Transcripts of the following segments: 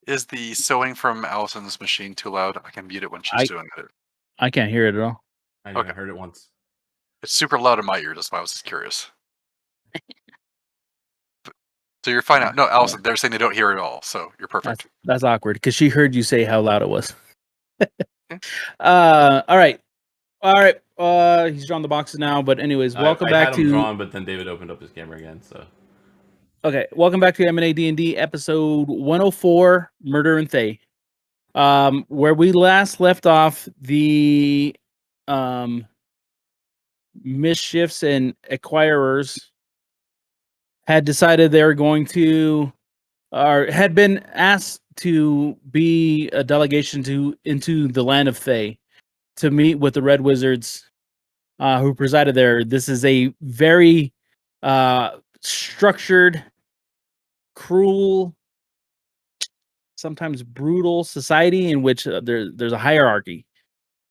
Is the sewing from Allison's machine too loud? I can mute it when she's doing it. I can't hear it at all. I heard it once. It's super loud in my ear. That's why I was just curious. So you're fine out. No, Allison, they're saying they don't hear it at all. So you're perfect. That's awkward because she heard you say how loud it was. All right. He's drawn the boxes now, but anyways, welcome back had to him drawn, but then David opened up his camera again. So okay, welcome back to M&A&D&D episode 104, Murder and Thay. Where we last left off, the mischiefs and acquirers had decided they were going to, or had been asked to be a delegation into the land of Thay to meet with the Red Wizards who presided there. This is a very structured, cruel, sometimes brutal society in which there's a hierarchy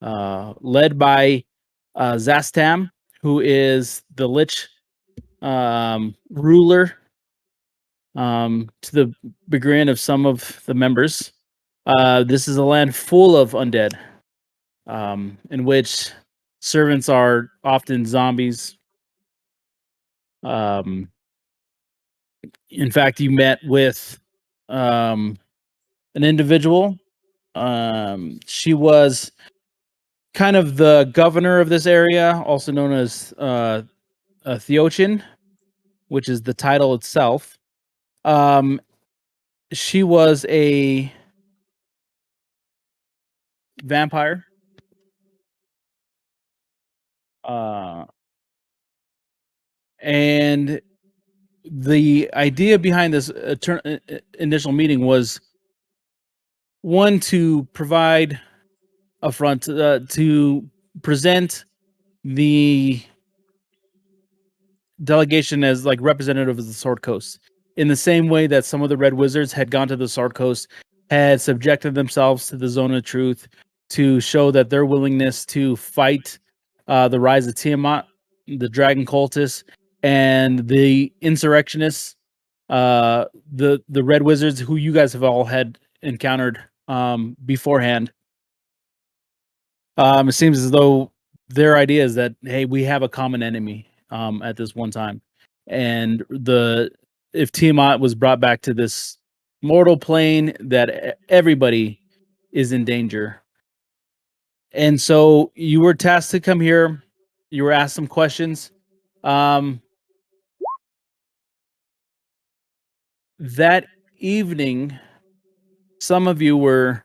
led by Zastam, who is the Lich ruler, to the chagrin of some of the members. This is a land full of undead, in which servants are often zombies. In fact, you met with an individual. She was kind of the governor of this area, also known as a Theochin, which is the title itself. She was a vampire. And the idea behind this initial meeting was one, to provide a front to present the delegation as like representative of the Sword Coast, in the same way that some of the Red Wizards had gone to the Sword Coast, had subjected themselves to the Zone of Truth to show that their willingness to fight the rise of Tiamat, the Dragon Cultists, and the insurrectionists, the Red Wizards, who you guys have all had encountered beforehand. It seems as though their idea is that, hey, we have a common enemy at this one time, and if Tiamat was brought back to this mortal plane, that everybody is in danger. And so you were tasked to come here. You were asked some questions. That evening, some of you were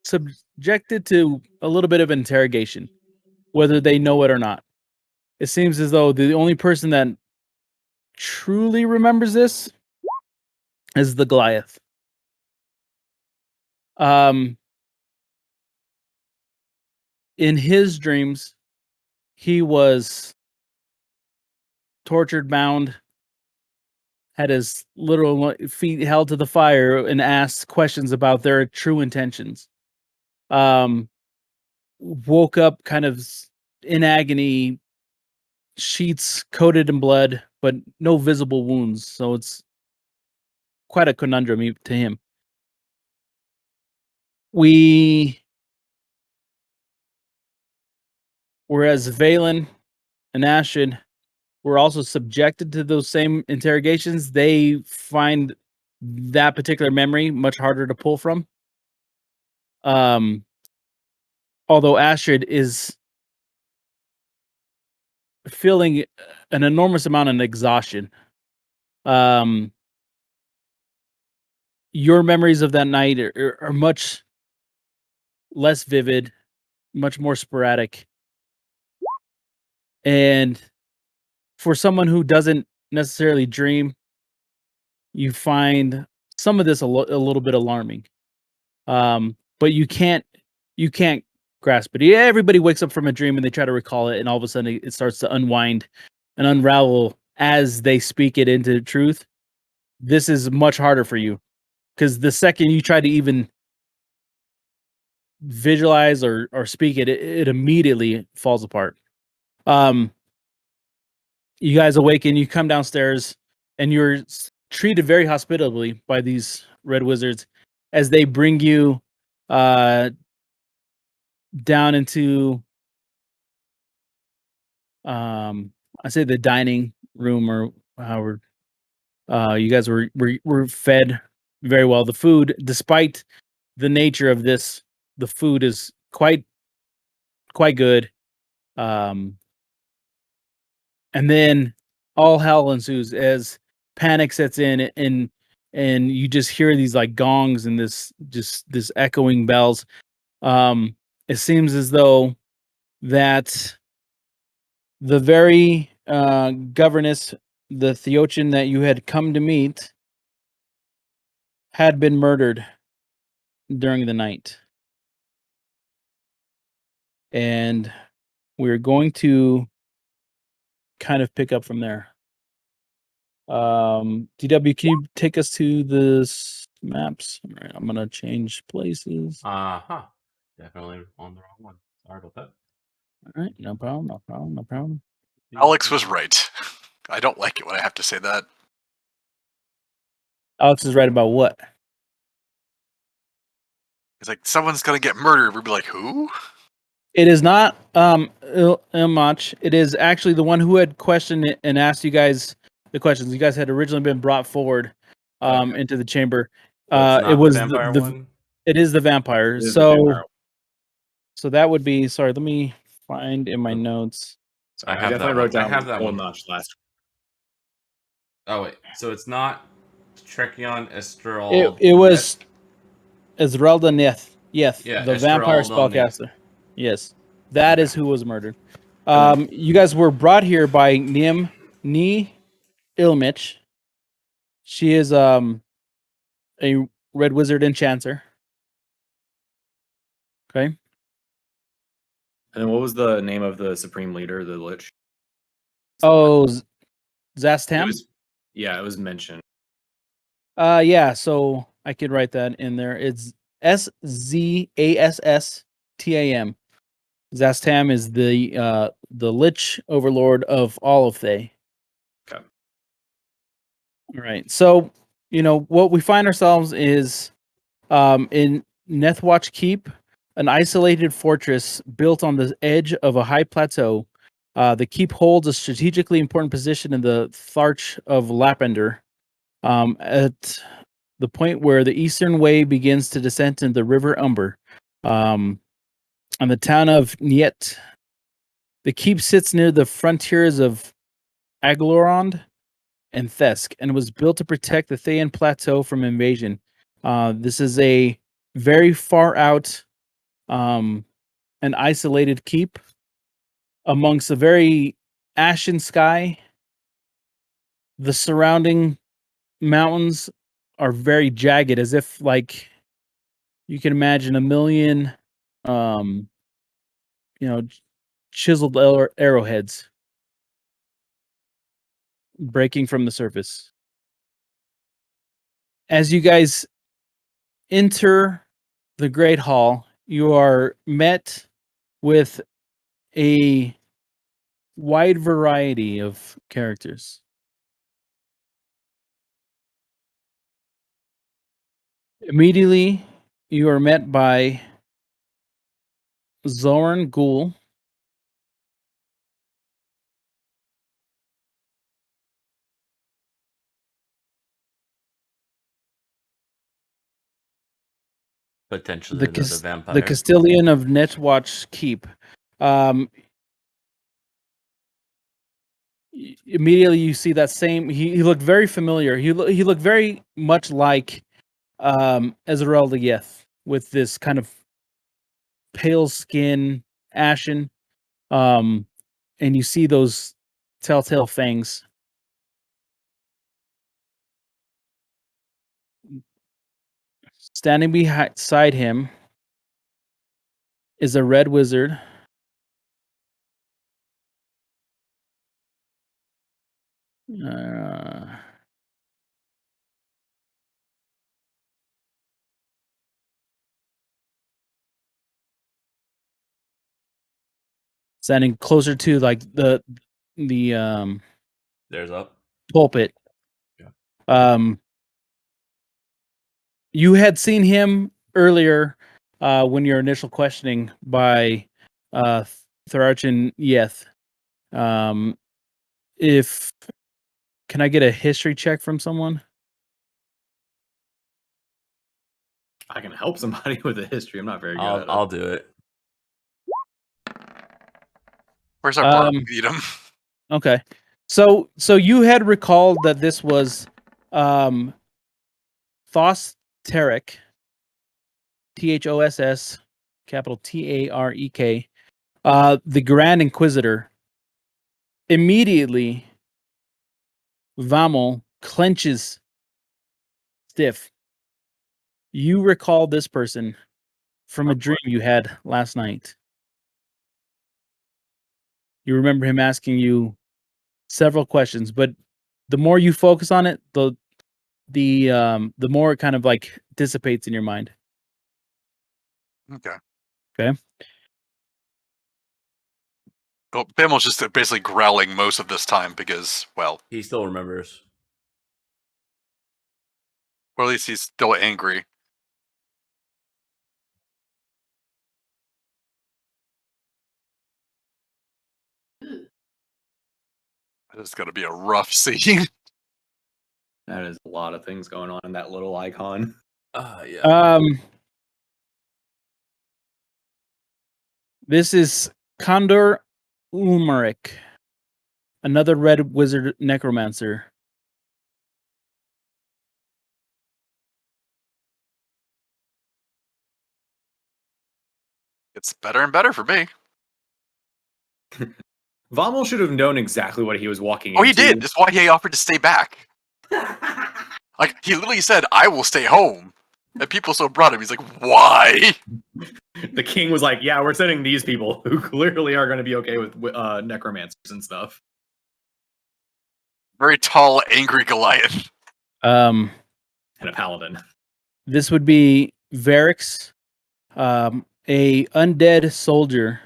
subjected to a little bit of interrogation, whether they know it or not. It seems as though the only person that truly remembers this is the Goliath. In his dreams, he was tortured, bound, had his literal feet held to the fire, and asked questions about their true intentions. Woke up kind of in agony, sheets coated in blood, but no visible wounds. So it's quite a conundrum to him. Whereas Valen and Ashton were also subjected to those same interrogations, they find that particular memory much harder to pull from. Although Astrid is feeling an enormous amount of exhaustion. Your memories of that night are much less vivid, much more sporadic. And for someone who doesn't necessarily dream, you find some of this a little bit alarming. But you can't grasp it. Yeah, everybody wakes up from a dream and they try to recall it, and all of a sudden it starts to unwind and unravel as they speak it into truth. This is much harder for you, because the second you try to even visualize or speak it, it immediately falls apart. You guys awaken, you come downstairs, and you're treated very hospitably by these Red Wizards, as they bring you down into I say the dining room, or however you guys were fed very well. The food, despite the nature of this, the food is quite good. And then all hell ensues as panic sets in, and you just hear these like gongs and this echoing bells. It seems as though that the very governess, the Theochin that you had come to meet, had been murdered during the night. And we're going to kind of pick up from there. DW, can you take us to the maps? All right, I'm gonna change places. Definitely on the wrong one. Sorry about that. All right, no problem. Alex was right. I don't like it when I have to say that. Alex is right about what? It's like someone's gonna get murdered. We'd be like, who? It is not Ilmach. It is actually the one who had questioned it and asked you guys the questions. You guys had originally been brought forward into the chamber. It was the vampire one. It is the vampire. It is the vampire. So that would be, sorry, let me find in my notes. So I I have definitely that wrote one. I down have that one. Notch last. Oh wait, so it's not Trekion Estrel. It was Esmeralda Neth. Yes, Yeah, the vampire Esmeralda Neth. spellcaster. Yes, that is Okay. who was murdered. You guys were brought here by Ni Ilmich. She is a red wizard enchanter. Okay. And then what was the name of the supreme leader, the Lich? Oh, It Zastam? was, yeah, it was mentioned. Yeah, so I could write that in there. It's Szastam. Zastam is the Lich overlord of all of Thay. Okay. All right. So, what we find ourselves is in Nethwatch Keep, an isolated fortress built on the edge of a high plateau. The keep holds a strategically important position in the Tharch of Lapender, at the point where the eastern way begins to descend into the River Umber. On the town of Niet. The keep sits near the frontiers of Aglorond and Thesk, and was built to protect the Thayan Plateau from invasion. This is a very far out and isolated keep amongst a very ashen sky. The surrounding mountains are very jagged, as if like you can imagine a million chiseled arrowheads breaking from the surface. As you guys enter the Great Hall, you are met with a wide variety of characters. Immediately, you are met by Zoran Ghoul, Potentially the another vampire. the Castilian of Netwatch Keep. Immediately, you see that same. He looked very familiar. He looked very much like Ezreal Yeth, with this kind of pale skin, ashen, and you see those telltale fangs. Standing beside him is a red wizard. Standing closer to like the There's up. pulpit. Yeah. you had seen him earlier when your initial questioning by Tharachin Yeth. If can I get a history check from someone? I can help somebody with a history. I'm not very good at it. I'll do it. Where's our bar? We need him. Okay. So you had recalled that this was Thos Tarek, Thoss, capital Tarek, the Grand Inquisitor. Immediately, Vamel clenches stiff. You recall this person from a dream you had last night. You remember him asking you several questions, but the more you focus on it, the more it kind of like dissipates in your mind. Okay. Okay. Well, Bimel's just basically growling most of this time because, well, He still remembers. or at least he's still angry. It's going to be a rough scene. That is a lot of things going on in that little icon. Yeah. This is Condor Ulmeric, another red wizard necromancer. It's better and better for me. Vamel should have known exactly what he was walking into. Oh, he did. That's why he offered to stay back. Like, he literally said, I will stay home. And people so brought him. He's like, why? The king was like, yeah, we're sending these people who clearly are going to be okay with necromancers and stuff. Very tall, angry Goliath. And a paladin. This would be Varix, a undead soldier,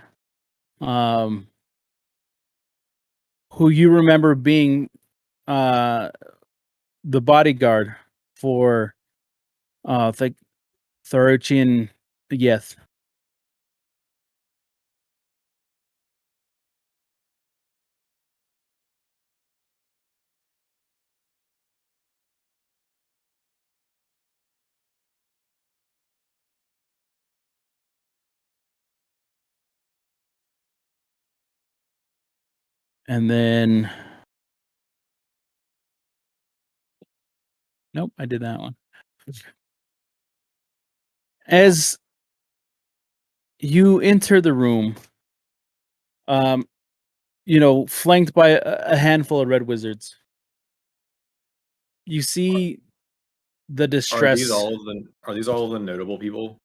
who you remember being the bodyguard for Thorochin Yeth. And then, nope, I did that one. As you enter the room, flanked by a handful of red wizards, you see the distress. Are these all of the notable people?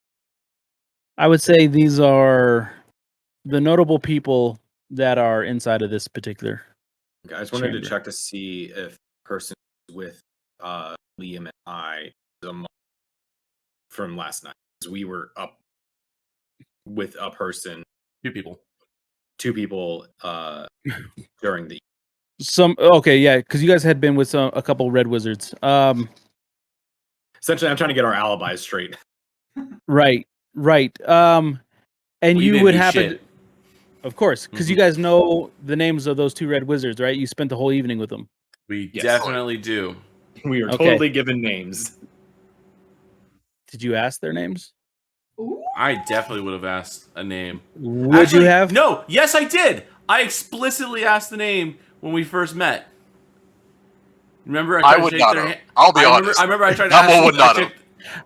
I would say these are the notable people that are inside of this particular. Okay, I just wanted to chamber. check to see if person with Liam and I is among from last night. We were up with a person, Two people. during the Okay, yeah, because you guys had been with a couple red wizards. Essentially, I'm trying to get our alibis straight. Right. And We you didn't would do happen, shit. of course, because you guys know the names of those two red wizards, right? You spent the whole evening with them. We Yes. definitely do. We are Okay. totally given names. Did you ask their names? I definitely would have asked a name. Would Actually, you have? No, yes, I did. I explicitly asked the name when we first met. Remember, I would not have. I'll be honest. I remember I tried to Vamel ask would not have.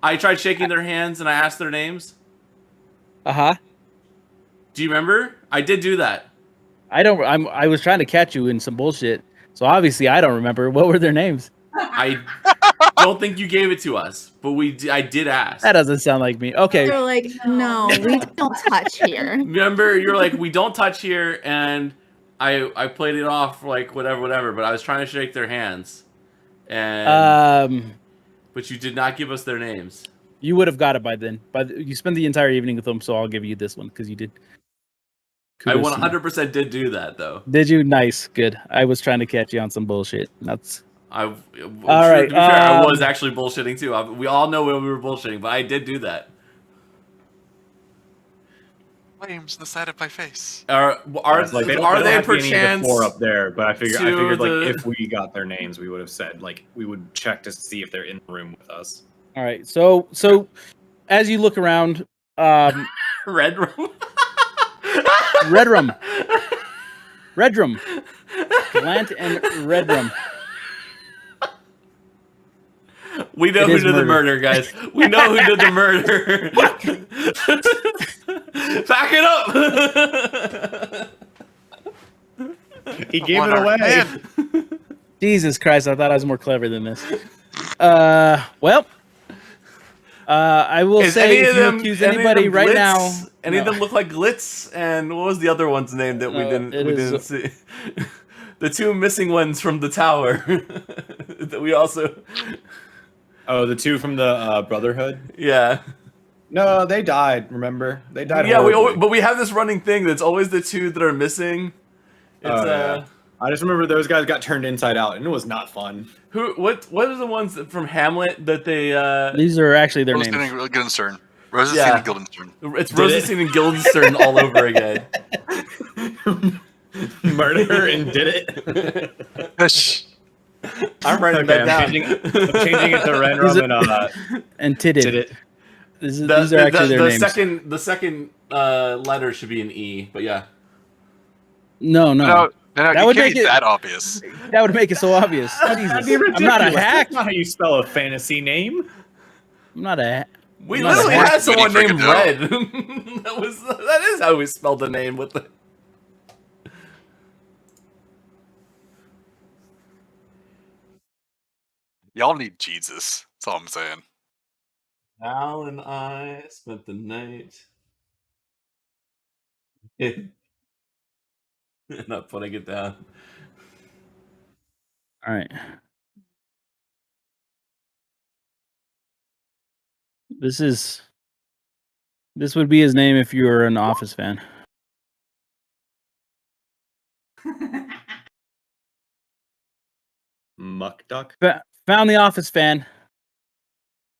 I tried shaking their hands and I asked their names. Uh-huh. Do you remember? I did do that. I was trying to catch you in some bullshit. So obviously I don't remember. What were their names? I don't think you gave it to us, but I did ask. That doesn't sound like me. Okay. They're like, no, we don't touch here. Remember, you're like, we don't touch here, and I played it off like whatever, but I was trying to shake their hands. And but you did not give us their names. You would have got it by then. But you spent the entire evening with them, so I'll give you this one because you did. Kudos I to you. 100% did do that though. Did you? Nice, good. I was trying to catch you on some bullshit. That's To right, be fair, I was actually bullshitting too. We all know when we were bullshitting, but I did do that. Flames on the side of my face. Are It's like, they don't have to be any of the perchance 4 up there? But I figured like to if we got their names, we would have said like we would check to see if they're in the room with us. All right. So as you look around, Red Room? Red Room, Glant and Red Room. We know It who is did the murder. murder, guys. We know who did the murder. Back it up. He gave it One-armed away. man. Jesus Christ! I thought I was more clever than this. Well, I will Is say any if of you them accuse any of anybody them right Glitz? now, Any of no. them look like Glitz? And what was the other one's name that we it didn't is- see? The 2 missing ones from the tower that we also. Oh, the 2 from the Brotherhood. Yeah. No, they died. Remember, they died. Yeah, horribly. but we have this running thing that's always the 2 that are missing. It's Yeah. I just remember those guys got turned inside out, and it was not fun. what are the ones from Hamlet that they These are actually their Rosencrantz names. and Guildenstern. Rosencrantz Yeah. and Guildenstern. It's Did Rosenstein and Guildenstern all over again. Murder and did it. Shh. I'm writing Okay, that down. I'm changing it to Renrum And did Tidid. it. These are actually their names. The second letter should be an E, but yeah. No. No, That it would can't make be it- that obvious. That would make it so obvious. Jesus. That'd be I'm not a ridiculous. hack. That's not how you spell a fantasy name. I'm not a. We I'm not a literally hack. had someone Goody named for Red. that is how we spelled the name with the. Y'all need Jesus. That's all I'm saying. Al and I spent the night. Not putting it down. All right. This would be his name if you were an Office fan. Muck Duck. Found the Office fan.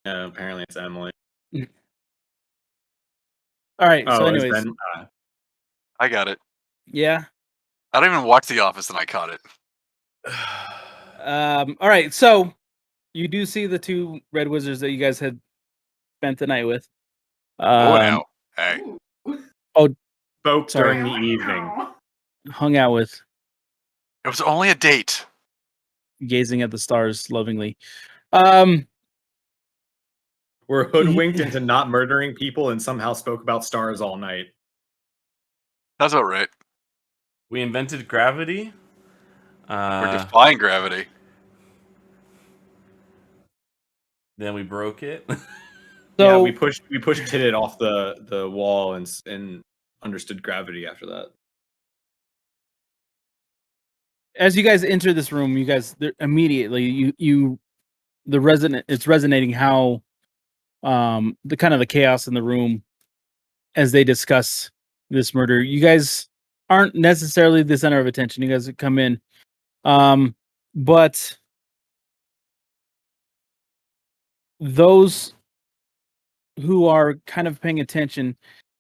Apparently it's Emily. All right. Oh, So, it's anyways, Ben. I got it. yeah. I don't even watch The Office and I caught it. All right. So, you do see the 2 red wizards that you guys had spent the night with. Now. Hey. Spoke Sorry. during the evening. Hung out with, It was only a date. gazing at the stars lovingly. We're hoodwinked into not murdering people and somehow spoke about stars all night. That's about right. We invented gravity. We're defying gravity. Then we broke it. So Yeah, we pushed Tidit off the wall and understood gravity after that. as you guys enter this room, you guys immediately it's resonating how the kind of the chaos in the room as they discuss this murder. You guys aren't necessarily the center of attention. You guys come in, but those who are kind of paying attention,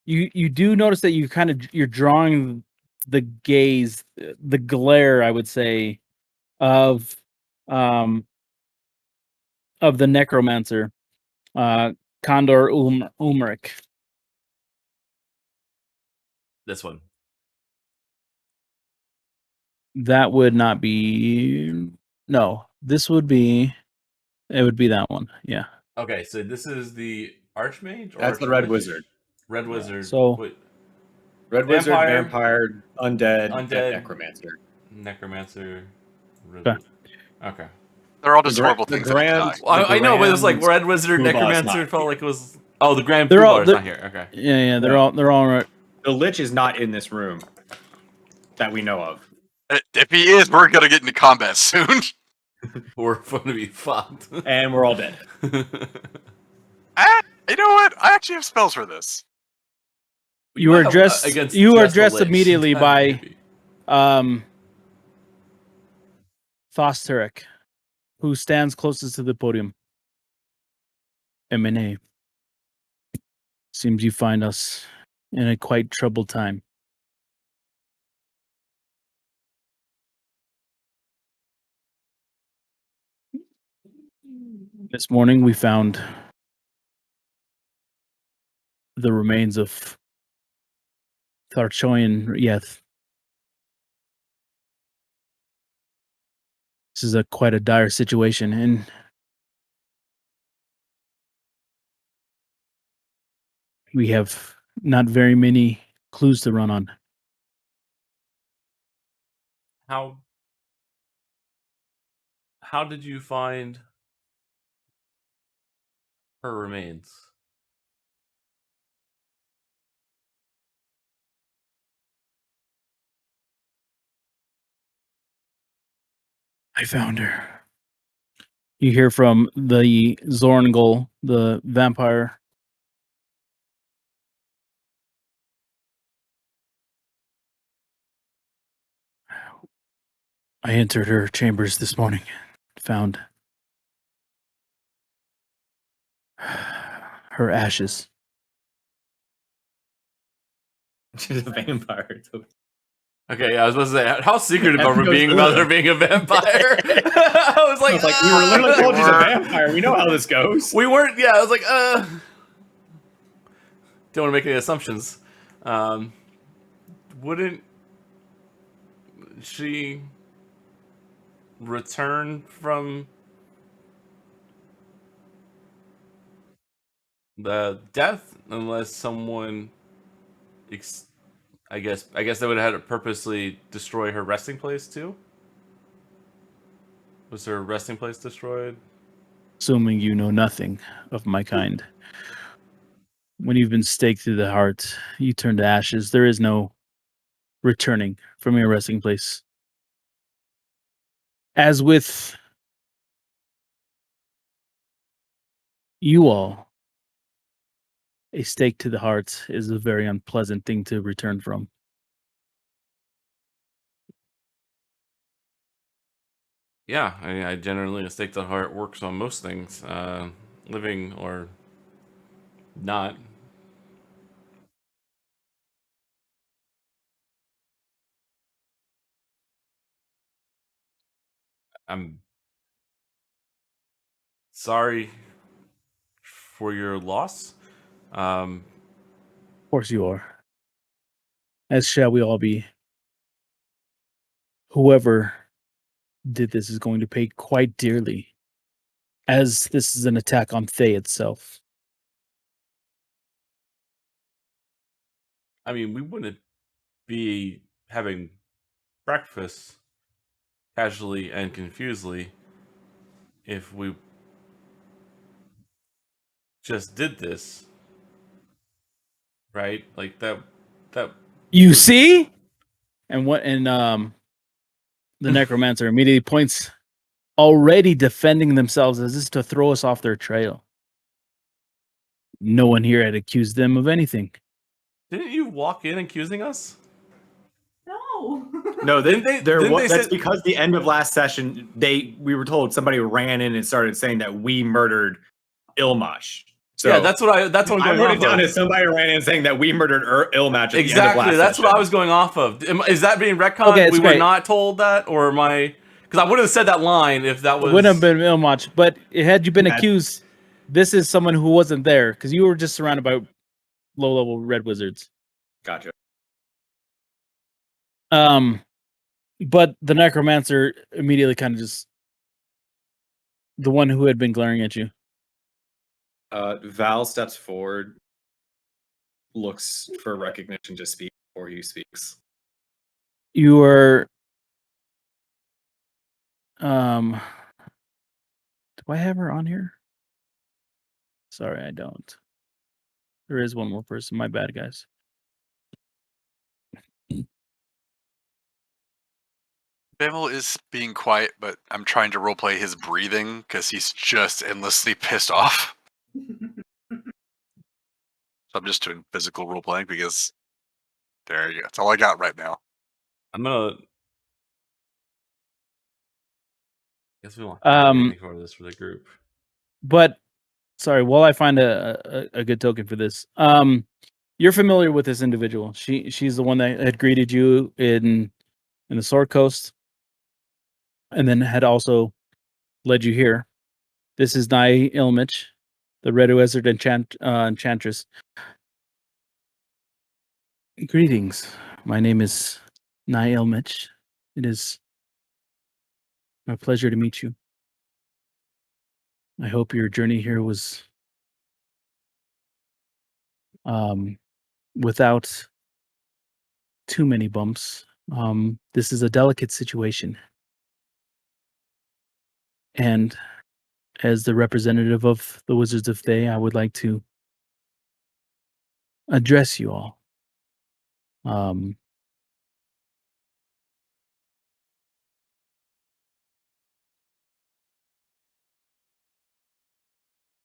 you do notice that you're drawing the gaze, the glare, I would say, of the necromancer, Condor Ulmeric. This one. That would not be. No, this would be. It would be that one. Yeah. Okay, so this is the Archmage? Or That's the Red Archwitch? Wizard. Red Wizard. So- Wait, Red Wizard, Vampire. Vampire, Undead, Undead. and Necromancer. Necromancer. Okay. Okay. They're all just The horrible the things. that grand- die. Well, The I know, but it was like Grand Red Wizard, Poobah's Necromancer not felt here. like it was. Oh, the Grand They're all- Poobah's they're- not here. Okay. Yeah. They're all right. The Lich is not in this room that we know of. If he is, we're gonna get into combat soon. We're going to be fucked. And we're all dead. You know what? I actually have spells for this. You are Well, dressed. against You are just the dressed Lich. immediately by Maybe. Thosteric. who stands closest to the podium. M&A. Seems you find us in a quite troubled time. This morning we found the remains of Tharchoyan Yeth. This is quite a dire situation, and we have not very many clues to run on. How did you find her remains? I found her. You hear from the Zorngal, the vampire. I entered her chambers this morning, found her ashes. She's a vampire. Okay, yeah, I was supposed to say, how secretive are we Goes, being about "Ugh." her being a vampire? I was like, we were literally told she's a were. vampire. We know how this goes. we weren't. Yeah, I was like, don't want to make any assumptions. Wouldn't she return from the death unless someone I guess they would have had to purposely destroy her resting place too? Was her resting place destroyed? Assuming you know nothing of my kind. When you've been staked through the heart, you turn to ashes. There is no returning from your resting place. As with you all, a stake to the heart is a very unpleasant thing to return from. Yeah, I generally a stake to the heart works on most things, living or not. I'm sorry for your loss. Of course you are. As shall we all be. Whoever did this is going to pay quite dearly, as this is an attack on Thay itself. I mean, we wouldn't be having breakfast casually and confusedly if we just did this, right? Like that You would- see? And the necromancer immediately points, already defending themselves as this to throw us off their trail. No one here had accused them of anything. Didn't you walk in accusing us? No. No, Didn't they that's say- because the end of last session, we were told somebody ran in and started saying that we murdered Ilmash. So yeah, that's what I'm I going wrote off it down of. as somebody ran in and saying that we murdered Ilmash at the end of Exactly, last that's session. what I was going off of. Is that being retconned? Okay, it's we were great. not told that, or am I? Because I wouldn't have said that line if that was. It wouldn't have been Ilmach, but had you been Yeah. accused, this is someone who wasn't there because you were just surrounded by low-level red wizards. Gotcha. But the necromancer immediately kind of just the one who had been glaring at you. Val steps forward, looks for recognition to speak before he speaks. You are do I have her on here? Sorry, I don't. There is one more person. My bad, guys. Bevel is being quiet, but I'm trying to roleplay his breathing because he's just endlessly pissed off. So I'm just doing physical roleplaying because there you go. That's all I got right now. I'm gonna Guess we won't have to do anything for this for the group. But sorry, while I find a good token for this, you're familiar with this individual. She's the one that had greeted you in the Sword Coast, and then had also led you here. This is Nye Ilmich, the Red Wizard Enchantress. Greetings. My name is Nye Ilmich. It is my pleasure to meet you. I hope your journey here was without too many bumps. This is a delicate situation. And as the representative of the Wizards of Thay, I would like to address you all.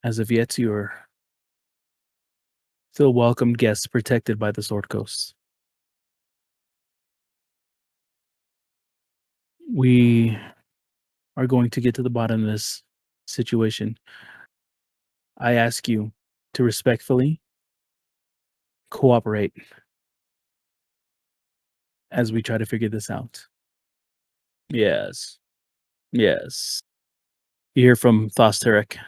As of yet, you're still welcome guests protected by the Sword Coast. We are going to get to the bottom of this situation. I ask you to respectfully cooperate as we try to figure this out. Yes. Yes. You hear from Thosteric.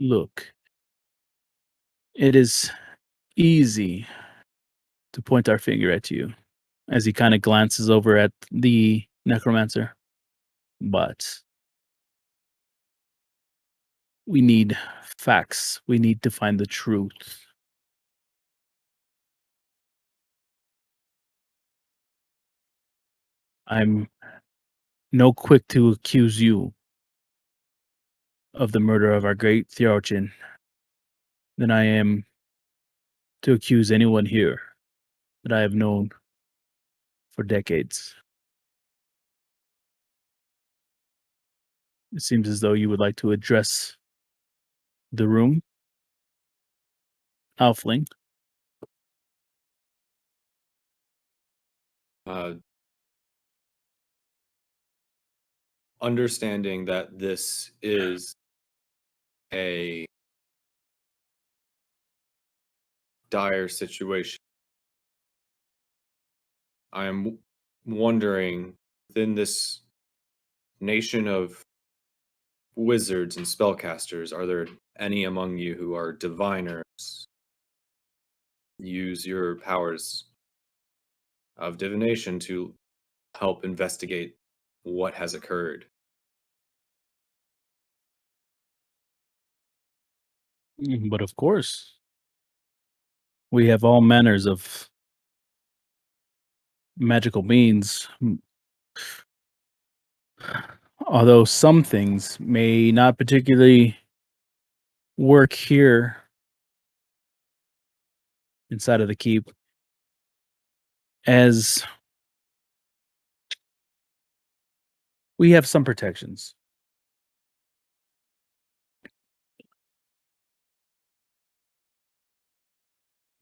Look, it is easy to point our finger at you, as he kind of glances over at the necromancer. But we need facts. We need to find the truth. I'm no quick to accuse you of the murder of our great Theochin than I am to accuse anyone here that I have known for decades. It seems as though you would like to address the room. Halfling. Understanding that this is a dire situation, I am wondering, within this nation of wizards and spellcasters, are there any among you who are diviners? Use your powers of divination to help investigate what has occurred. But of course, we have all manners of magical means. Although some things may not particularly work here inside of the keep, as we have some protections.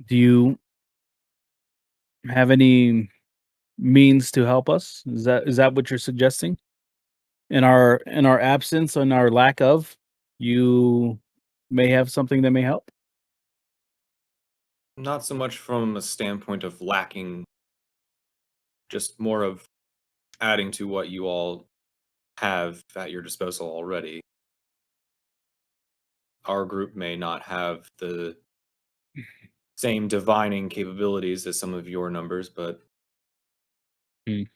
Do you have any means to help us? Is that what you're suggesting? In our absence and our lack of, you may have something that may help? Not so much from a standpoint of lacking, just more of adding to what you all have at your disposal already. Our group may not have the same divining capabilities as some of your numbers, but we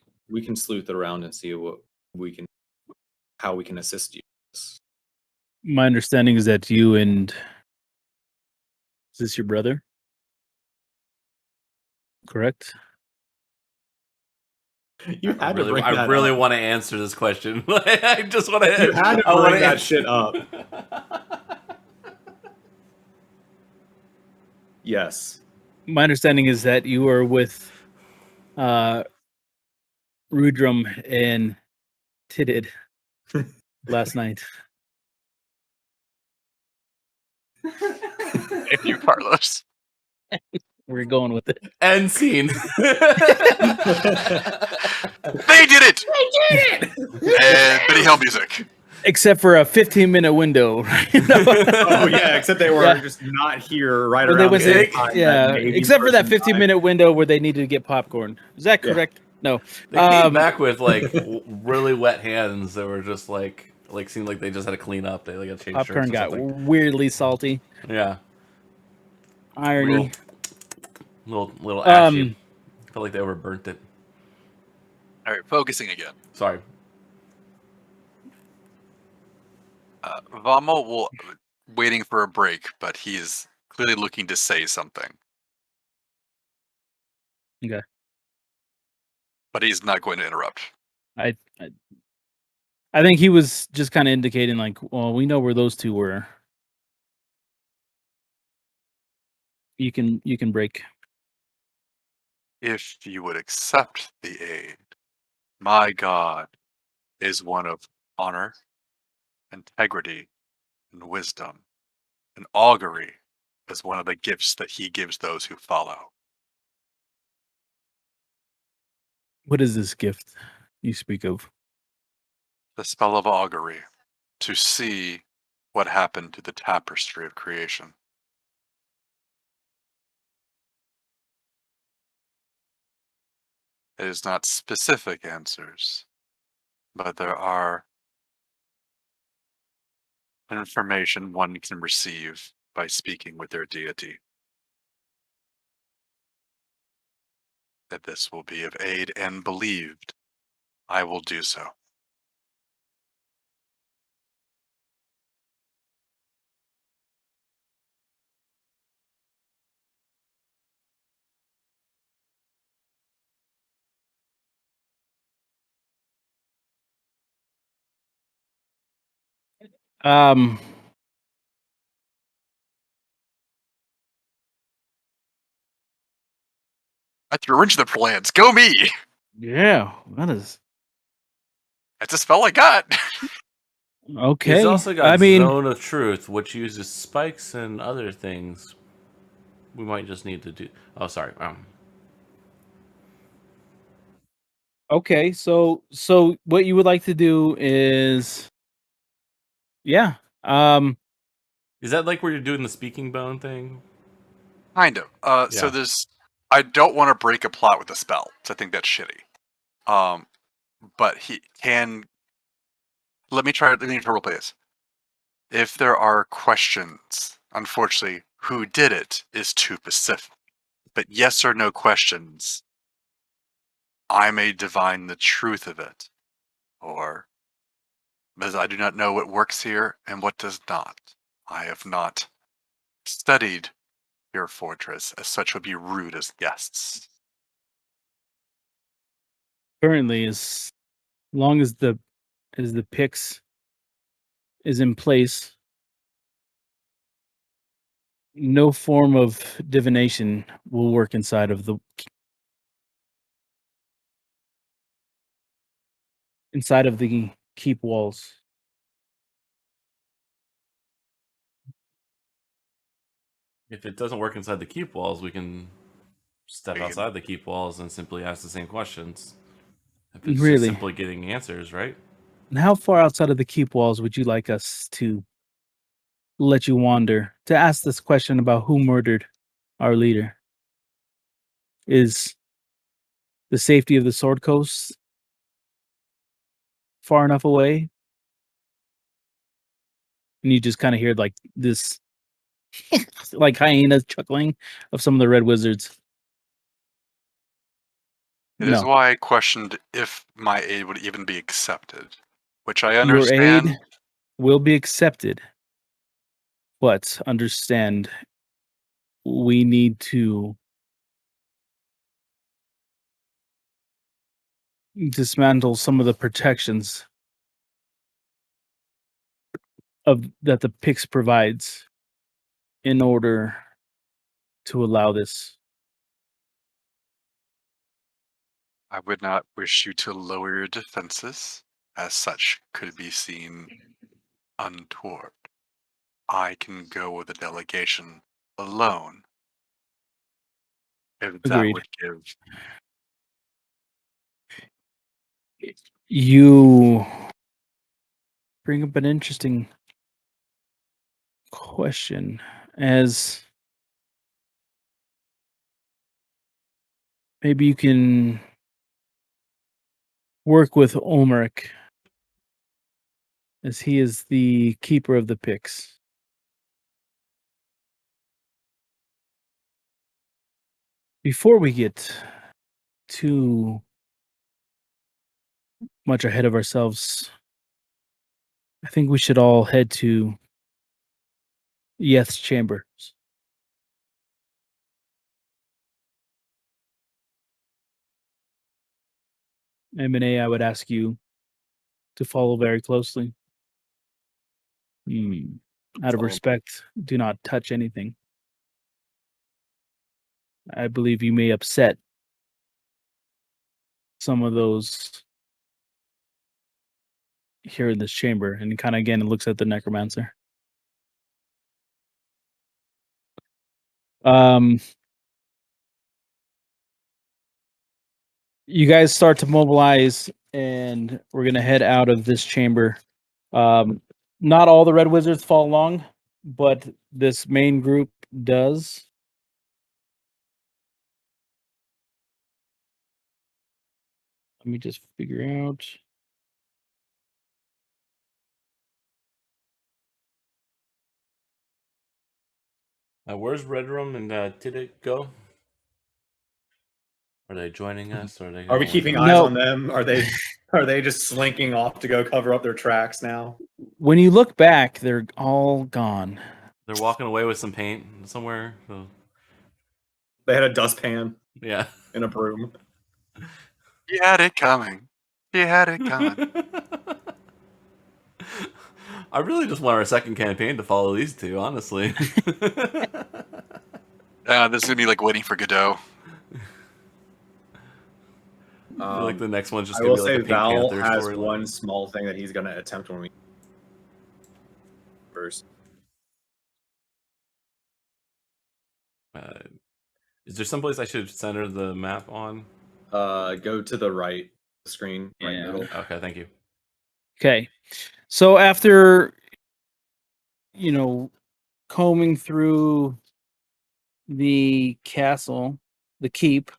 can sleuth around and see how we can assist you. My understanding is that you and is this your brother? Correct? You had to bring I that really up. want to answer this question. I just want to. You had to bring that shit up. Yes. My understanding is that you were with Rudrum and Tidid last night. If you, Carlos. We're going with it. End scene. Thank They did it! They did it! And Benny Hill music. Except for a 15-minute window. Oh yeah, except they were Yeah. just not here right When they around was the in, same time. yeah, that Navy's except for that person died. 15-minute window where they needed to get popcorn. Is that Yeah. correct? No. They came back with like really wet hands that were just like seemed like they just had to clean up. They like got changed Popcorn shirts or got something. weirdly salty. Yeah, Irony. little ashy. Felt like they overburnt it. All right, focusing again. Sorry. Vamo will waiting for a break, but he is clearly looking to say something. Okay. But he's not going to interrupt. I think he was just kind of indicating like, well, we know where those two were. You can break. If you would accept the aid, my God is one of honor, integrity, and wisdom. And augury is one of the gifts that he gives those who follow. What is this gift you speak of? The spell of augury, to see what happened to the tapestry of creation. It is not specific answers, but there are information one can receive by speaking with their deity. If this will be of aid and believed, I will do so. Um, I threw a wrench in the plans. Go me! yeah, that is That's a spell I got. okay. He's also got I mean, Zone of Truth, which uses spikes and other things. We might just need to do. Oh, sorry. okay. So what you would like to do is, yeah. Is that like where you're doing the speaking bone thing? Kind of. So Yeah. there's. I don't want to break a plot with a spell. So I think that's shitty. But he can. Let me roleplay this. If there are questions, unfortunately, who did it is too specific. But yes or no questions, I may divine the truth of it, or because I do not know what works here and what does not. I have not studied your fortress, as such would be rude as guests. Currently, as long as the Pix is in place, no form of divination will work inside of the keep walls. If it doesn't work inside the keep walls, we can step You can- outside the keep walls and simply ask the same questions. If it's just Really? simply getting answers, right? And how far outside of the keep walls would you like us to let you wander to ask this question about who murdered our leader? Is the safety of the Sword Coast far enough away? And you just kind of hear like this, like hyenas chuckling of some of the red wizards. It is No, why I questioned if my aid would even be accepted, which I your understand. aid will be accepted, but understand we need to dismantle some of the protections of that the Pix provides in order to allow this. I would not wish you to lower your defenses, as such could be seen untoward. I can go with a delegation alone, if that Agreed. would give. You bring up an interesting question, as maybe you can work with Ulmerich, as he is the keeper of the picks. Before we get too much ahead of ourselves, I think we should all head to Yeth's chambers. M&A, I would ask you to follow very closely. Out of Follow. respect, do not touch anything. I believe you may upset some of those here in this chamber. And kind of again looks at the necromancer. You guys start to mobilize, and we're gonna head out of this chamber. Not all the red wizards fall along, but this main group does. Let me just figure out. Where's Red Room and did it go? Are they joining us? Or are they? Are we gonna keeping wander? eyes No. on them? Are they just slinking off to go cover up their tracks now? When you look back, they're all gone. They're walking away with some paint somewhere. So, They had a dustpan yeah. and a broom. You had it coming. You had it coming. I really just want our second campaign to follow these two, honestly. This is gonna be like waiting for Godot. I feel like the next one's just I gonna will be like say a Pink Val Panther has storyline. one small thing that he's going to attempt when we first. Is there someplace I should center the map on? Go to the right screen, right Yeah. middle. Okay, thank you. Okay. So after combing through the castle, the keep,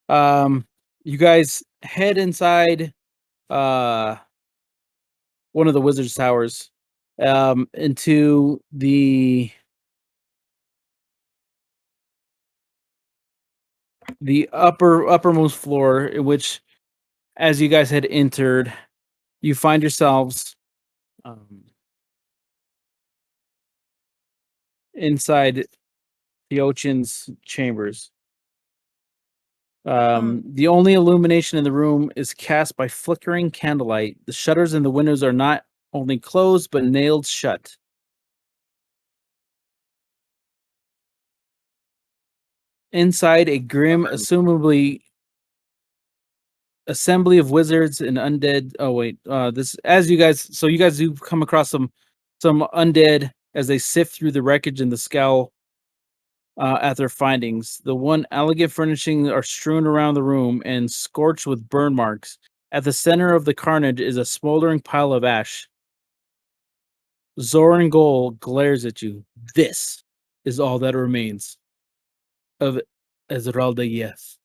you guys head inside one of the wizard's towers, into the uppermost floor, in which, as you guys had entered, you find yourselves inside the Ochin's chambers. The only illumination in the room is cast by flickering candlelight. The shutters and the windows are not only closed but nailed shut. Inside, a grim, assumably assembly of wizards and undead. Oh wait, this as you guys. So you guys do come across some undead as they sift through the wreckage and the scowl at their findings. The one elegant furnishings are strewn around the room and scorched with burn marks. At the center of the carnage is a smoldering pile of ash. Zoran Gol glares at you. This is all that remains of Esmeralda Yeth.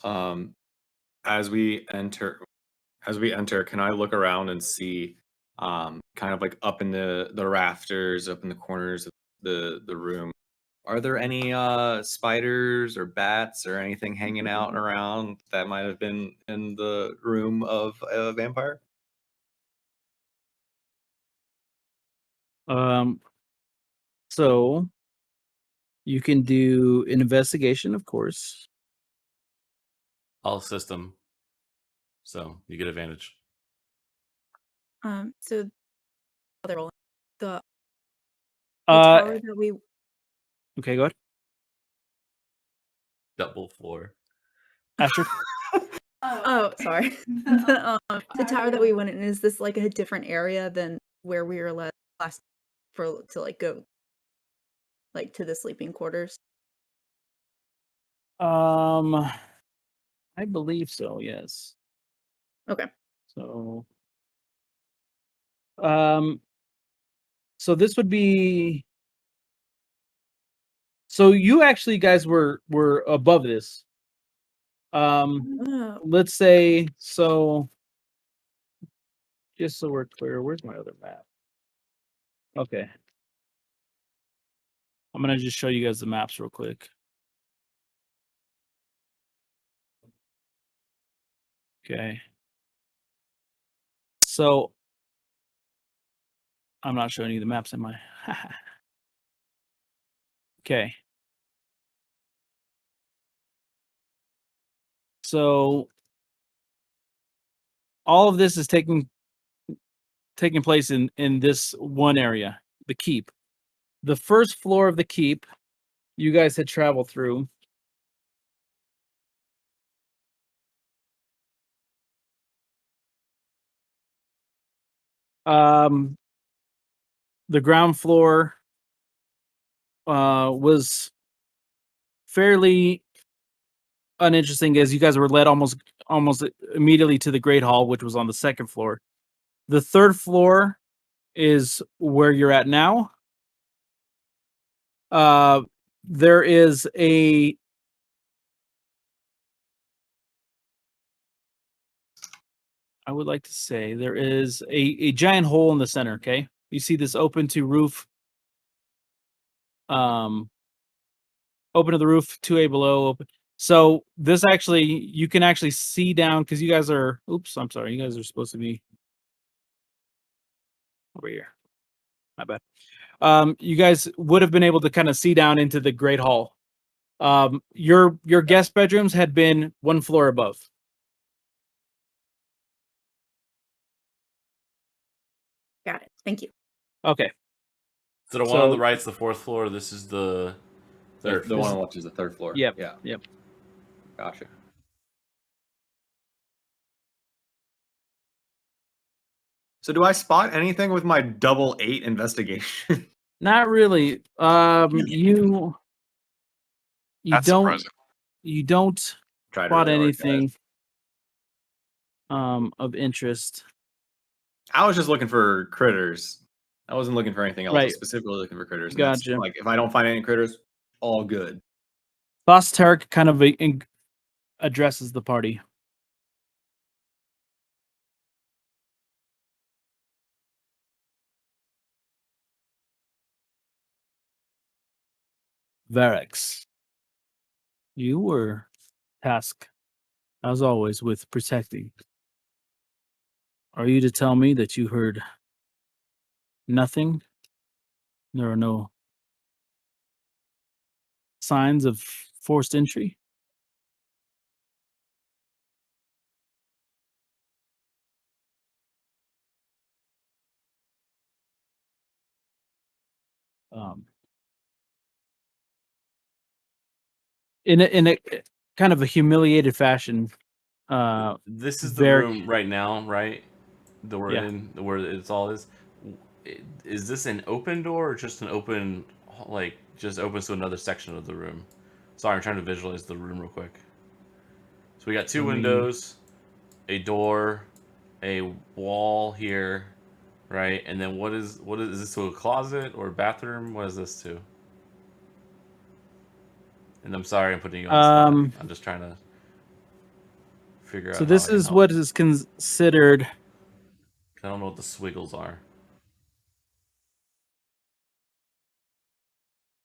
As we enter, can I look around and see, kind of like up in the rafters, up in the corners of the room, are there any spiders or bats or anything hanging out around that might have been in the room of a vampire? So you can do an investigation, of course. I'll assist them. So you get advantage. So other roll. The Uh, tower that we okay, go ahead. Double floor. Astrid? Oh, sorry. The tower that we went in, is this like a different area than where we were last to like go like to the sleeping quarters? I believe so. Yes. Okay. So, so this would be. So you actually guys were above this. Oh. Let's say so. Just so we're clear, where's my other map? Okay. I'm gonna just show you guys the maps real quick. Okay. So I'm not showing you the maps in my. Okay. So all of this is taking place in this one area, the keep. The first floor of the keep, you guys had traveled through. The ground floor was fairly uninteresting as you guys were led almost immediately to the great hall, which was on the second floor. The third floor is where you're at now. There is a I would like to say there is a giant hole in the center. Okay, you see this open to roof, open to the roof, 2A below. Open. So this actually, you can actually see down because you guys are. Oops, I'm sorry. You guys are supposed to be over here. My bad. You guys would have been able to kind of see down into the great hall. Your guest bedrooms had been one floor above. Got it. Thank you. Okay. So the one on the right's the fourth floor. This is the third. The one on left is the third floor. Yep. Yeah. Yep. Gotcha. So do I spot anything with my double 8 investigation? Not really. You That's don't surprising. you don't Try to spot reorganize. anything of interest. I was just looking for critters. I wasn't looking for anything else. I was Right. specifically looking for critters. And Gotcha. that's, like, if I don't find any critters, all good. Boss Tarek kind of addresses the party. Varex, you were tasked, as always, with protecting. Are you to tell me that you heard nothing? There are no signs of forced entry? In a kind of a humiliated fashion. This is the Varric- room right now, right? That we're Yeah. in, where it's all is. Is this an open door or just an open, like, just opens to another section of the room? Sorry, I'm trying to visualize the room real quick. So we got two windows, a door, a wall here, right? And then what is this to a closet or a bathroom? What is this to? And I'm sorry I'm putting you on the spot. I'm just trying to figure out. So this is what is considered. I don't know what the swiggles are.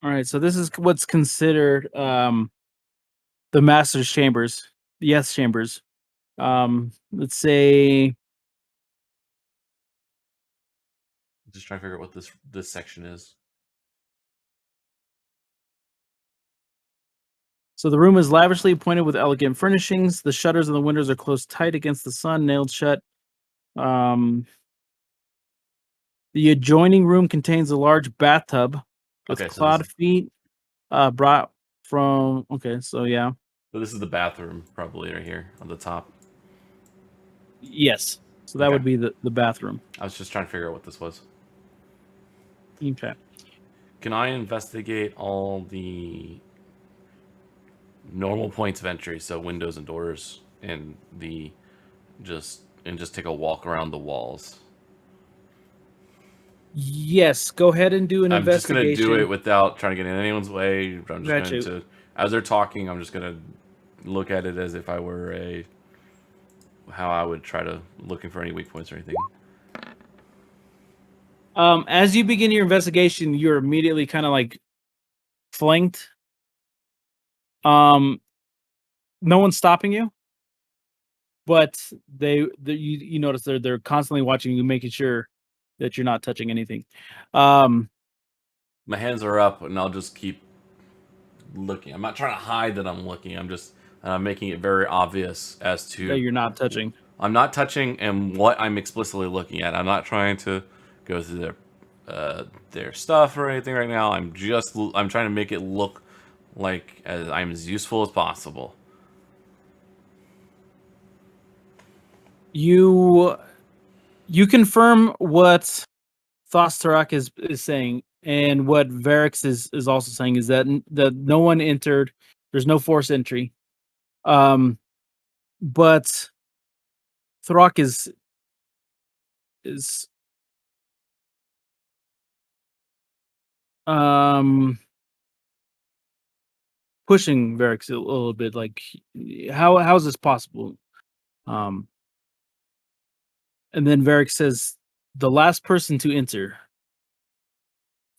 All right, so this is what's considered the master's chambers, the yes chambers. Let's say I'm just trying to figure out what this section is. so. The room is lavishly appointed with elegant furnishings. The shutters and the windows are closed tight against the sun, nailed shut. The adjoining room contains a large bathtub with Okay, so cloud feet brought from. Okay, so yeah. So this is the bathroom, probably right here on the top. Yes. So that Okay. would be the bathroom. I was just trying to figure out what this was. Okay. Can I investigate all the normal points of entry, so windows and doors, and just take a walk around the walls. Yes, go ahead and do an I'm just gonna do it investigation. without trying to get in anyone's way. I'm just Got going you. to, as they're talking, I'm just gonna look at it as if I were how I would try to looking for any weak points or anything. As you begin your investigation, you're immediately kind of like flanked. No one's stopping you, but you notice they're constantly watching you, making sure that you're not touching anything. My hands are up, and I'll just keep looking. I'm not trying to hide that I'm looking. I'm just making it very obvious as That to you're not touching. I'm not touching and what I'm explicitly looking at. I'm not trying to go through their stuff or anything right now. I'm trying to make it look like I'm as useful as possible. You confirm what Thostarak is saying, and what Varix is also saying is that that no one entered. There's no forced entry. But Throck is pushing Varix a little bit. Like, how is this possible? And then Varix says, the last person to enter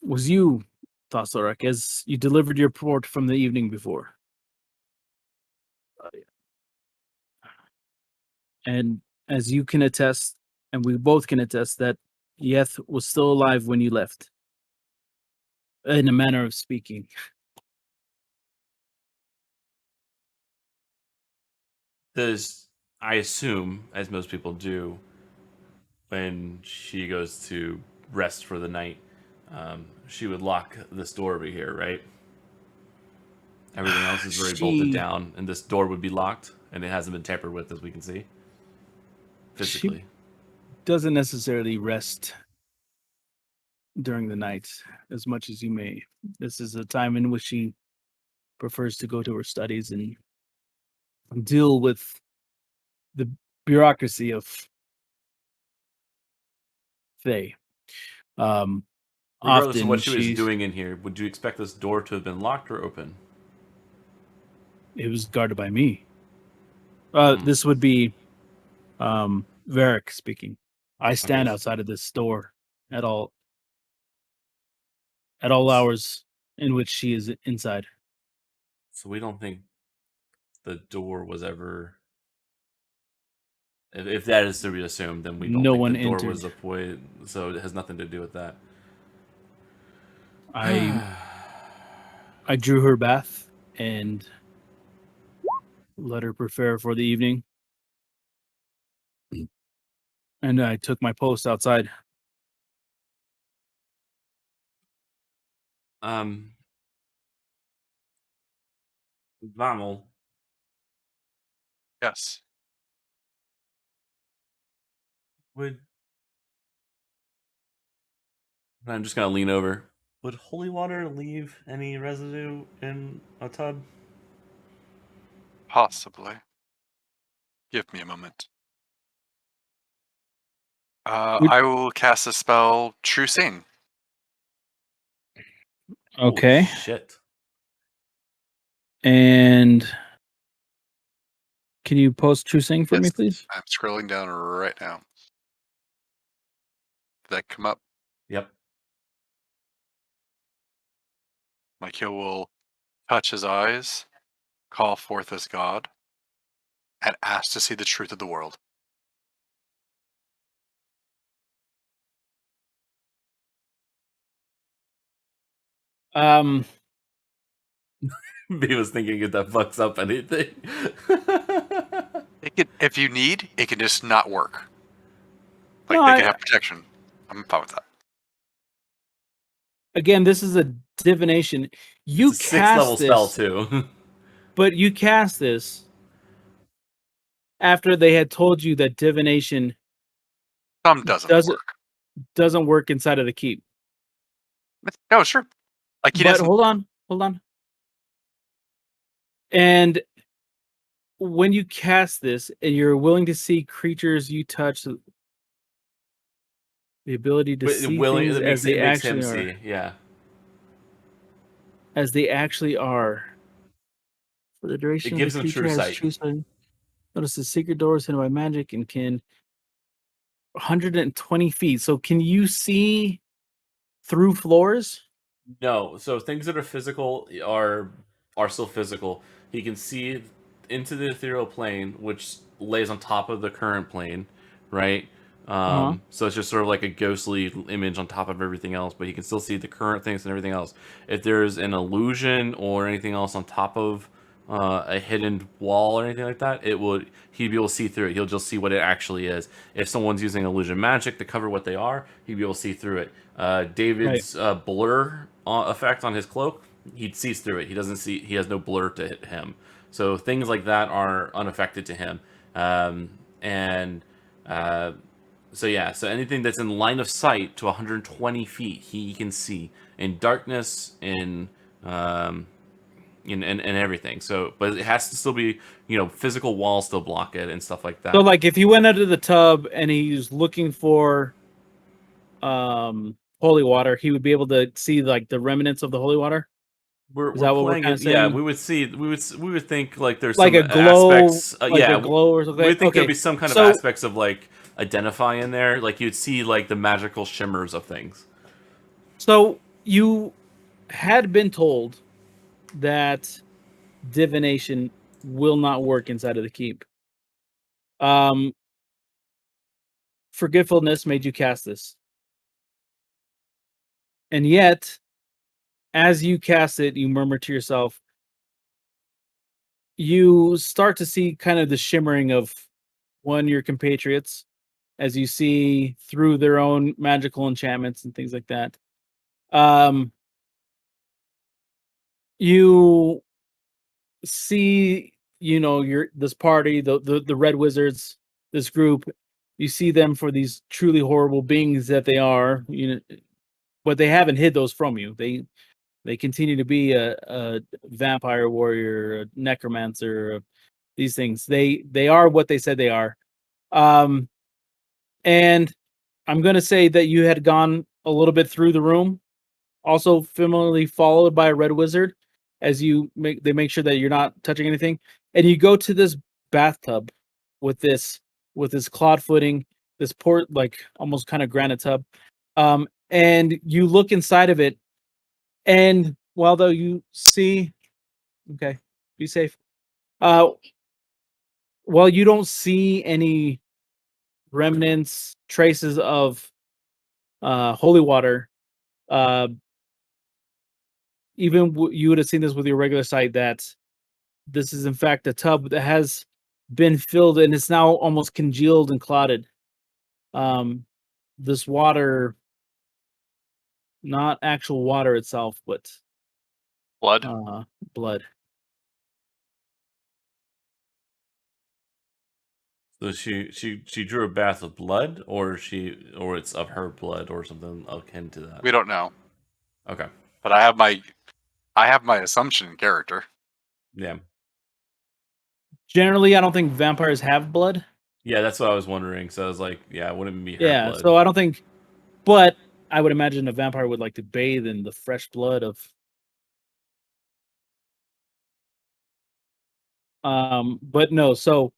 was you, Thosarak, as you delivered your report from the evening before. And as you can attest, and we both can attest, that Yeth was still alive when you left. In a manner of speaking. I assume, as most people do, when she goes to rest for the night, she would lock this door over here, right? Everything else is very bolted down, and this door would be locked, and it hasn't been tampered with, as we can see. Physically. She doesn't necessarily rest during the night as much as you may. This is a time in which she prefers to go to her studies and deal with the bureaucracy of Thay. Regardless of Often what she was doing in here, would you expect this door to have been locked or open? It was guarded by me. This would be Varric speaking. I stand outside of this door at all hours in which she is inside. So we don't think the door was ever. If that is to be assumed, then we don't No think one the door entered. was a point. So it has nothing to do with that. I drew her bath and let her prepare for the evening. And I took my post outside. Vamel. Yes. I'm just gonna lean over. Would holy water leave any residue in a tub? Possibly. Give me a moment. I will cast a spell, True Seeing. Okay. Holy shit. And can you post True Seeing for me, please? I'm scrolling down right now. Did that come up? Yep. Like, he will touch his eyes, call forth his god, and ask to see the truth of the world. B was thinking if that fucks up anything. It can, if you need, it can just not work. Like, No, they can have protection. I'm fine with that. Again, this is a divination. You It's a cast 6th level this, spell too. but you cast this after they had told you that divination Some doesn't work inside of the keep. No, sure. Like, he But doesn't. hold on. And when you cast this and you're willing to see creatures you touch, the ability to see things as they actually are. see. Yeah. As they actually are. For the duration of the gives them creature true has sight. true sight. Notice the secret door is hidden by magic and can 120 feet. So can you see through floors? No, so things that are physical are still physical. He can see into the ethereal plane, which lays on top of the current plane, right? So it's just sort of like a ghostly image on top of everything else, but he can still see the current things and everything else. If there's an illusion or anything else on top of a hidden wall or anything like that, he'd be able to see through it. He'll just see what it actually is. If someone's using illusion magic to cover what they are, he'd be able to see through it. David's blur effect on his cloak, he sees through it. He doesn't see. He has no blur to hit him. So things like that are unaffected to him. And so yeah, so anything that's in line of sight to 120 feet, he can see in darkness, and everything. So, but it has to still be, physical walls still block it and stuff like that. So like if he went under the tub and he's looking for holy water, he would be able to see like the remnants of the holy water. We're that what we're playing kinda it. Yeah, saying? we would think like there's Like some a glow, aspects. like Yeah, a glow or something. we would think Okay, there'd be some kind of so- aspects of like identify in there. Like you'd see like the magical shimmers of things. So you had been told that divination will not work inside of the keep. Forgetfulness made you cast this. And yet, as you cast it, you murmur to yourself, you start to see kind of the shimmering of your compatriots as you see through their own magical enchantments and things like that. You see, this party, the Red Wizards, this group, you see them for these truly horrible beings that they are, but they haven't hid those from you. They continue to be a vampire warrior, a necromancer, these things. They are what they said they are. And I'm gonna say that you had gone a little bit through the room, also familiarly followed by a red wizard, as they make sure that you're not touching anything, and you go to this bathtub with this cloud footing, this port like almost kind of granite tub, and you look inside of it, and while though you see, okay, be safe. While you don't see any remnants, traces of holy water, uh, even you would have seen this with your regular sight that this is in fact a tub that has been filled and it's now almost congealed and clotted. This water, not actual water itself, but Blood. Blood. So she drew a bath of blood, or it's of her blood, or something akin to that. We don't know, Okay. but I have my assumption in character. Yeah. Generally, I don't think vampires have blood. Yeah, that's what I was wondering. So I was like, yeah, it wouldn't be her Yeah, blood. so I don't think, but I would imagine a vampire would like to bathe in the fresh blood of. But no, so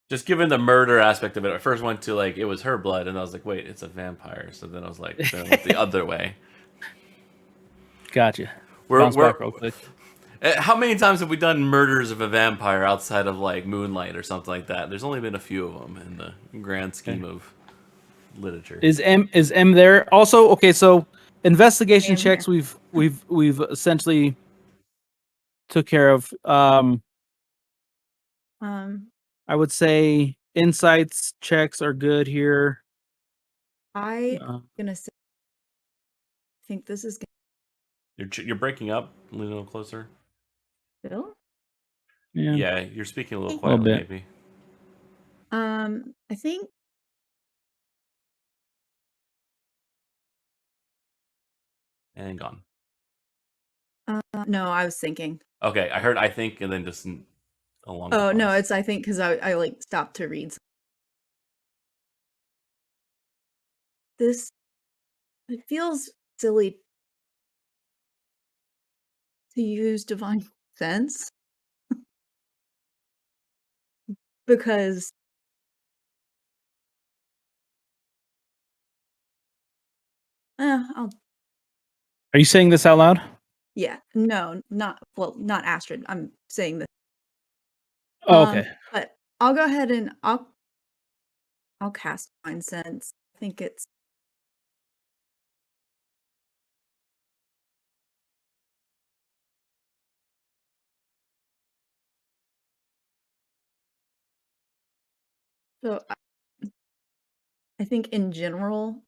just given the murder aspect of it, I first went to like it was her blood, and I was like, wait, it's a vampire. So then I was like, then I went the other way. Gotcha. We're back real quick. How many times have we done murders of a vampire outside of like Moonlight or something like that? There's only been a few of them in the grand scheme of literature. Is M there? Also, okay, so investigation I am checks here. we've essentially took care of. I would say insights checks are good here. I'm gonna say, I think this is You're breaking up. A little closer. Bill. Yeah. You're speaking a little A little quietly, bit. maybe. I think And gone. No, I was thinking. Okay, I heard I think, and then just along. Oh with no, us. it's I think because I like stopped to read. This it feels silly to use divine sense because I'll Are you saying this out loud? yeah. No, not Astrid. I'm saying this. Oh, okay. But I'll go ahead and I'll cast divine sense. I think it's so I think in general,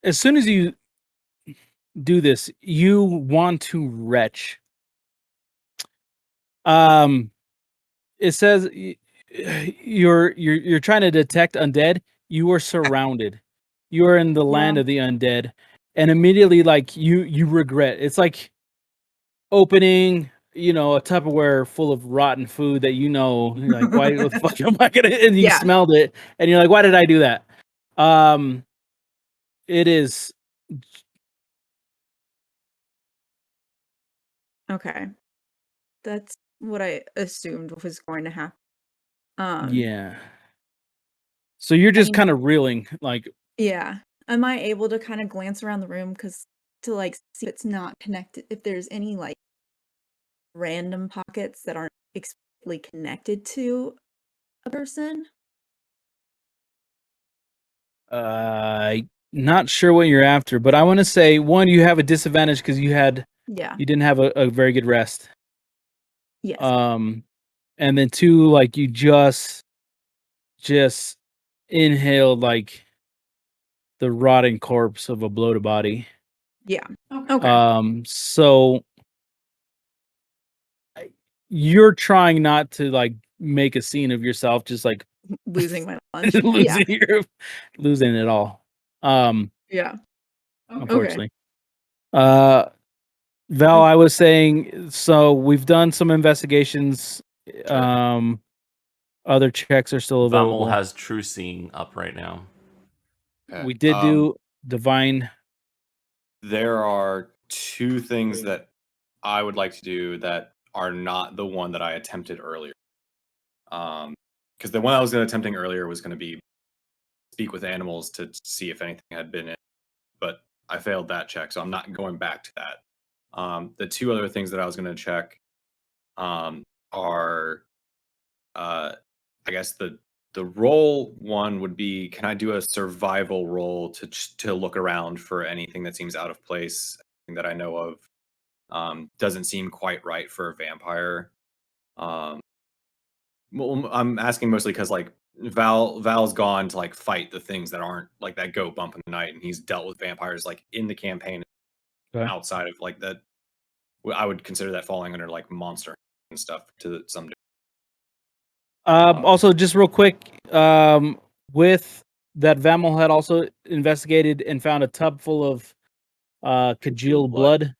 As soon as you do this, you want to retch. It says you're trying to detect undead. You are surrounded. You are in the land Yeah. of the undead, and immediately like you regret. It's like opening, a Tupperware full of rotten food that you're like, why the fuck am I gonna? And you Yeah. smelled it, and you're like, why did I do that? It is Okay. That's what I assumed was going to happen. yeah. So you're I just mean, kind of reeling, like, yeah. Am I able to kind of glance around the room to like see if it's not connected, if there's any like random pockets that aren't explicitly connected to a person? not sure what you're after, but I want to say one, you have a disadvantage because Yeah. you didn't have a very good rest. Yes. And then two, like you just inhaled like the rotting corpse of a bloated body. Yeah. Okay. So you're trying not to like make a scene of yourself, just like Losing my lunch. Yeah. losing it all. Yeah. Okay. Unfortunately. Val, I was saying, so we've done some investigations. Sure. Other checks are still Vamel available. has true seeing up right now. Okay, We did do divine. There are two things that I would like to do that are not the one that I attempted earlier. Because the one I was attempting earlier was going to be speak with animals to see if anything had been in, but I failed that check, so I'm not going back to that. The two other things that I was going to check are, I guess the role one would be: can I do a survival roll to look around for anything that seems out of place, anything that I know of doesn't seem quite right for a vampire. Well, I'm asking mostly because like Val's gone to like fight the things that aren't like that go bump in the night, and he's dealt with vampires like in the campaign Okay. outside of like that. I would consider that falling under like monster and stuff to some degree. Also, just real quick, with that, Vamel had also investigated and found a tub full of congealed blood.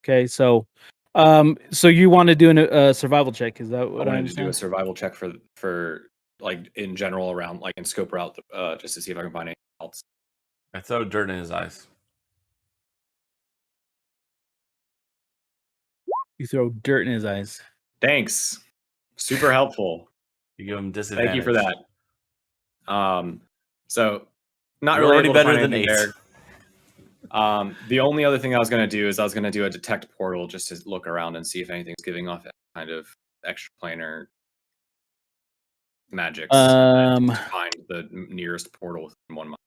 Okay, so you want to do a survival check? Is that I what I wanted to do a understand? survival check for like in general around like and scope out just to see if I can find anything else. I throw dirt in his eyes. You throw dirt in his eyes. Thanks, super helpful. You give him disadvantage. Thank you for that. So not You're really already able to better find than anything 8. there. The only other thing I was going to do is I was going to do a detect portal just to look around and see if anything's giving off kind of extraplanar magics. And to find the nearest portal within 1 month.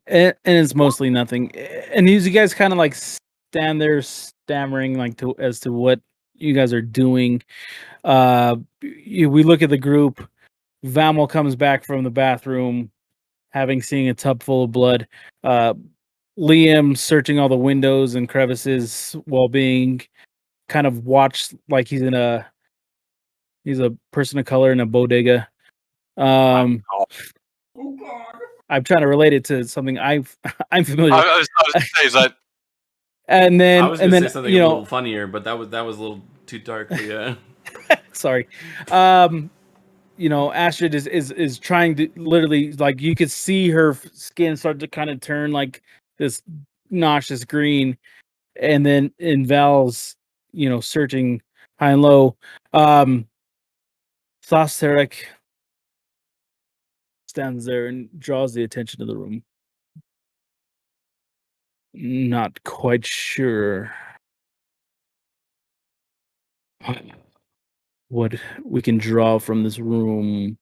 And it's mostly nothing. And you guys kind of like stand there stammering like as to what you guys are doing. We look at the group. Vamel comes back from the bathroom, having seen a tub full of blood. Liam searching all the windows and crevices while being kind of watched like he's a person of color in a bodega. Oh, I'm trying to relate it to something I'm familiar with. I was gonna say, is that And I then was gonna say something a you little know, funnier, but that was a little too dark. But yeah. sorry. You know, Astrid is trying to literally, like, you could see her skin start to kind of turn like this nauseous green, and then in Val's, you know, searching high and low, Thosteric stands there and draws the attention of the room. Not quite sure what we can draw from this room.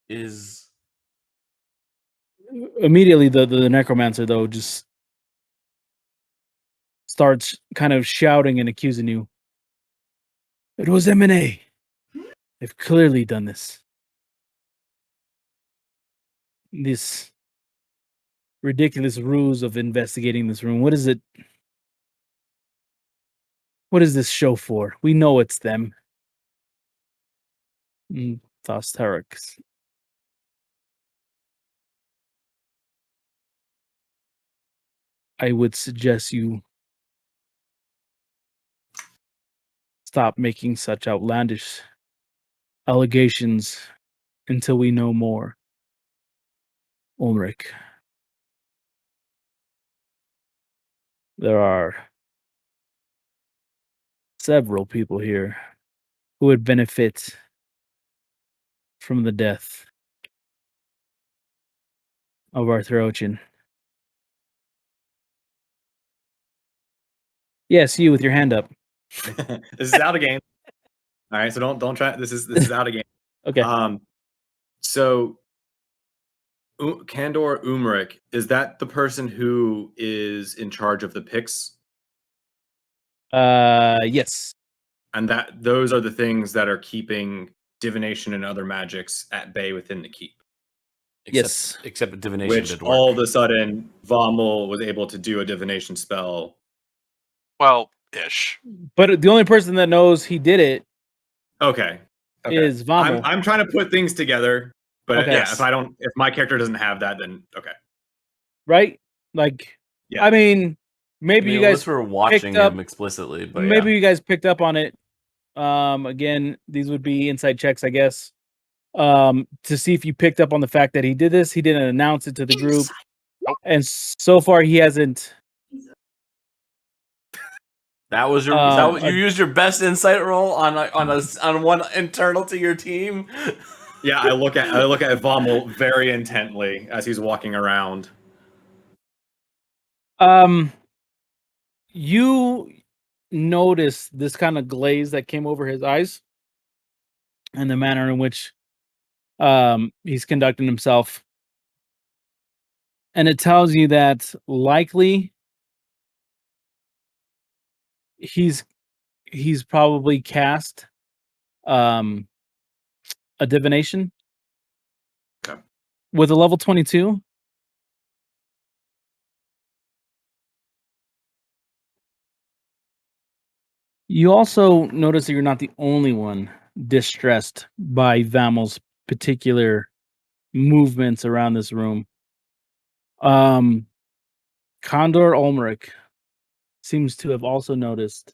Is Immediately, the necromancer though just starts kind of shouting and accusing you. It was M&A. They've clearly done this. This ridiculous ruse of investigating this room. What is it? What is this show for? We know it's them. Thosterics. I would suggest you stop making such outlandish allegations until we know more. Ulrich. There are several people here who would benefit from the death of Arthurochin. Yes, you with your hand up. This is out of game. All right, so don't try. This is out of game. Okay. So Kandor Umric, is that the person who is in charge of the picks? Yes. And that those are the things that are keeping divination and other magics at bay within the keep. Yes. except divination Which did work. all of a sudden Vommel was able to do a divination spell. well, ish. But the only person that knows he did it Okay. is Vommel. I'm trying to put things together, but Okay. yeah, if my character doesn't have that, then okay. Right? Like, Yeah. I mean, maybe I mean, you guys unless we're watching up- him explicitly, but maybe yeah. you guys picked up on it. Again, these would be inside checks, I guess. To see if you picked up on the fact that he did this. He didn't announce it to the group, and so far he hasn't. That was your. You used your best insight roll on one internal to your team. Yeah, I look at Vommel very intently as he's walking around. You notice this kind of glaze that came over his eyes, and the manner in which he's conducting himself, and it tells you that likely he's probably cast a divination. Okay. With a level 22. You also notice that you're not the only one distressed by Vamel's particular movements around this room. Condor Ulmeric seems to have also noticed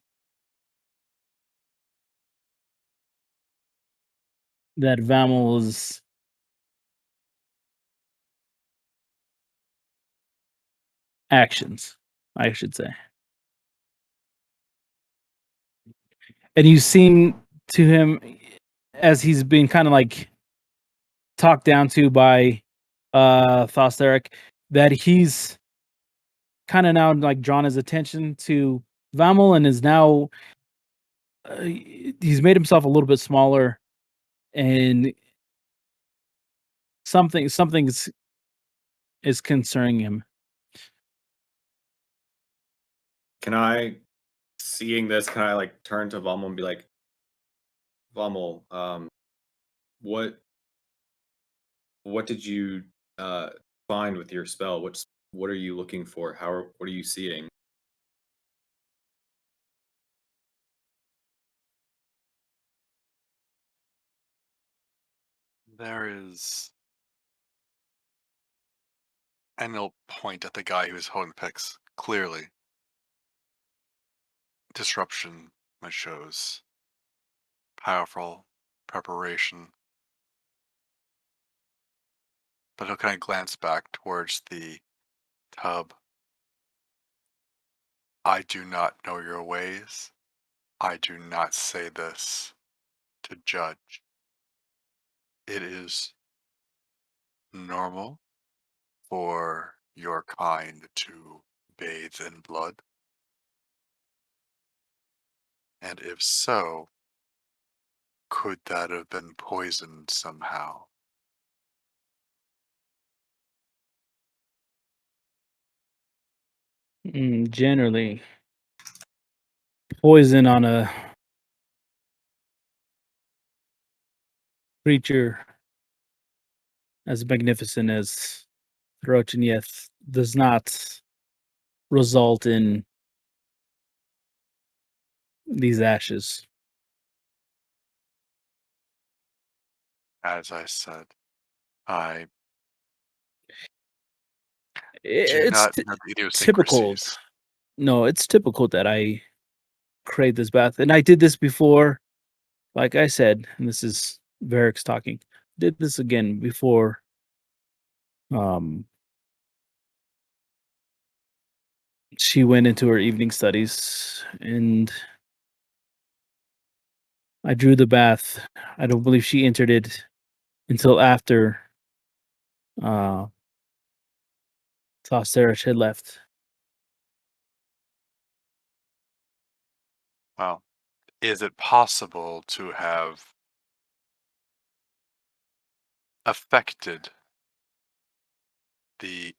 that Vamel's actions, I should say. And you seem to him, as he's being kind of like talked down to by Thosteric, that he's kind of now like drawn his attention to Vamel and is now he's made himself a little bit smaller, and something is concerning him. Can I, seeing this, can I like turn to Vommel and be like, Vommel, what did you find with your spell? What are you looking for? What are you seeing? There is, and he'll point at the guy who's holding picks. Clearly, disruption that shows powerful preparation. But he'll kind of glance back towards the tub. I do not know your ways. I do not say this to judge. It is normal for your kind to bathe in blood? And if so, could that have been poisoned somehow? Generally, poison on a creature as magnificent as Rochenyeth does not result in these ashes. As I said, I do It's not know the typical. idiosyncrasies. No, it's typical that I create this bath, and I did this before. Like I said, and this is Varric's talking. Did this again before. Um, she went into her evening studies, and I drew the bath. I don't believe she entered it until after Sarach had left. Well, is it possible to have affected the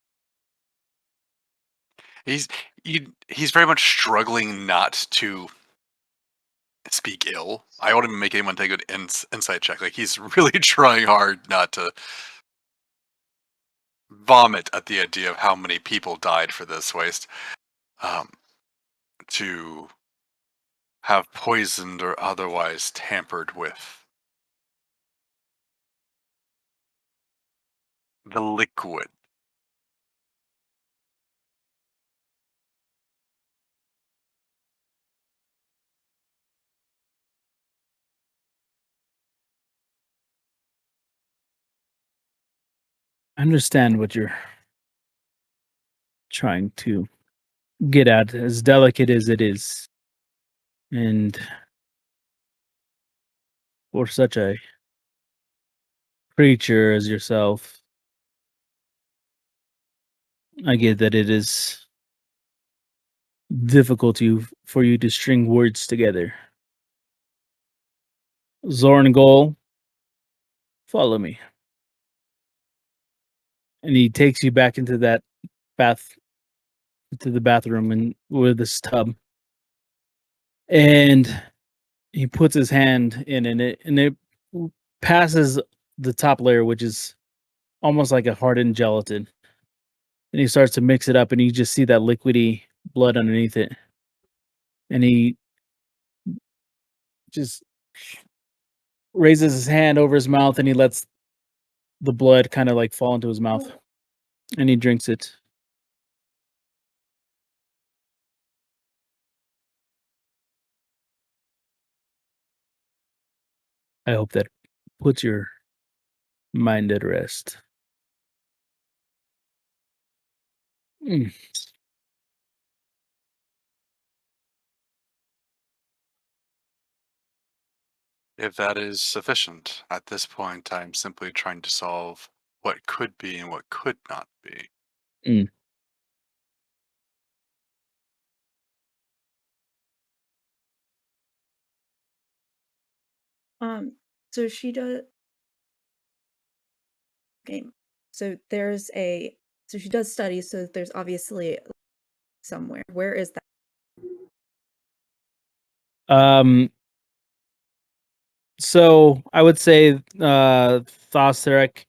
he's he's very much struggling not to speak ill. I won't even make anyone take an insight check. Like he's really trying hard not to vomit at the idea of how many people died for this waste. To have poisoned or otherwise tampered with the liquid. I understand what you're trying to get at, as delicate as it is. And for such a creature as yourself, I get that it is difficult for you to string words together. Zorngol, follow me. And he takes you back into that bath, into the bathroom and with this tub. And he puts his hand in and it passes the top layer, which is almost like a hardened gelatin. And he starts to mix it up, and you just see that liquidy blood underneath it. And he just raises his hand over his mouth, and he lets the blood kind of like fall into his mouth, and he drinks it. I hope that puts your mind at rest. Mm. If that is sufficient, at this point I'm simply trying to solve what could be and what could not be. Mm. So she does game. So she does study, so there's obviously somewhere. Where is that? So I would say Thosarek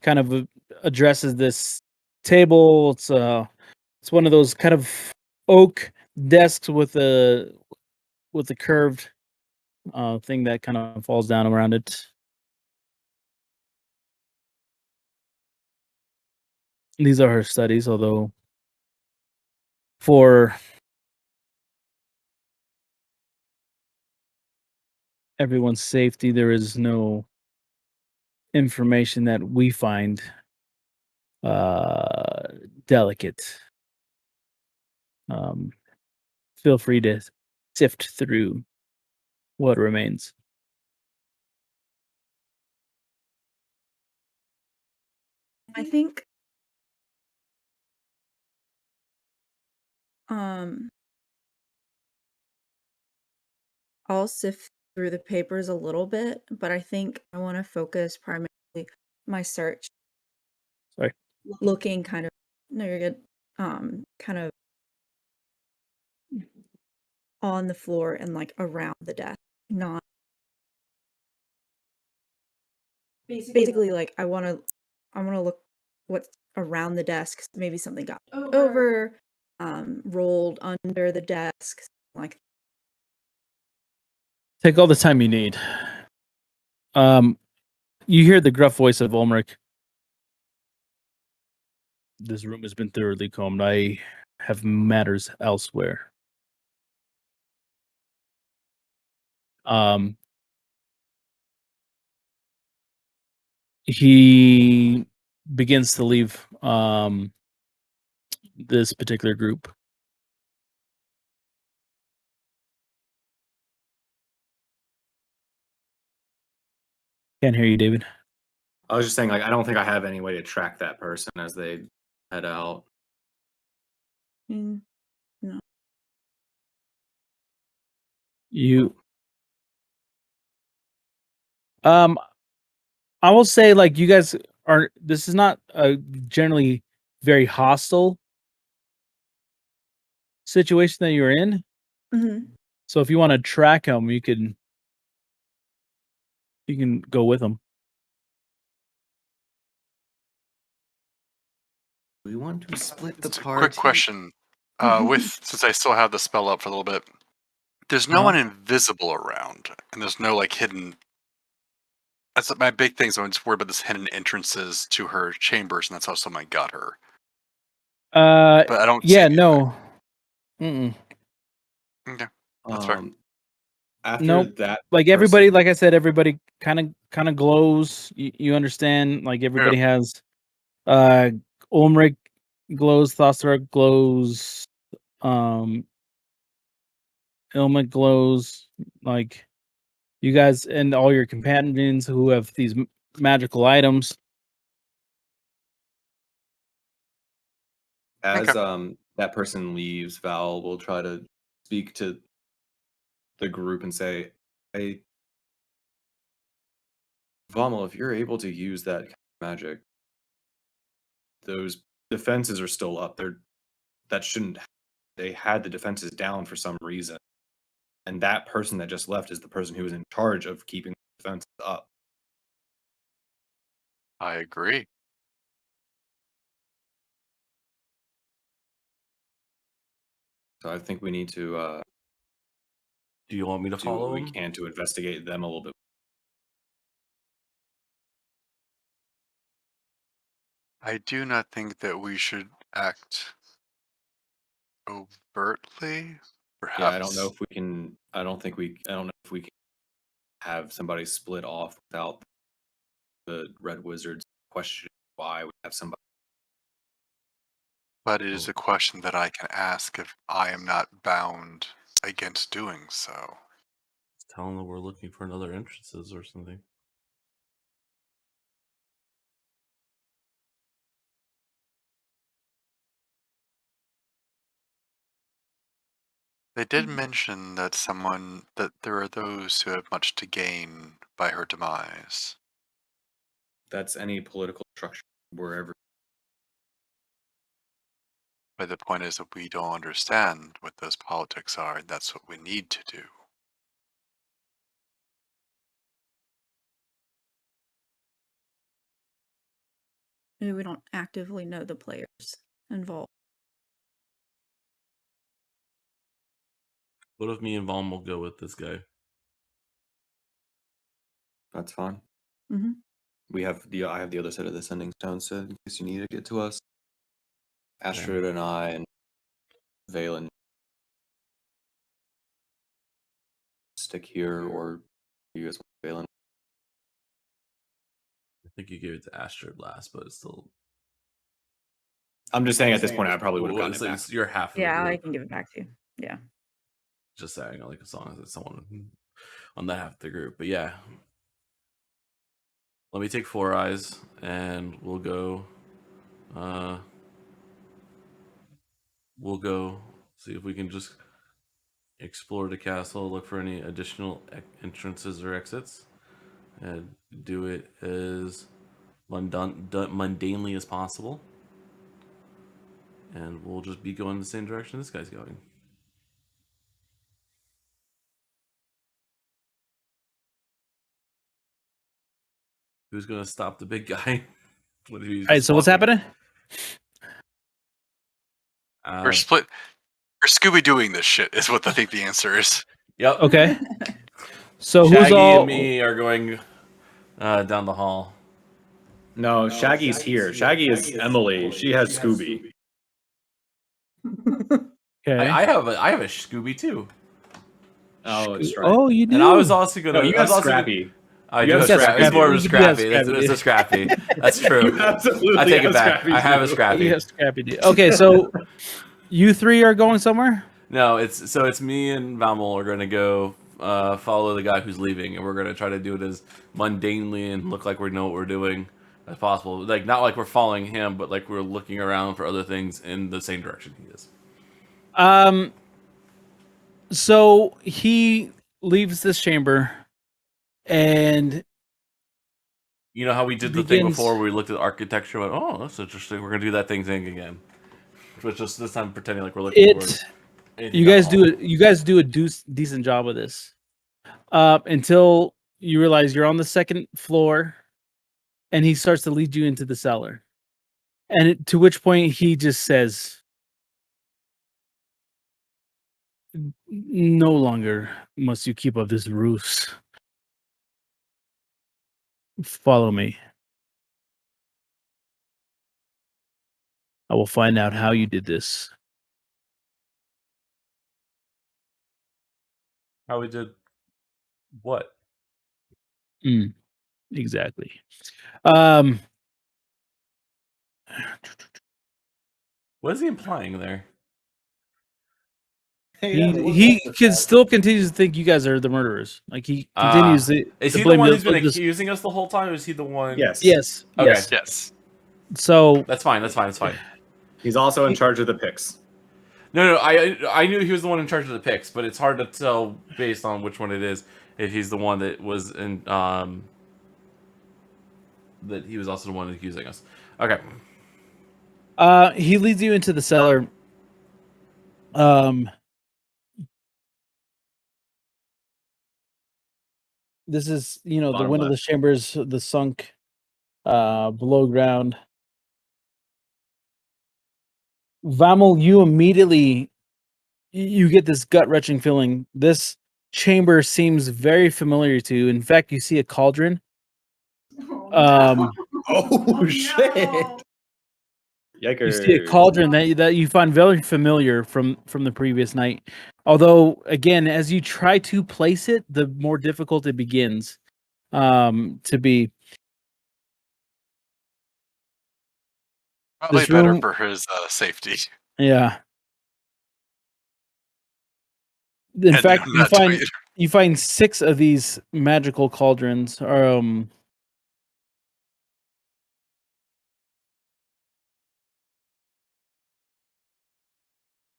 kind of addresses this table. It's It's one of those kind of oak desks with a curved thing that kind of falls down around it. These are her studies, although for everyone's safety, there is no information that we find uh, delicate. Um, feel free to sift through what remains. I think um I'll sift through the papers a little bit, but I think I want to focus primarily my search Sorry. looking kind of no, you're good. Kind of on the floor and like around the desk, not basically like I want to look what's around the desk. Maybe something got over, rolled under the desk, like Take all the time you need. You hear the gruff voice of Ulrich. This room has been thoroughly combed. I have matters elsewhere. Um, he begins to leave this particular group. Can't hear you, David. I was just saying, like, I don't think I have any way to track that person as they head out. mm, no. You I will say, like, you guys are, this is not a generally very hostile situation that you're in. Mhm. So if you want to track him, you can go with him. We want to split the It's a party. quick question. With since I still have the spell up for a little bit, there's no Uh-huh. one invisible around, and there's no like hidden. That's my big thing. So I'm just worried about this hidden entrances to her chambers, and that's how someone got her. But I don't see Yeah, anything. no. Mm-mm. Okay, that's fair. After Nope. that, Like everybody, person- like I said, everybody kind of glows. You understand? Like everybody has Ulmric glows, Thosser glows, um Ilma glows, like you guys and all your companions who have these magical items. as Okay. that person leaves, Val will try to speak to the group and say, "Hey, Vamel, if you're able to use that kind of magic, those defenses are still up. That shouldn't. They had the defenses down for some reason, and that person that just left is the person who was in charge of keeping the defenses up." I agree. So I think we need to Do you want me to do what follow we him? can to investigate them a little bit. I do not think that we should act overtly. Yeah, I don't know Perhaps. if we can. I don't think we. I don't know if we can have somebody split off without the Red Wizards questioning why we have somebody. But it is a question that I can ask if I am not bound against doing so. Just tell him that we're looking for another entrances or something. They did mention that there are those who have much to gain by her demise. That's any political structure wherever. But the point is that we don't understand what those politics are, and that's what we need to do. Maybe we don't actively know the players involved. What if me and Vaughn will go with this guy? That's fine. Mhm. I have the other side of the sending stone, so in case you need to get to us, Astrid and I and Valen stick here, or you guys want Valen? I think you gave it to Astrid last, but it's still. I'm just saying at this point, I probably would have gotten it back. You're half of the Yeah, I group. can give it back to you. Yeah. Just saying, like as long as it's someone on that half of the group. But yeah, let me take 4 eyes, and we'll go. We'll go see if we can just explore the castle, look for any additional entrances or exits, and do it as mundanely as possible. And we'll just be going the same direction this guy's going. Who's gonna stop the big guy? All right, so what's happening? We're split. We're Scooby doing this shit is what I think the answer is. Yep. Okay. So Shaggy who's all? and me are going down the hall. No, Shaggy's here. Shaggy is Emily. She has Scooby. Okay. I have a Scooby too. Oh, it's right. Oh, you do. And I was also gonna. No, you I was have also Scrappy. I You do have have Scrappy. Scrappy. It's more of a You do have Scrappy. Scrappy. It's a Scrappy. That's true. You absolutely I take it have back. Scrappy. I have a too. Scrappy. You have Scrappy. Dude. Okay, so you three are going somewhere. No, it's me and Valmol are gonna go follow the guy who's leaving, and we're gonna try to do it as mundanely and look like we know what we're doing as possible. Like not like we're following him, but like we're looking around for other things in the same direction he is. So he leaves this chamber, and You know how we did the thing begins- before where we looked at architecture and went, oh, that's interesting. We're gonna do that thing again. But just this time pretending like we're looking for anything you down guys the hall. do it. You guys do a decent job of this. Until you realize you're on the second floor, and he starts to lead you into the cellar, and to which point he just says, "No longer must you keep up this ruse. Follow me. I will find out how you did this." How we did what? Exactly. What is he implying there? He can still continues to think you guys are the murderers. Like he continues to. Is to he the blame one you who's been for this- accusing us the whole time, or is he the one? Yes. Yes. Okay. Yes. Yes. So That's fine. That's fine. That's fine. He's also in charge of the picks. No, I knew he was the one in charge of the picks, but it's hard to tell based on which one it is if he's the one that was in that he was also the one accusing us. Okay. he leads you into the cellar. This is the Bottom windowless chambers, the sunk below ground. Vamel, you immediately you get this gut wrenching feeling. This chamber seems very familiar to you. In fact, you see a cauldron. Oh shit! Yikers! You see a cauldron that you find very familiar from the previous night. Although, again, as you try to place it, the more difficult it begins to be. Probably This better room- for his safety. Yeah. In And fact, not doing it. you find 6 of these magical cauldrons.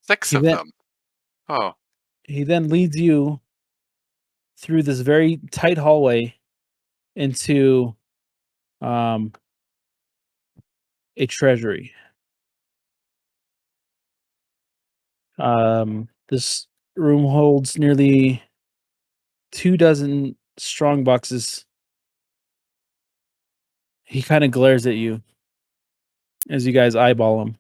Six He of then- them. Oh, He then leads you through this very tight hallway into a treasury. This room holds nearly 24 strong boxes. He kind of glares at you as you guys eyeball him.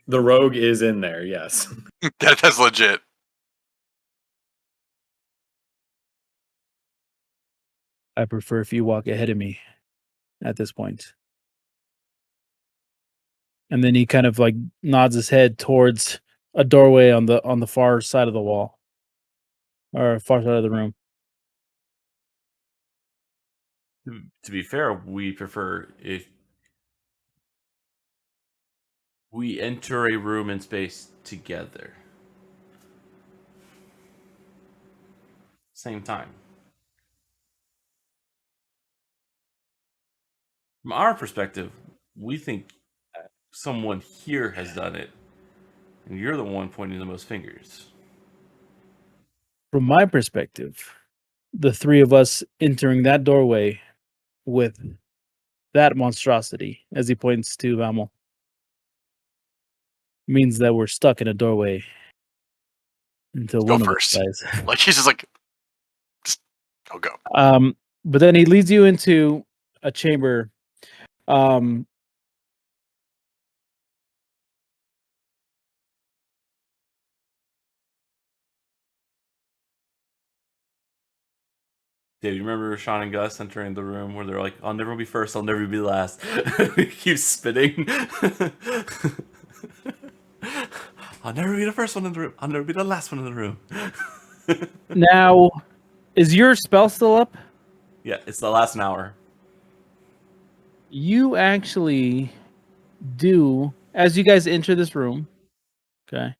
The rogue is in there, yes. That's legit. I prefer if you walk ahead of me at this point. And then he kind of like nods his head towards a doorway on the far side of the wall. Or far side of the room. To be fair, we prefer if we enter a room and space together. Same time. From our perspective, we think someone here has done it, and you're the one pointing the most fingers. From my perspective, the three of us entering that doorway with that monstrosity, as he points to Vamel, means that we're stuck in a doorway until Go one first. of us dies. Like he's just like, I'll go. But then he leads you into a chamber. Dave, you remember Sean and Gus entering the room where they're like, "I'll never be first, I'll never be last." He keeps spinning. I'll never be the first one in the room. I'll never be the last one in the room. Now, is your spell still up? Yeah, it's the last an hour. You actually do, as you guys enter this room, okay,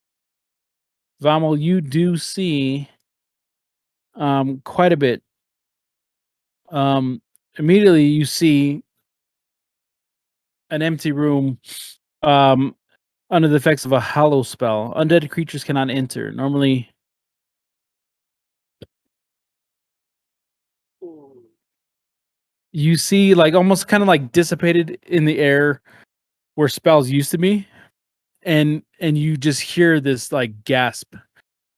Vamel, you do see quite a bit. Immediately you see an empty room under the effects of a hollow spell. Undead creatures cannot enter. Normally, you see like almost kind of like dissipated in the air where spells used to be, and you just hear this like gasp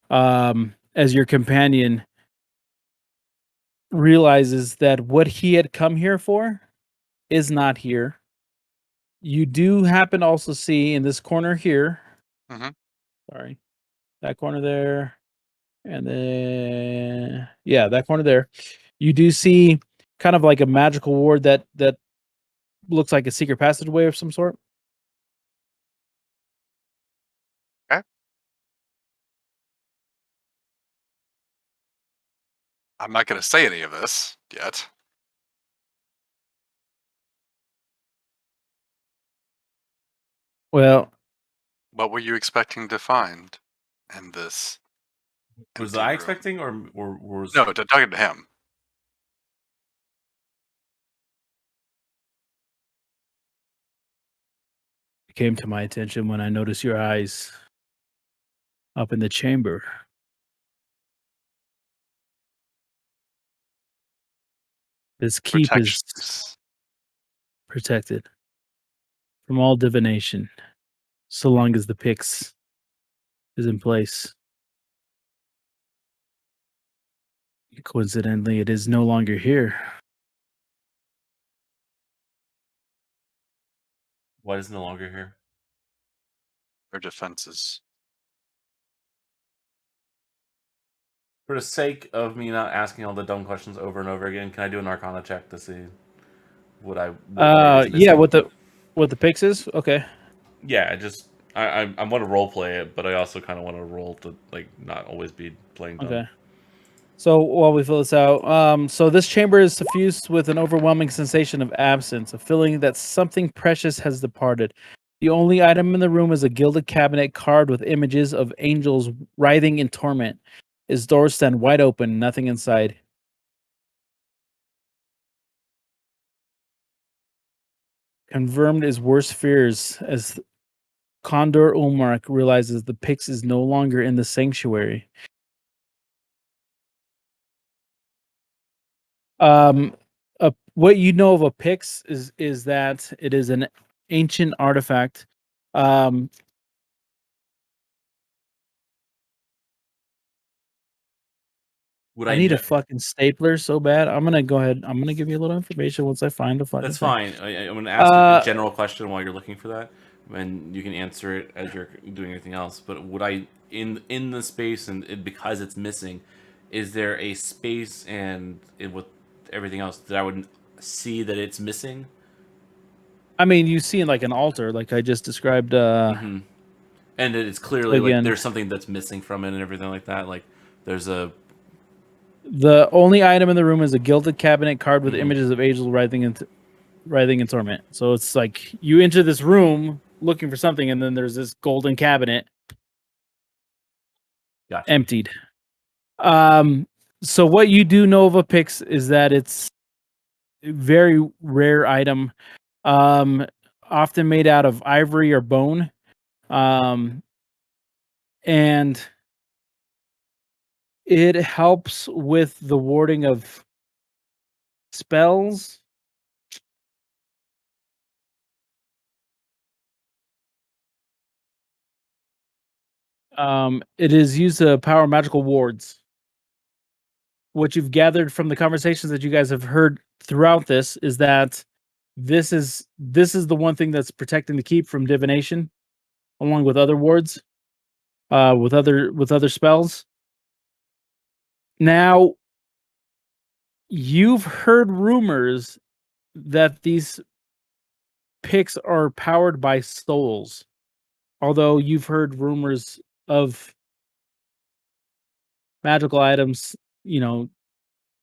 as your companion realizes that what he had come here for is not here. You do happen to also see in this corner here, Mhm. sorry, that corner there, and then yeah, that corner there. You do see kind of like a magical ward that looks like a secret passageway of some sort. Okay. I'm not going to say any of this yet. Well, What were you expecting to find in this? Was empty I room? expecting, or was No, talking to him. it came to my attention when I noticed your eyes up in the chamber. This keep is Protections. protected from all divination, so long as the Pix is in place. Coincidentally, it is no longer here. Why is it no longer here? Their defenses. For the sake of me not asking all the dumb questions over and over again, can I do an Arcana check to see what is Yeah, missing? what the Pix is? Okay. Yeah, I want to role play it, but I also kind of want to roll to like not always be playing dumb. Okay. So while we fill this out, so this chamber is suffused with an overwhelming sensation of absence, a feeling that something precious has departed. The only item in the room is a gilded cabinet carved with images of angels writhing in torment. Its doors stand wide open, nothing inside. Confirmed his worst fears as Condor Ulmark realizes the Pix is no longer in the sanctuary. What you know of a Pix is that it is an ancient artifact. I need a fucking stapler so bad. I'm gonna go ahead. I'm gonna give you a little information once I find a fucking That's thing. fine. I'm going to ask a general question while you're looking for that. and you can answer it as you're doing everything else. But would I in the space because it's missing, is there a space with everything else that I would see that it's missing? I mean, you see like an altar, like I just described. Mm-hmm. And it's clearly like Again. there's something that's missing from it and everything like that. Like there's a The only item in the room is a gilded cabinet carved with Mhm. images of angels writhing in torment. So it's like you enter this room looking for something, and then there's this golden cabinet Gotcha. emptied. So what you do know of a Pix is that it's a very rare item, often made out of ivory or bone, and it helps with the warding of spells. It is used to power magical wards. What you've gathered from the conversations that you guys have heard throughout this is that this is the one thing that's protecting the keep from divination, along with other wards, with other spells. Now, you've heard rumors that these picks are powered by souls, although you've heard rumors of magical items,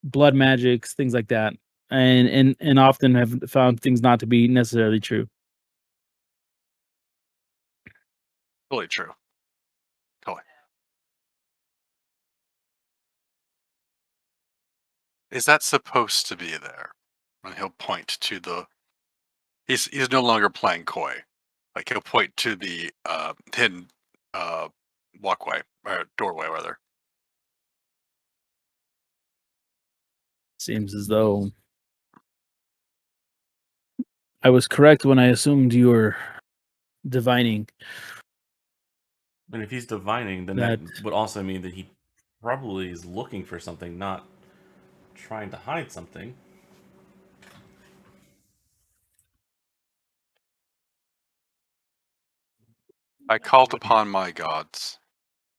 blood magics, things like that, and often have found things not to be necessarily true. Totally true. Totally. Is that supposed to be there? And he'll point to the. He's no longer playing coy. Like he'll point to the hidden walkway or doorway, rather. Seems as though I was correct when I assumed you were divining. And if he's divining, then That would also mean that he probably is looking for something, not trying to hide something. I called upon my gods.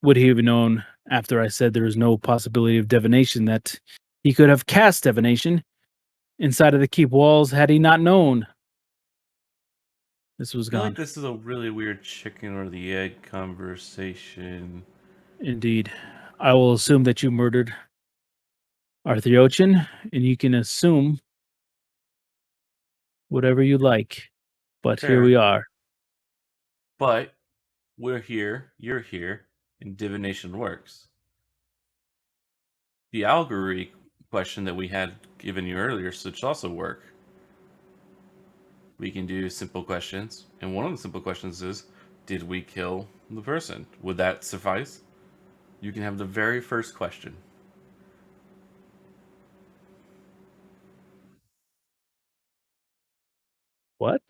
would he have known after I said there was no possibility of divination that he could have cast divination inside of the keep walls had he not known this was I feel gone. like this is a really weird chicken or the egg conversation. Indeed. I will assume that you murdered Arthuriochin, and you can assume whatever you like. But here Fair. we are. But we're here, you're here, and divination works. The algorithm question that we had given you earlier should also work. We can do simple questions, and one of the simple questions is, did we kill the person? Would that suffice? You can have the very first question. What?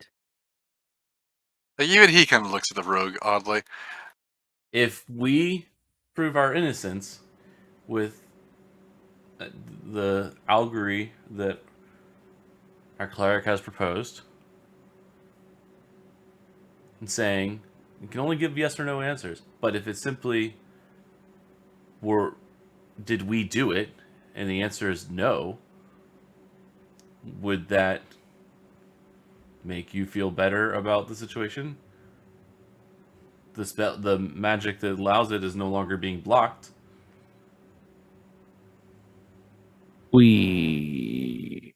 Like, even he kind of looks at the rogue oddly. If we prove our innocence with the algorithm that our cleric has proposed, and saying you can only give yes or no answers, but if it's simply did we do it, and the answer is no, would that make you feel better about the situation? The magic that allows it is no longer being blocked. We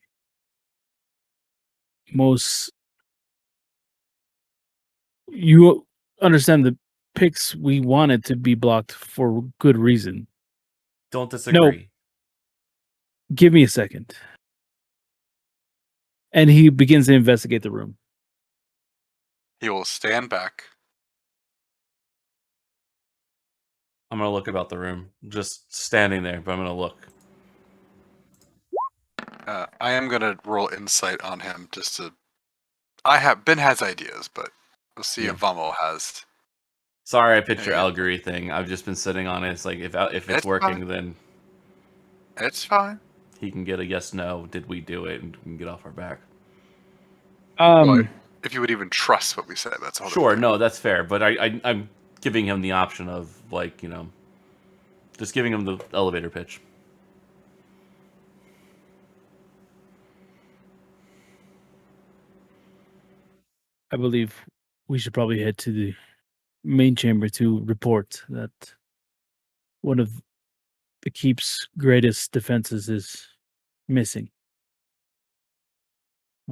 you understand the picks we wanted to be blocked for good reason. Don't disagree. Give me a second. And he begins to investigate the room. He will stand back. I'm gonna look about the room, just standing there, but I'm gonna look. I am gonna roll insight on him just to. Ben has ideas, but we'll see if Vamo has. Sorry, I picked your Yeah. algorithm thing. I've just been sitting on it. It's like if it's It's working, fine. then It's fine. he can get a yes, no. Did we do it? And we can get off our back. Well, if you would even trust what we said. That's all. Sure, no, that's fair. But I'm giving him the option of, like, just giving him the elevator pitch. I believe we should probably head to the main chamber to report that one of the keep's greatest defenses is missing.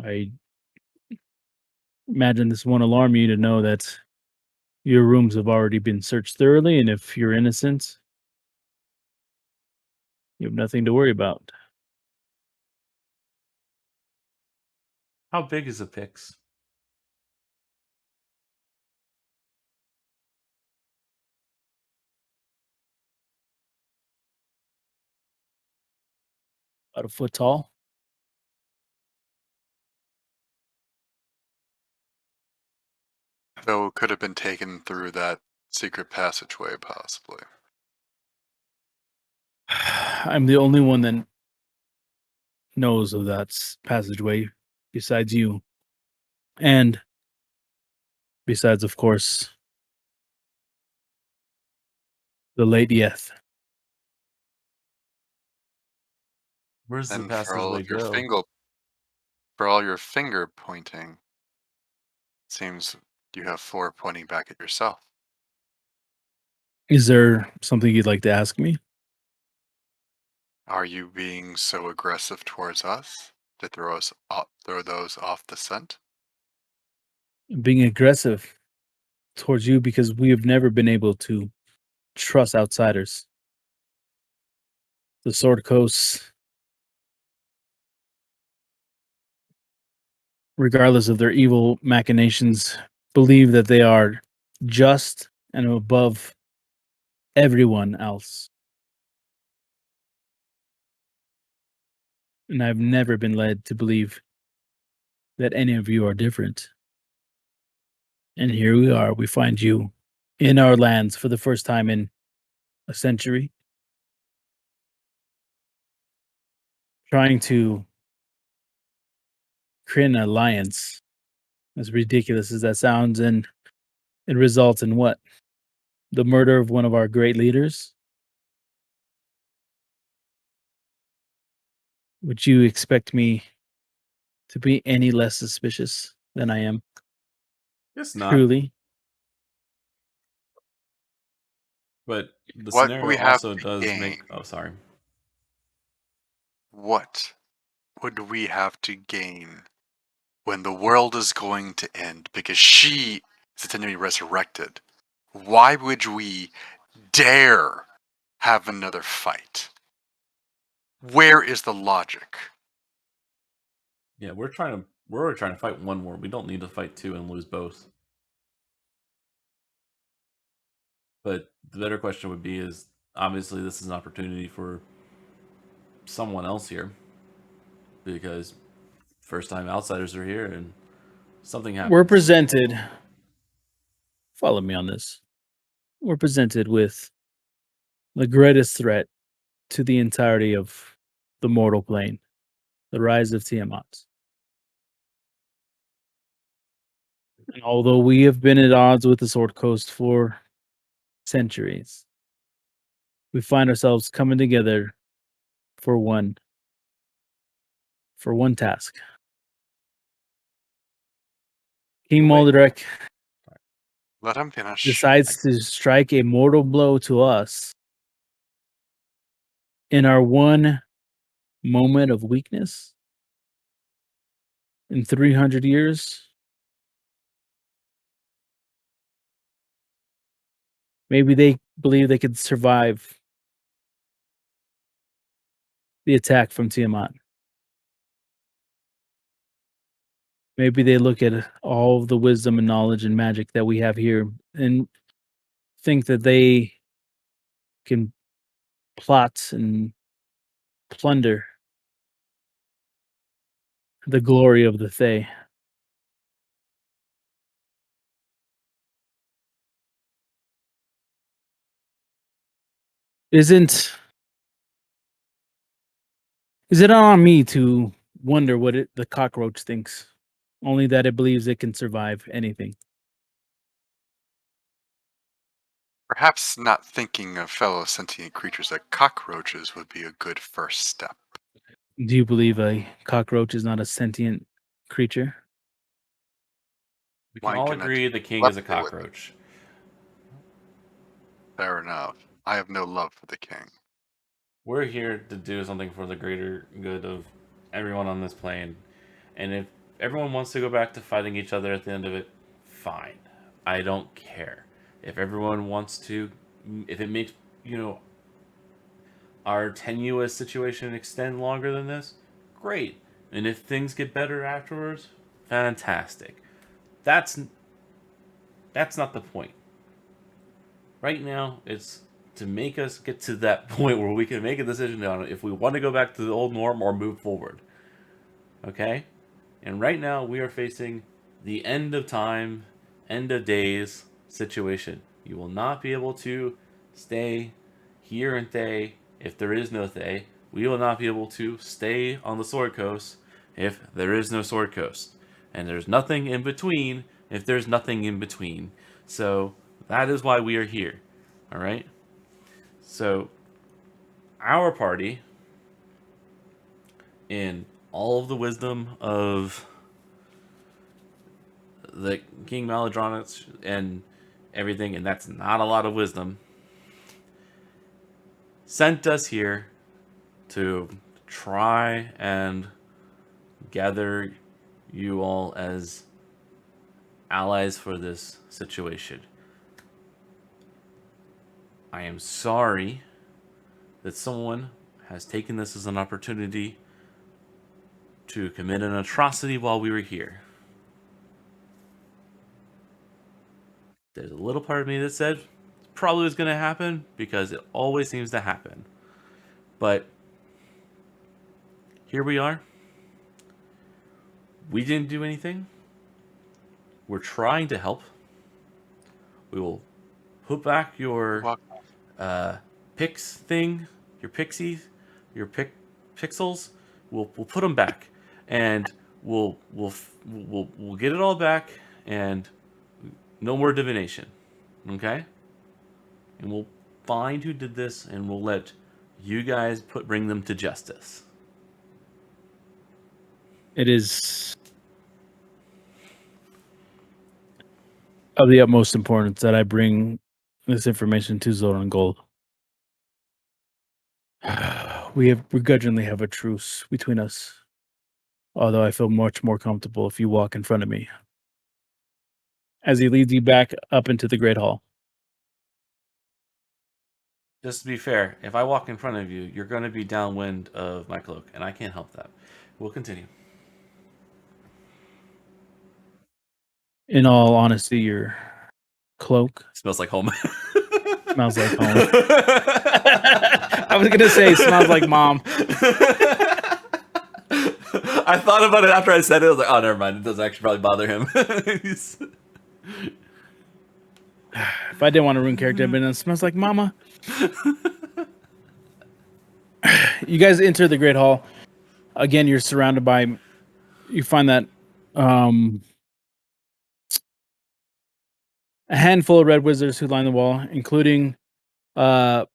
I imagine this won't alarm you to know that your rooms have already been searched thoroughly, and if you're innocent, you have nothing to worry about. How big is the Pix? About a foot tall. Though it could have been taken through that secret passageway, possibly. I'm the only one that knows of that passageway besides you. And besides, of course, the late Yeth. Where's the And for all passageway of your go? finger pointing, seems you have 4 pointing back at yourself. Is there something you'd like to ask me? Are you being so aggressive towards us to throw those off the scent? Being aggressive towards you because we have never been able to trust outsiders. The Sword Coast, regardless of their evil machinations, believe that they are just and above everyone else. And I've never been led to believe that any of you are different. And here we are, we find you in our lands for the first time in a century, trying to create an alliance, as ridiculous as that sounds, and it results in what? The murder of one of our great leaders? Would you expect me to be any less suspicious than I am? Guess not. Truly. But the What do scenario we have also to does gain? make. Oh, sorry. What would we have to gain when the world is going to end because she is intended to be resurrected? Why would we dare have another fight? Where is the logic? Yeah, we're already trying to fight one more. We don't need to fight two and lose both. But the better question would be is, obviously this is an opportunity for someone else here, because first time outsiders are here and something happens. We're presented, follow me on this. We're presented with the greatest threat to the entirety of the mortal plane, the rise of Tiamat. And although we have been at odds with the Sword Coast for centuries, we find ourselves coming together for one task. King Wait. Moldrek Let him finish. decides to strike a mortal blow to us in our one moment of weakness in 300 years. Maybe they believe they could survive the attack from Tiamat. Maybe they look at all of the wisdom and knowledge and magic that we have here and think that they can plot and plunder the glory of the Thay. Is it on me to wonder what the cockroach thinks Only that it believes it can survive anything. Perhaps not thinking of fellow sentient creatures like cockroaches would be a good first step. Do you believe a cockroach is not a sentient creature? We can Why all cannot agree you the king is a level with it? cockroach. Fair enough. I have no love for the king. We're here to do something for the greater good of everyone on this plane. And if everyone wants to go back to fighting each other at the end of it, fine. I don't care. If everyone wants to, if it makes, our tenuous situation extend longer than this, great. And if things get better afterwards, fantastic. That's not the point. Right now, it's to make us get to that point where we can make a decision on if we want to go back to the old norm or move forward. Okay? And right now, we are facing the end of time, end of days situation. You will not be able to stay here in Thay if there is no Thay. We will not be able to stay on the Sword Coast if there is no Sword Coast. And there's nothing in between if there's nothing in between. So that is why we are here. Alright? So our party, in all of the wisdom of the King Maladronix and everything, and that's not a lot of wisdom, sent us here to try and gather you all as allies for this situation. I am sorry that someone has taken this as an opportunity to commit an atrocity while we were here. There's a little part of me that said it probably was going to happen because it always seems to happen. But here we are. We didn't do anything. We're trying to help. We will put back your pix thing, your pixies, your pixels. We'll put them back, and we'll get it all back, and no more divination, okay? And we'll find who did this, and we'll let you guys bring them to justice. It is of the utmost importance that I bring this information to Zoltan Gold. We begrudgingly have a truce between us, although I feel much more comfortable if you walk in front of me. As he leads you back up into the Great Hall. Just to be fair, if I walk in front of you, you're going to be downwind of my cloak, and I can't help that. We'll continue. In all honesty, your cloak Smells like home. smells like home. I was gonna say smells like mom. I thought about it after I said it. I was like, oh, never mind. It doesn't actually probably bother him. If I didn't want to ruin character, but it smells like mama. You guys enter the Great Hall. Again, you're surrounded by. You find that a handful of red wizards who line the wall, including Rudrum,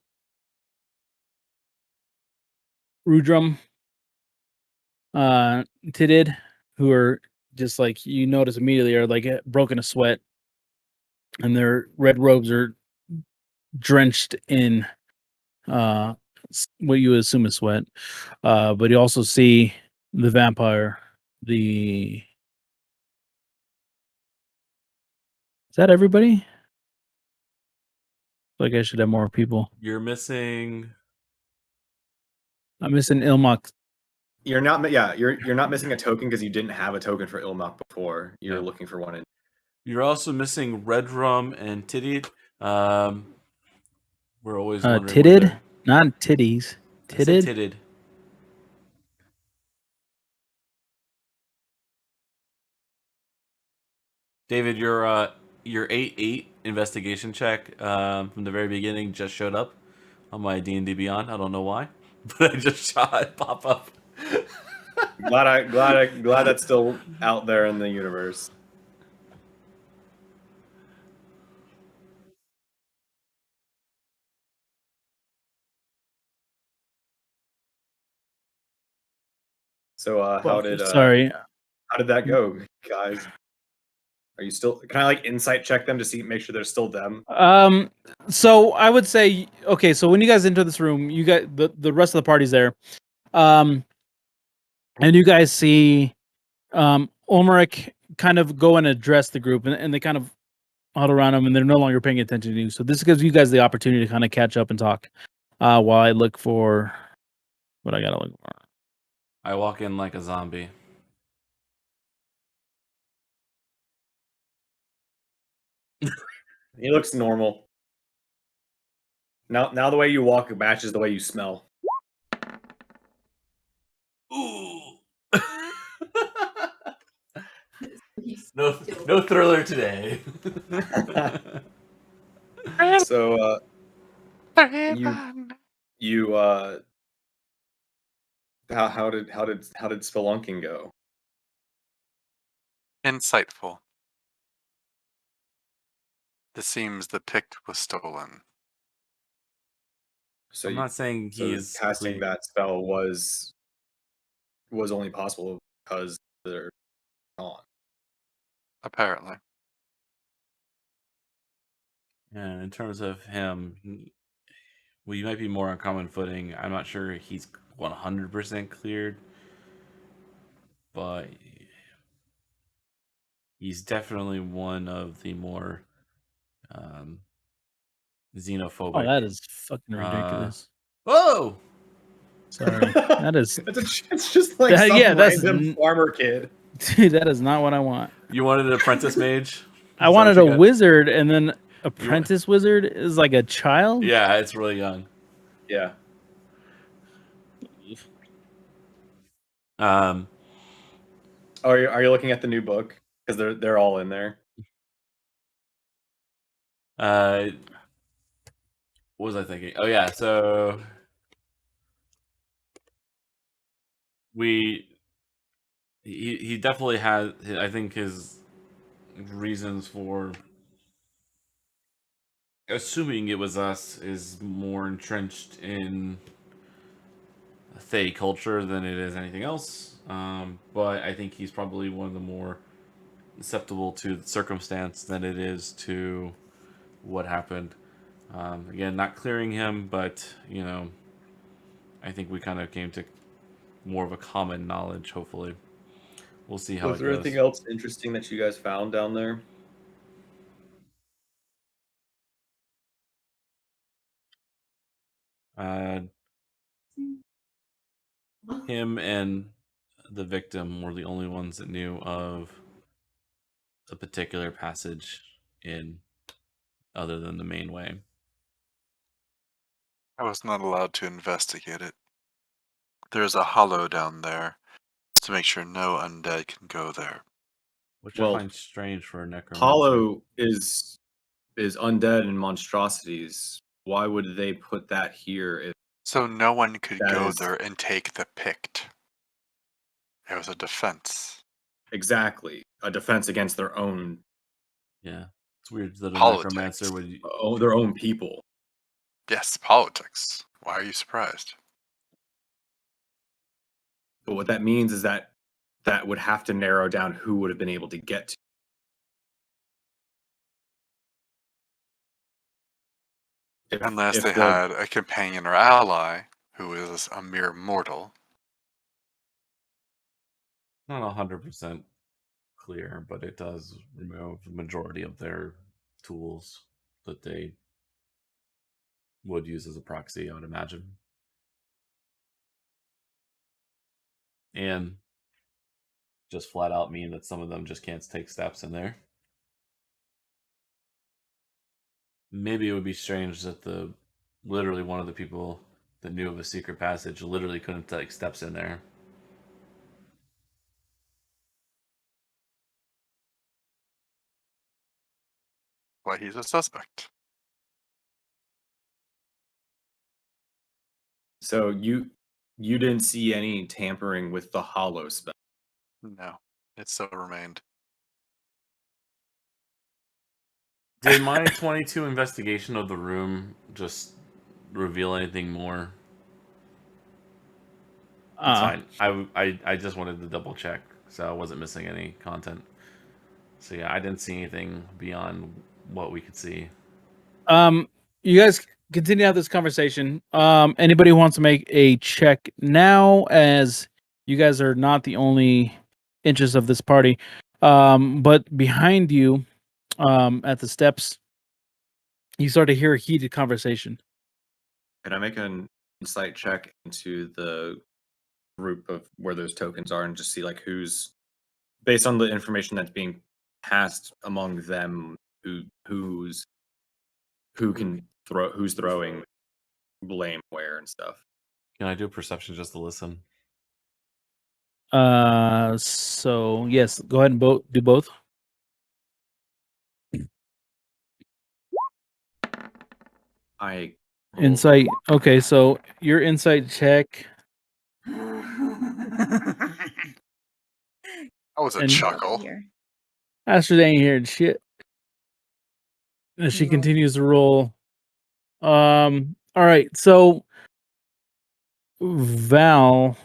Tidid, who are just like you notice immediately are like broken a sweat, and their red robes are drenched in what you would assume is sweat. But you also see the vampire. Is that everybody? Like I should have more people. You're missing. I'm missing Ilmok. You're not. Yeah, you're not missing a token because you didn't have a token for Ilmok before. You're Yeah. looking for one. You're also missing Red Rum and Titty. We're always wondering. Tidded, not titties. I said Tidded. titted. David, your 8-8 investigation check from the very beginning just showed up on my D&D Beyond. I don't know why, but I just saw it pop up. Glad that's still out there in the universe. So Sorry. how did that go, guys? Are you still? Can I like insight check them to make sure they're still them? So I would say, okay, so when you guys enter this room, you got the rest of the party's there. And you guys see Ulmerich kind of go and address the group, and they kind of huddle around him, and they're no longer paying attention to you. So this gives you guys the opportunity to kind of catch up and talk while I look for what I gotta look for. I walk in like a zombie. He looks normal. Now the way you walk matches the way you smell. Ooh. No thriller today. So you how did spelunking go? Insightful. It seems the pict was stolen. So I'm not saying he's casting that spell was only possible because they're gone. Apparently. And in terms of him, we might be more on common footing. I'm not sure he's 100% cleared, but he's definitely one of the more xenophobic. Oh, that is fucking ridiculous. Whoa! Sorry, that is. It's just like some random farmer kid. Dude, that is not what I want. You wanted an apprentice mage? I wanted a wizard, and then apprentice wizard is like a child. Yeah, it's really young. Yeah. Are you looking at the new book? Because they're all in there. What was I thinking? Oh yeah, so he definitely has. I think his reasons for assuming it was us is more entrenched in Thay culture than it is anything else. But I think he's probably one of the more susceptible to the circumstance than it is to what happened. Again, not clearing him, but I think we kind of came to more of a common knowledge. Hopefully, we'll see how it goes. Was there anything else interesting that you guys found down there? Him and the victim were the only ones that knew of a particular passage in other than the main way. I was not allowed to investigate it. There's a hollow down there to make sure no undead can go there. Which I find strange for a necromancer. Hollow is undead and monstrosities. Why would they put that here? So no one could go there and take the pict. It was a defense. Exactly. A defense against their own. Yeah. It's weird that a politics. necromancer would... Oh, their own people. Yes, politics. Why are you surprised? But what that means is that would have to narrow down who would have been able to get to. Unless they had a companion or ally who is a mere mortal. Not 100% clear, but it does remove the majority of their tools that they would use as a proxy, I would imagine. And just flat out mean that some of them just can't take steps in there. Maybe it would be strange that literally one of the people that knew of a secret passage literally couldn't take steps in there. Why he's a suspect. So You didn't see any tampering with the hollow spell. No, it still remained. Did my 22 investigation of the room just reveal anything more? That's fine. I just wanted to double check, so I wasn't missing any content. So yeah, I didn't see anything beyond what we could see. You guys continue to have this conversation. Anybody who wants to make a check now, as you guys are not the only interest of this party. But behind you, at the steps, you start to hear a heated conversation. Can I make an insight check into the group of where those tokens are and just see like who's based on the information that's being passed among them, who's who's throwing blame where and stuff. Can I do a perception just to listen? So yes, go ahead and do both. I rolled- Insight. Okay, so your insight check. That was a And- chuckle. Here. Astrid ain't hearing shit. As she No. continues to roll. All right, so Val,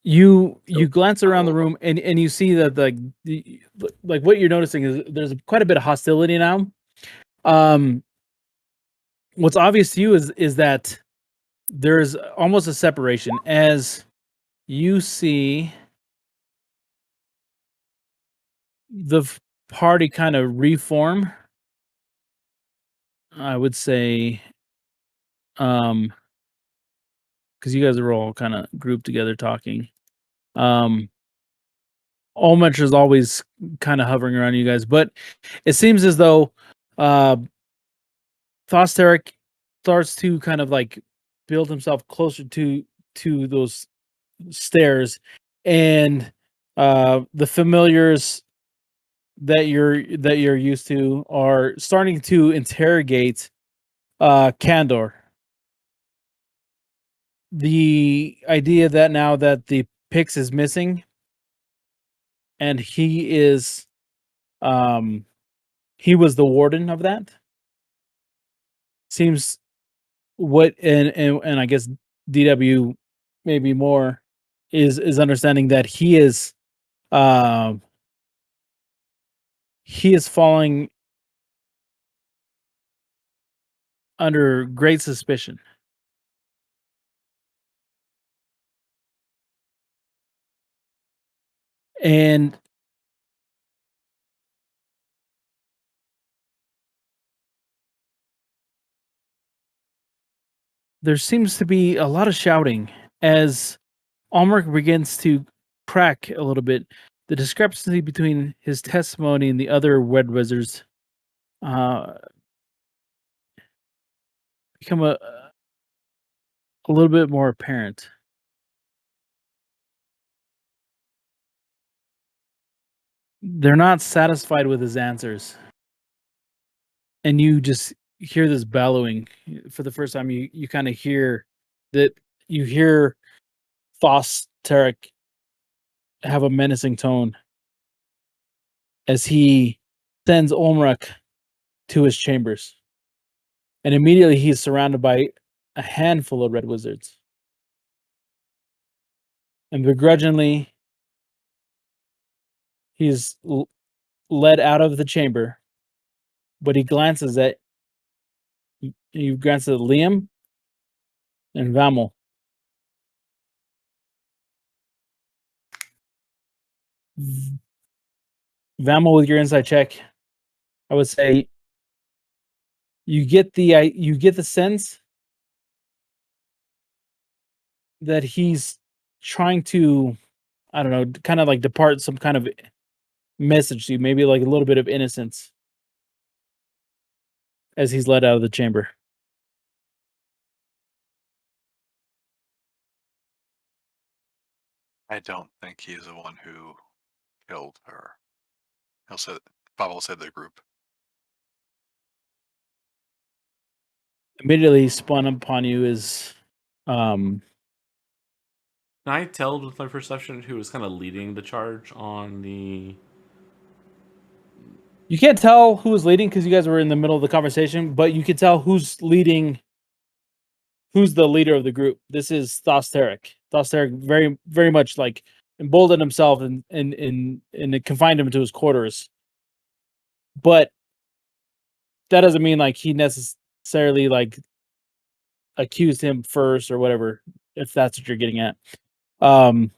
you glance around the room and you see that like what you're noticing is there's quite a bit of hostility now. What's obvious to you is that there's almost a separation as you see the party kind of reform. I would say, because you guys are all kind of grouped together talking. Olmec is always kind of hovering around you guys, but it seems as though Thosteric starts to kind of like build himself closer to those stairs, and the familiars that you're used to are starting to interrogate Candor. The idea that now that the Pix is missing and he is he was the warden of that, seems what and I guess DW maybe more is understanding that he is falling under great suspicion. And there seems to be a lot of shouting as Almeric begins to crack a little bit. The discrepancy between his testimony and the other Wed Wizards become a little bit more apparent. They're not satisfied with his answers. And you just hear this bellowing for the first time. You kind of hear that you hear Tarek have a menacing tone as he sends Olmeric to his chambers. And immediately he's surrounded by a handful of red wizards. And begrudgingly, he's led out of the chamber. But he glances at Liam and Vamel. Vamel, with your insight check, I would say you get the sense that he's trying to, I don't know, kind of like depart some kind of message to you, maybe like a little bit of innocence as he's led out of the chamber. I don't think he's the one who killed her. Pavel said the group. Immediately spun upon you is Um, Can I tell with my perception who was kind of leading the charge on the? you can't tell who was leading because you guys were in the middle of the conversation, but you can tell who's leading. Who's the leader of the group? This is Thosteric. Thosteric very, very much like emboldened himself and it confined him to his quarters. But that doesn't mean like he necessarily like accused him first or whatever, if that's what you're getting at. Um,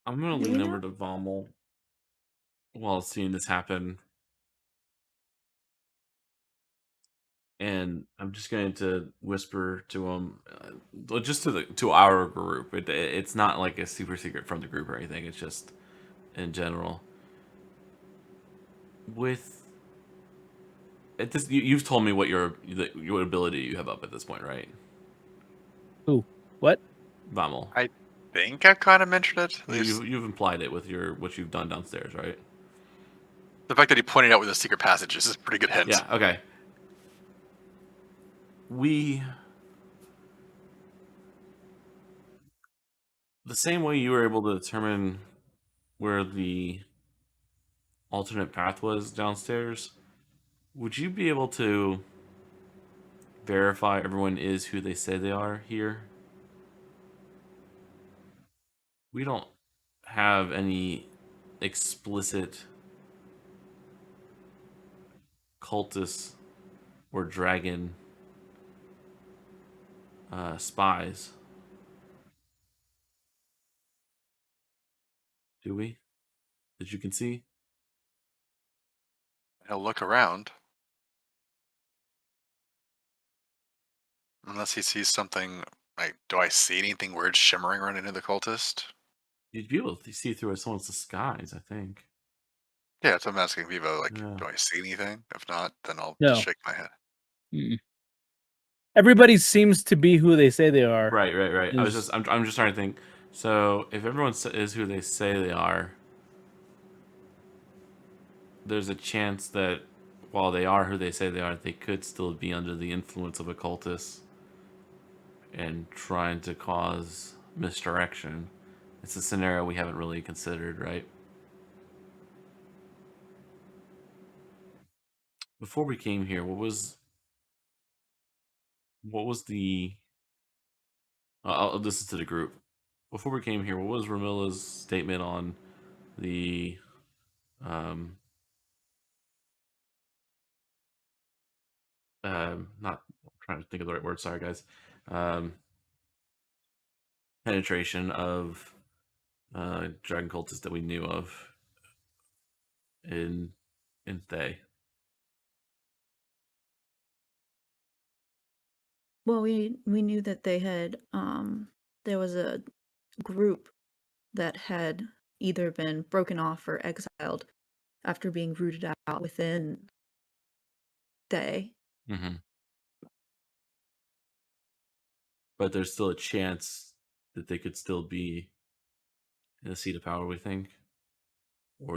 I'm gonna Do we lean know? over to Vommel while seeing this happen, and I'm just going to whisper to him, just to our group. It's not like a super secret from the group or anything. It's just in general. With this, you've told me what your ability you have up at this point, right? who? What? Vommel. I think I kind of mentioned it. At least You've implied it with what you've done downstairs, right? the fact that he pointed out where the secret passage is a pretty good hint. Yeah. Okay. The same way you were able to determine where the alternate path was downstairs, would you be able to verify everyone is who they say they are here? We don't have any explicit cultists or dragon spies, do we? That you can see? He'll look around. Unless he sees something like, do I see anything weird shimmering around into the cultist? You'd be able to see through someone's disguise, I think. Yeah, so I'm asking Vivo, like, Yeah. do I see anything? If not, then I'll No. just shake my head. Mm-mm. Everybody seems to be who they say they are. Right. Is- I'm just trying to think. So if everyone is who they say they are, there's a chance that while they are who they say they are, they could still be under the influence of a cultist and trying to cause misdirection. It's a scenario we haven't really considered, right? Before we came here, what was the this is to the group. Before we came here, what was Ramilla's statement on the not I'm trying to think of the right word, sorry guys. Um penetration of dragon cultists that we knew of in Thay. Well, we knew that they had there was a group that had either been broken off or exiled after being rooted out within Day. Mm-hmm. But there's still a chance that they could still be in a seat of power, we think, or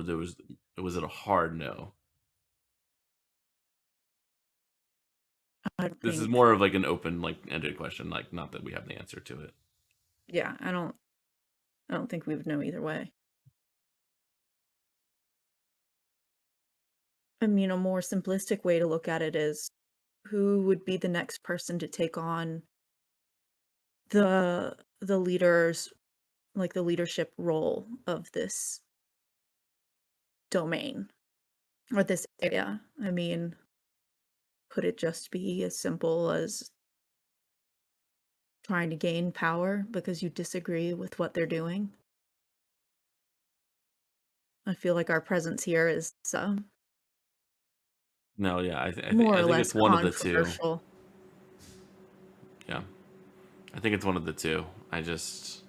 was it a hard no? I This is think, more of like an open, like ended question, like not that we have the answer to it. yeah, I don't think we would know either way. I mean, a more simplistic way to look at it is who would be the next person to take on the leaders, like the leadership role of this domain or this area. I mean, could it just be as simple as trying to gain power because you disagree with what they're doing? I feel like our presence here is No, yeah, more I or think less it's one of the two. controversial. Yeah, I think it's one of the two. It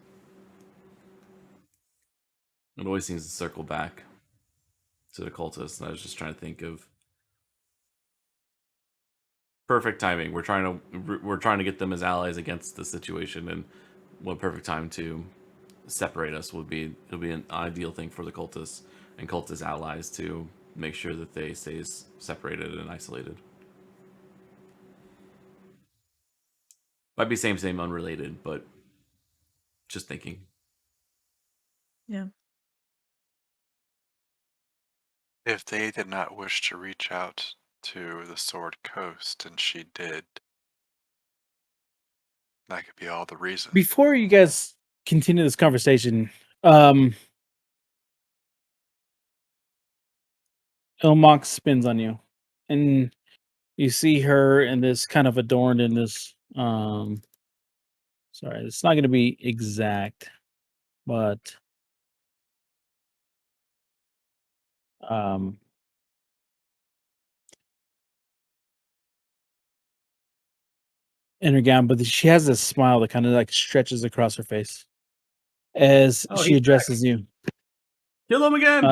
always seems to circle back to the cultists, and I was just trying to think of perfect timing. We're trying to get them as allies against the situation, and what perfect time to separate us would be. It'll be an ideal thing for the cultists and cultist allies to make sure that they stay separated and isolated. Might be same, unrelated, but just thinking. Yeah. If they did not wish to reach out to the Sword Coast and she did, that could be all the reason. Before you guys continue this conversation, Ilmox spins on you, and you see her in this kind of adorned in this. Sorry, it's not going to be exact, but in her gown, but she has this smile that kind of like stretches across her face as Oh, she he's back. addresses you. Kill him again.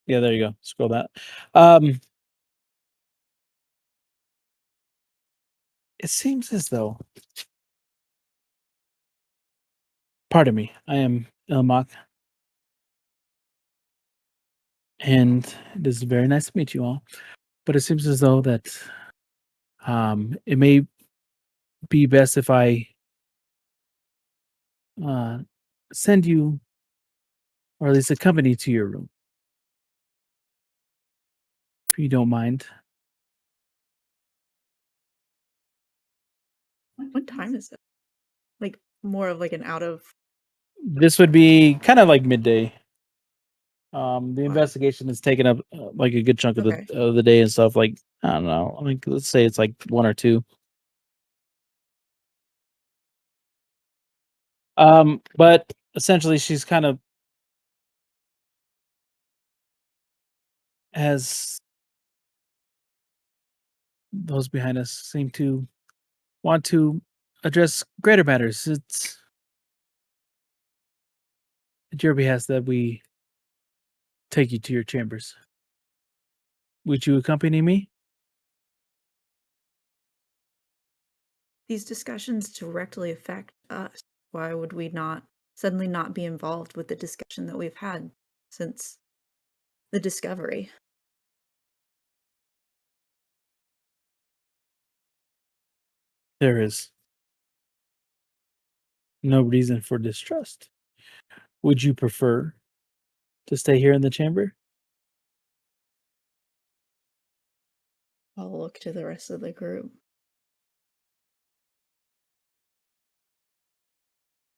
Yeah, there you go. Scroll that. It seems as though, pardon me, I am Ilmak, and it is very nice to meet you all. But it seems as though that it may be best if I send you, or at least accompany to your room, if you don't mind. What time is it? Like more of like an out of. This would be kind of like midday. The Wow. investigation has taken up like a good chunk of Okay. the day and stuff. Like, I don't know. Like, let's say it's like 1 or 2. But essentially, she's kind of as those behind us seem to want to address greater matters. It's at your behest that we take you to your chambers. Would you accompany me? These discussions directly affect us. Why would we not suddenly not be involved with the discussion that we've had since the discovery? There is no reason for distrust. Would you prefer to stay here in the chamber? I'll look to the rest of the group.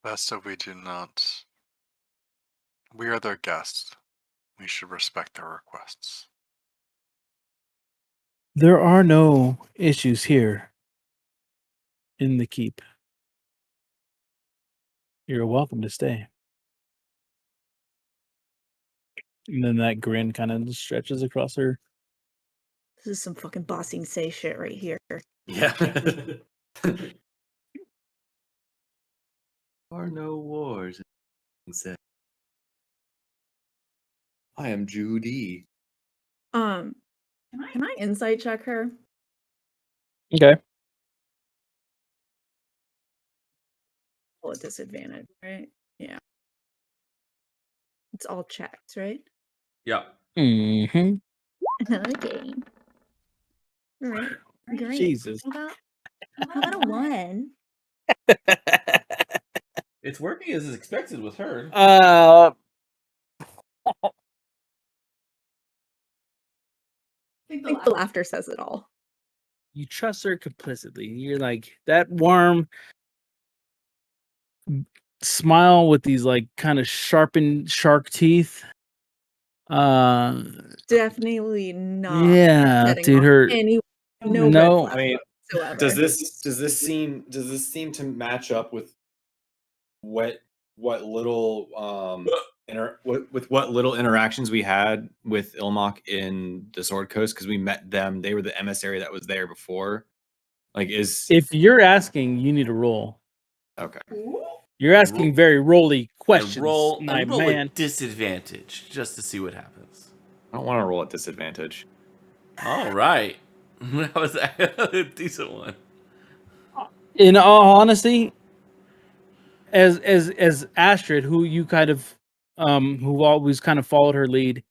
Best if we do not. We are their guests. We should respect their requests. There are no issues here in the keep. You're welcome to stay. And then that grin kind of stretches across her. This is some fucking bossing say shit right here. Yeah. Are no wars. I am Judy. Can I insight check her? Okay. Well, at disadvantage, right? Yeah. It's all checks, right? Yeah. Mm-hmm. Okay. All right. Great. Jesus. How about a 1? It's working as expected with her. I think the laughter says it all. You trust her complicitly. You're like that warm smile with these like kind of sharpened shark teeth. Definitely not. Yeah, setting dude. off Her any no, no, red flags I mean, whatsoever. does this seem to match up with what little what little interactions we had with Ilmok in the Sword Coast, because we met them. They were the emissary that was there before. Like, if you're asking, you need to roll. okay. You're asking very rolly questions, roll my roll man. at disadvantage just to see what happens. I don't want to roll at disadvantage. All right. That was a decent one. In all honesty, as Astrid, who you kind of who always kind of followed her lead,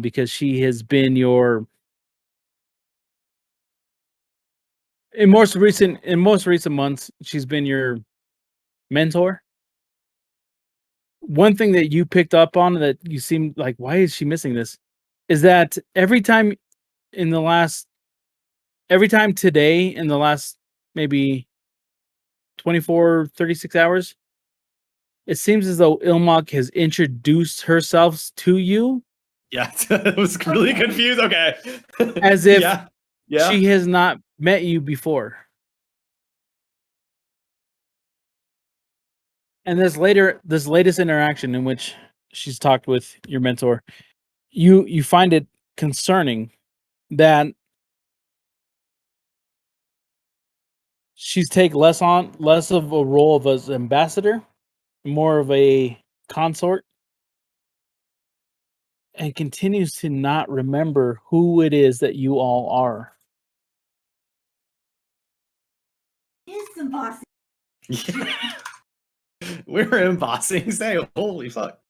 because she has been your in most recent months, she's been your mentor. One thing that you picked up on that you seemed like, why is she missing this? Is that every time today in the last maybe 24, 36 hours, it seems as though Ilmok has introduced herself to you Yeah, I was really Okay. confused. Okay. as if yeah. she has not met you before. And this latest interaction in which she's talked with your mentor, you find it concerning that she's take less of a role of as ambassador, more of a consort, and continues to not remember who it is that you all are. It's the boss. We're embossing. Say, holy fuck.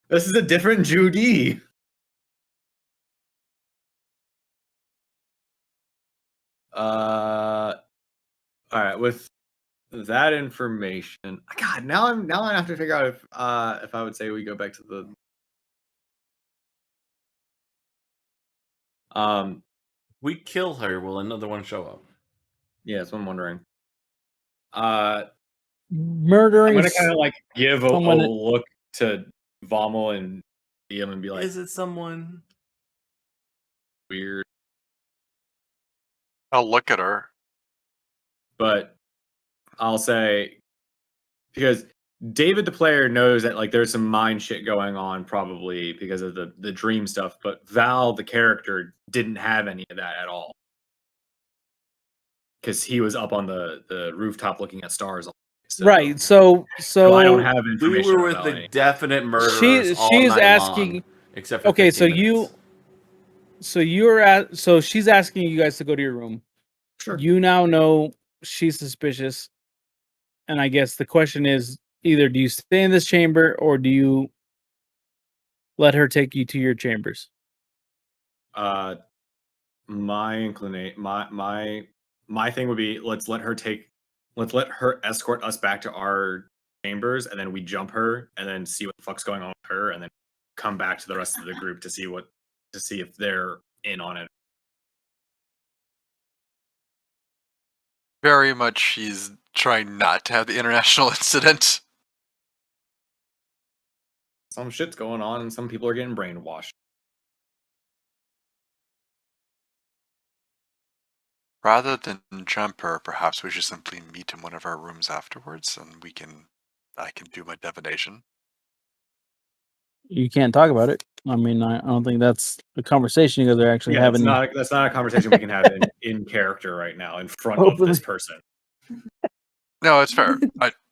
This is a different Judy. All right, with that information, God, now I have to figure out if I would say we go back to the We kill her, will another one show up? yeah, that's what I'm wondering. I'm Murdering gonna kind of like give a someone- look to Vommel and Liam and be like, Is it someone? weird, I'll look at her. but I'll say because David the player knows that like there's some mind shit going on probably because of the dream stuff, but Val the character didn't have any of that at all. Because he was up on the rooftop looking at stars all day. So, right. So I don't have We information were with about the any. definite murderers all she's night asking. long, except for Okay, 15 minutes. so she's asking you guys to go to your room. Sure. You now know she's suspicious, and I guess the question is either do you stay in this chamber or do you let her take you to your chambers? My inclination, my thing would be let's let her escort us back to our chambers, and then we jump her, and then see what the fuck's going on with her, and then come back to the rest of the group to see if they're in on it. Very much she's trying not to have the international incident. Some shit's going on, and some people are getting brainwashed. Rather than jump her, perhaps we should simply meet in one of our rooms afterwards, and I can do my divination. You can't talk about it. I mean, I don't think that's a conversation you guys are actually Yeah, having. that's not a conversation we can have in character right now in front of Openly. this person. No, it's fair.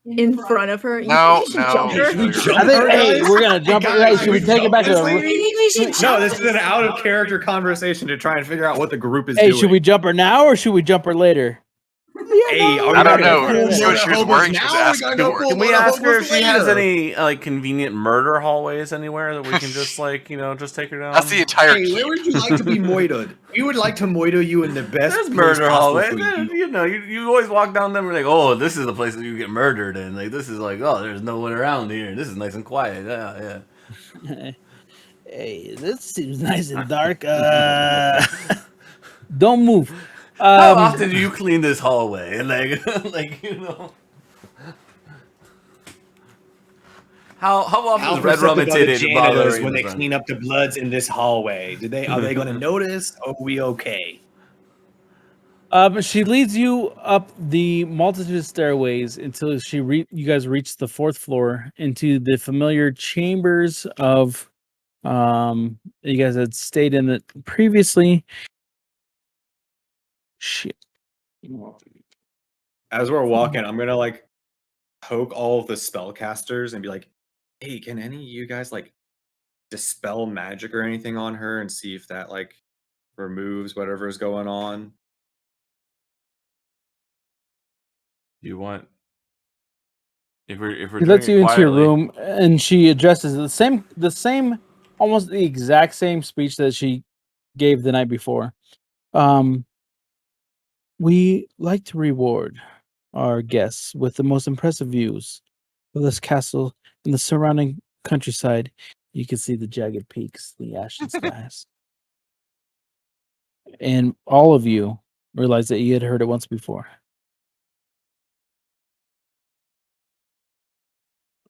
In front of her? You No, think we should no. jump her? Should we I jump I think, her, hey, guys? we're gonna jump. Hey, Hey, guys, should we take it back to this the? lady? We should No, jump this is her. an out of character conversation to try and figure out what the group is Hey, doing. should we jump her now or should we jump her later? Hey, are we don't gonna know. go See for what she was hobos wearing, she now, was or we asking gotta go for. full Can we blown ask her hobos if she has later? any like convenient murder hallways anywhere that we can just like just take her down? That's the entire Hey, where keep. would you like to be moited? We would like to moido you in the best There's place murder possible hallways. for you. You know, you always walk down them and like, oh, this is the place that you get murdered in. Like this is like, oh, there's no one around here. This is nice and quiet. Yeah, yeah. Hey, this seems nice and dark. Don't move. How often do you clean this hallway? Like, like How often does Red Rum and Titty bother when they clean up the bloods in this hallway? Are they going to notice? Or are we okay? She leads you up the multitude of stairways until you guys reach the fourth floor into the familiar chambers of you guys had stayed in it previously. Shit. As we're walking, I'm gonna like poke all of the spellcasters and be like, "Hey, can any of you guys like dispel magic or anything on her and see if that like removes whatever's going on?" You want if we're She doing lets it you into your quietly, room and she addresses the same, almost the exact same speech that she gave the night before. We like to reward our guests with the most impressive views of this castle and the surrounding countryside. You can see the jagged peaks, the ashen skies. And all of you realize that you had heard it once before.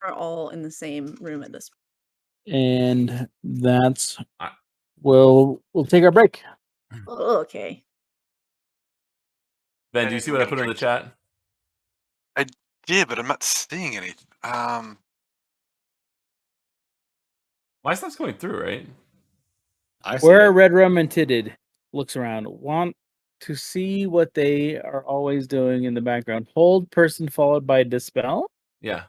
We're all in the same room at this And that's I- we'll take our break. point. Oh, okay. Ben, do you see what I put in the chat? I did, but I'm not seeing anything. My stuff's going through, right? I see Where it. Red Rum and Titted looks around, want to see what they are always doing in the background. Hold person followed by dispel. Yeah.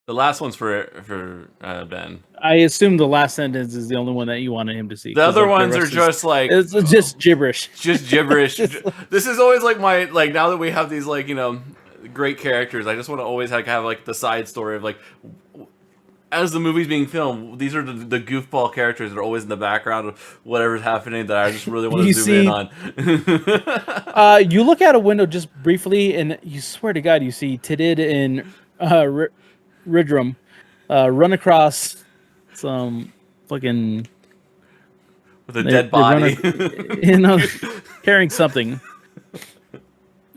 The last one's for Ben. I assume the last sentence is the only one that you wanted him to see. The 'cause, other like, ones are rest is- just like it's just gibberish. just gibberish. Just- This is always like my like now that we have these like great characters. I just want to always like have like the side story of like as the movie's being filmed, these are the goofball characters that are always in the background of whatever's happening that I just really want to You zoom see- in on. You look out a window just briefly, and you swear to God, you see Tidid and Ridrum run across some fucking With a they- dead they run body. carrying something.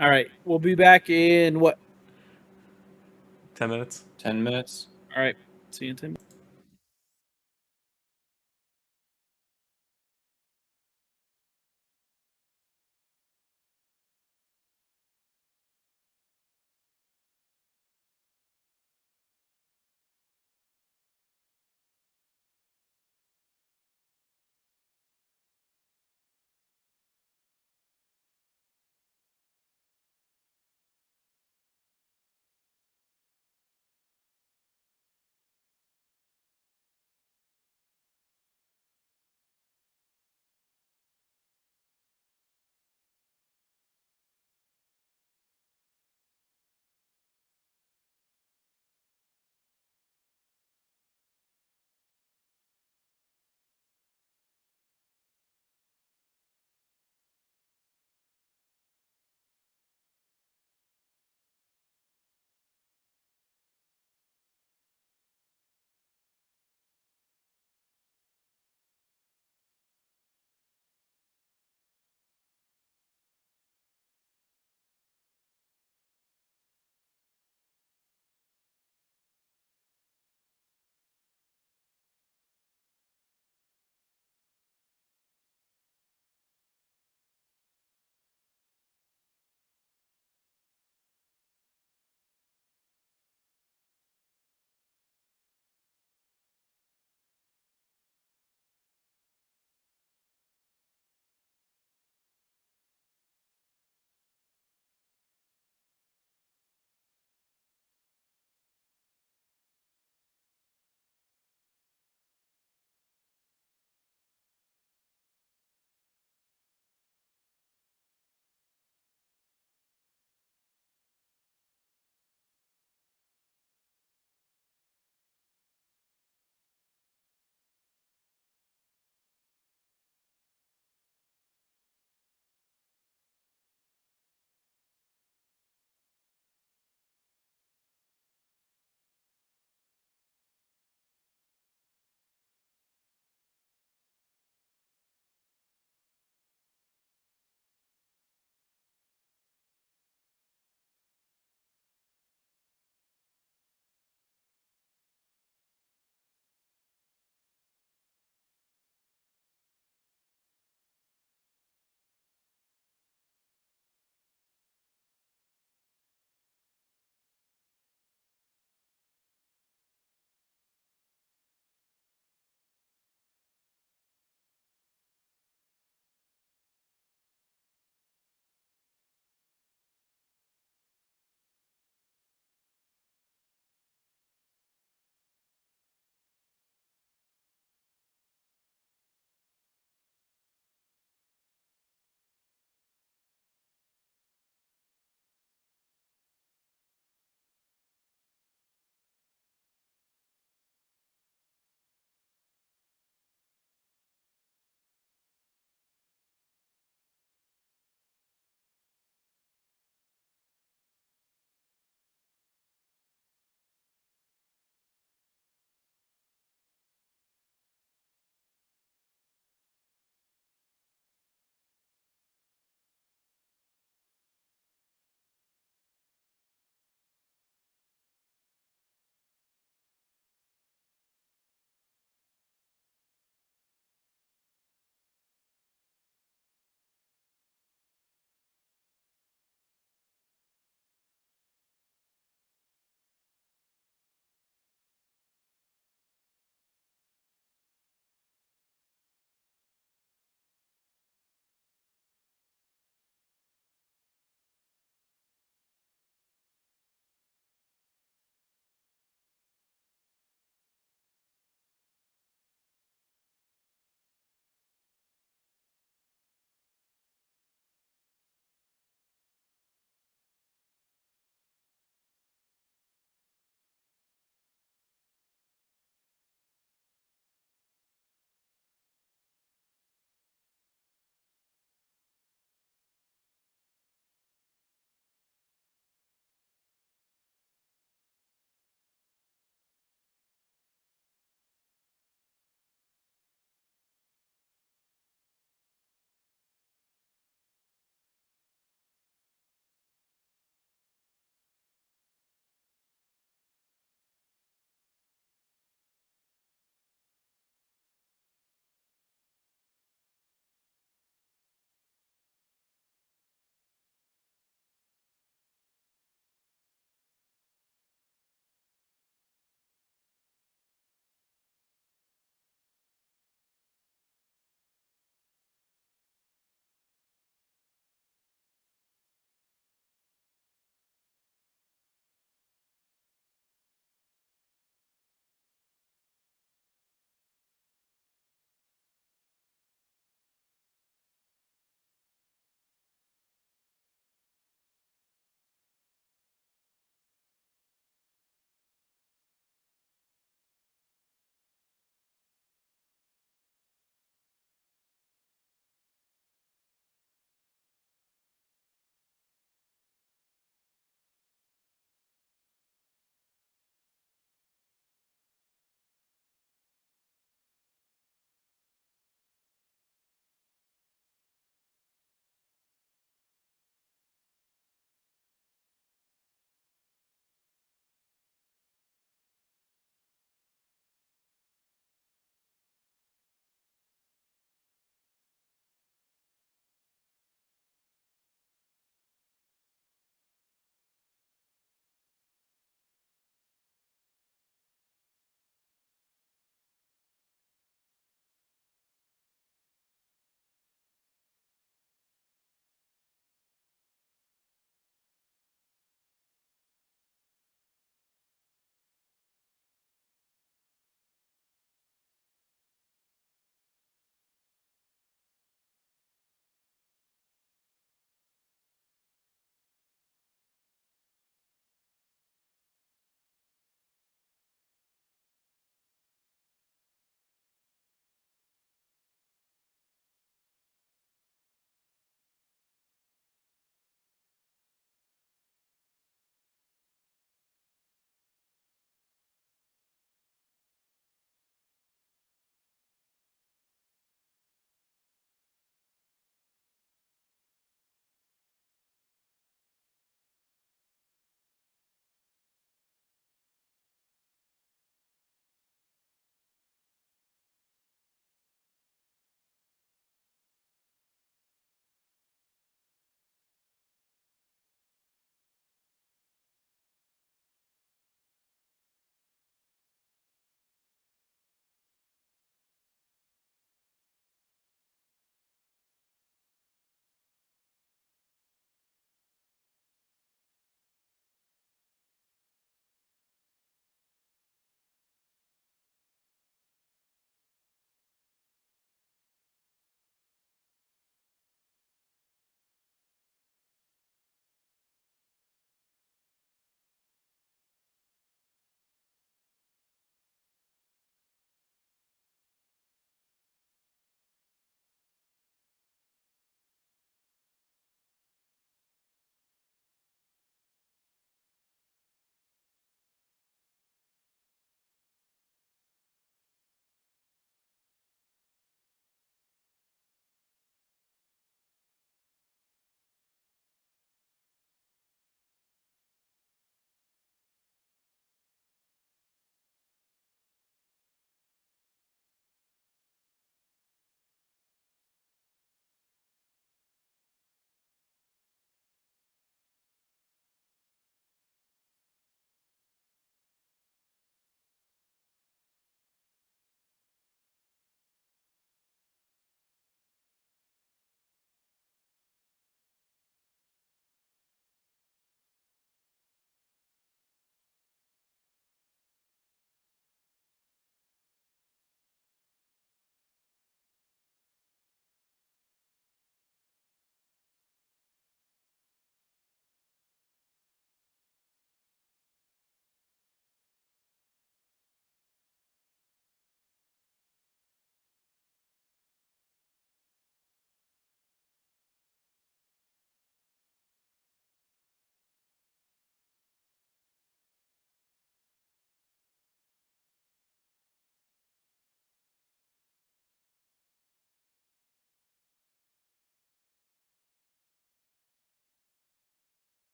All right, we'll be back in what? 10 minutes. 10 minutes. All right, see you in 10 minutes.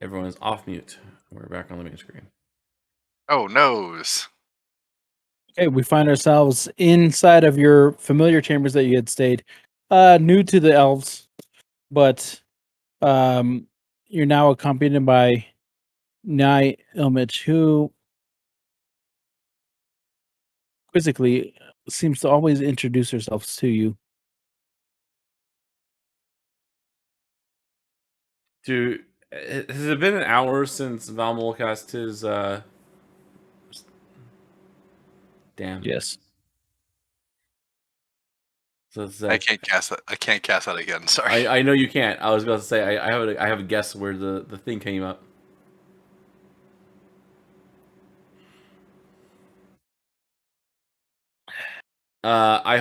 Everyone's off mute. We're back on the main screen. Oh, noes. Okay, we find ourselves inside of your familiar chambers that you had stayed. New to the elves, but you're now accompanied by Nye Ilmich, who quizzically seems to always introduce herself to you. Dude, has it been an hour since Valmol cast his damn. Yes. So it's, I can't cast that. I can't cast that again. Sorry. I know you can't. I was about to say I have a guess where the thing came up. I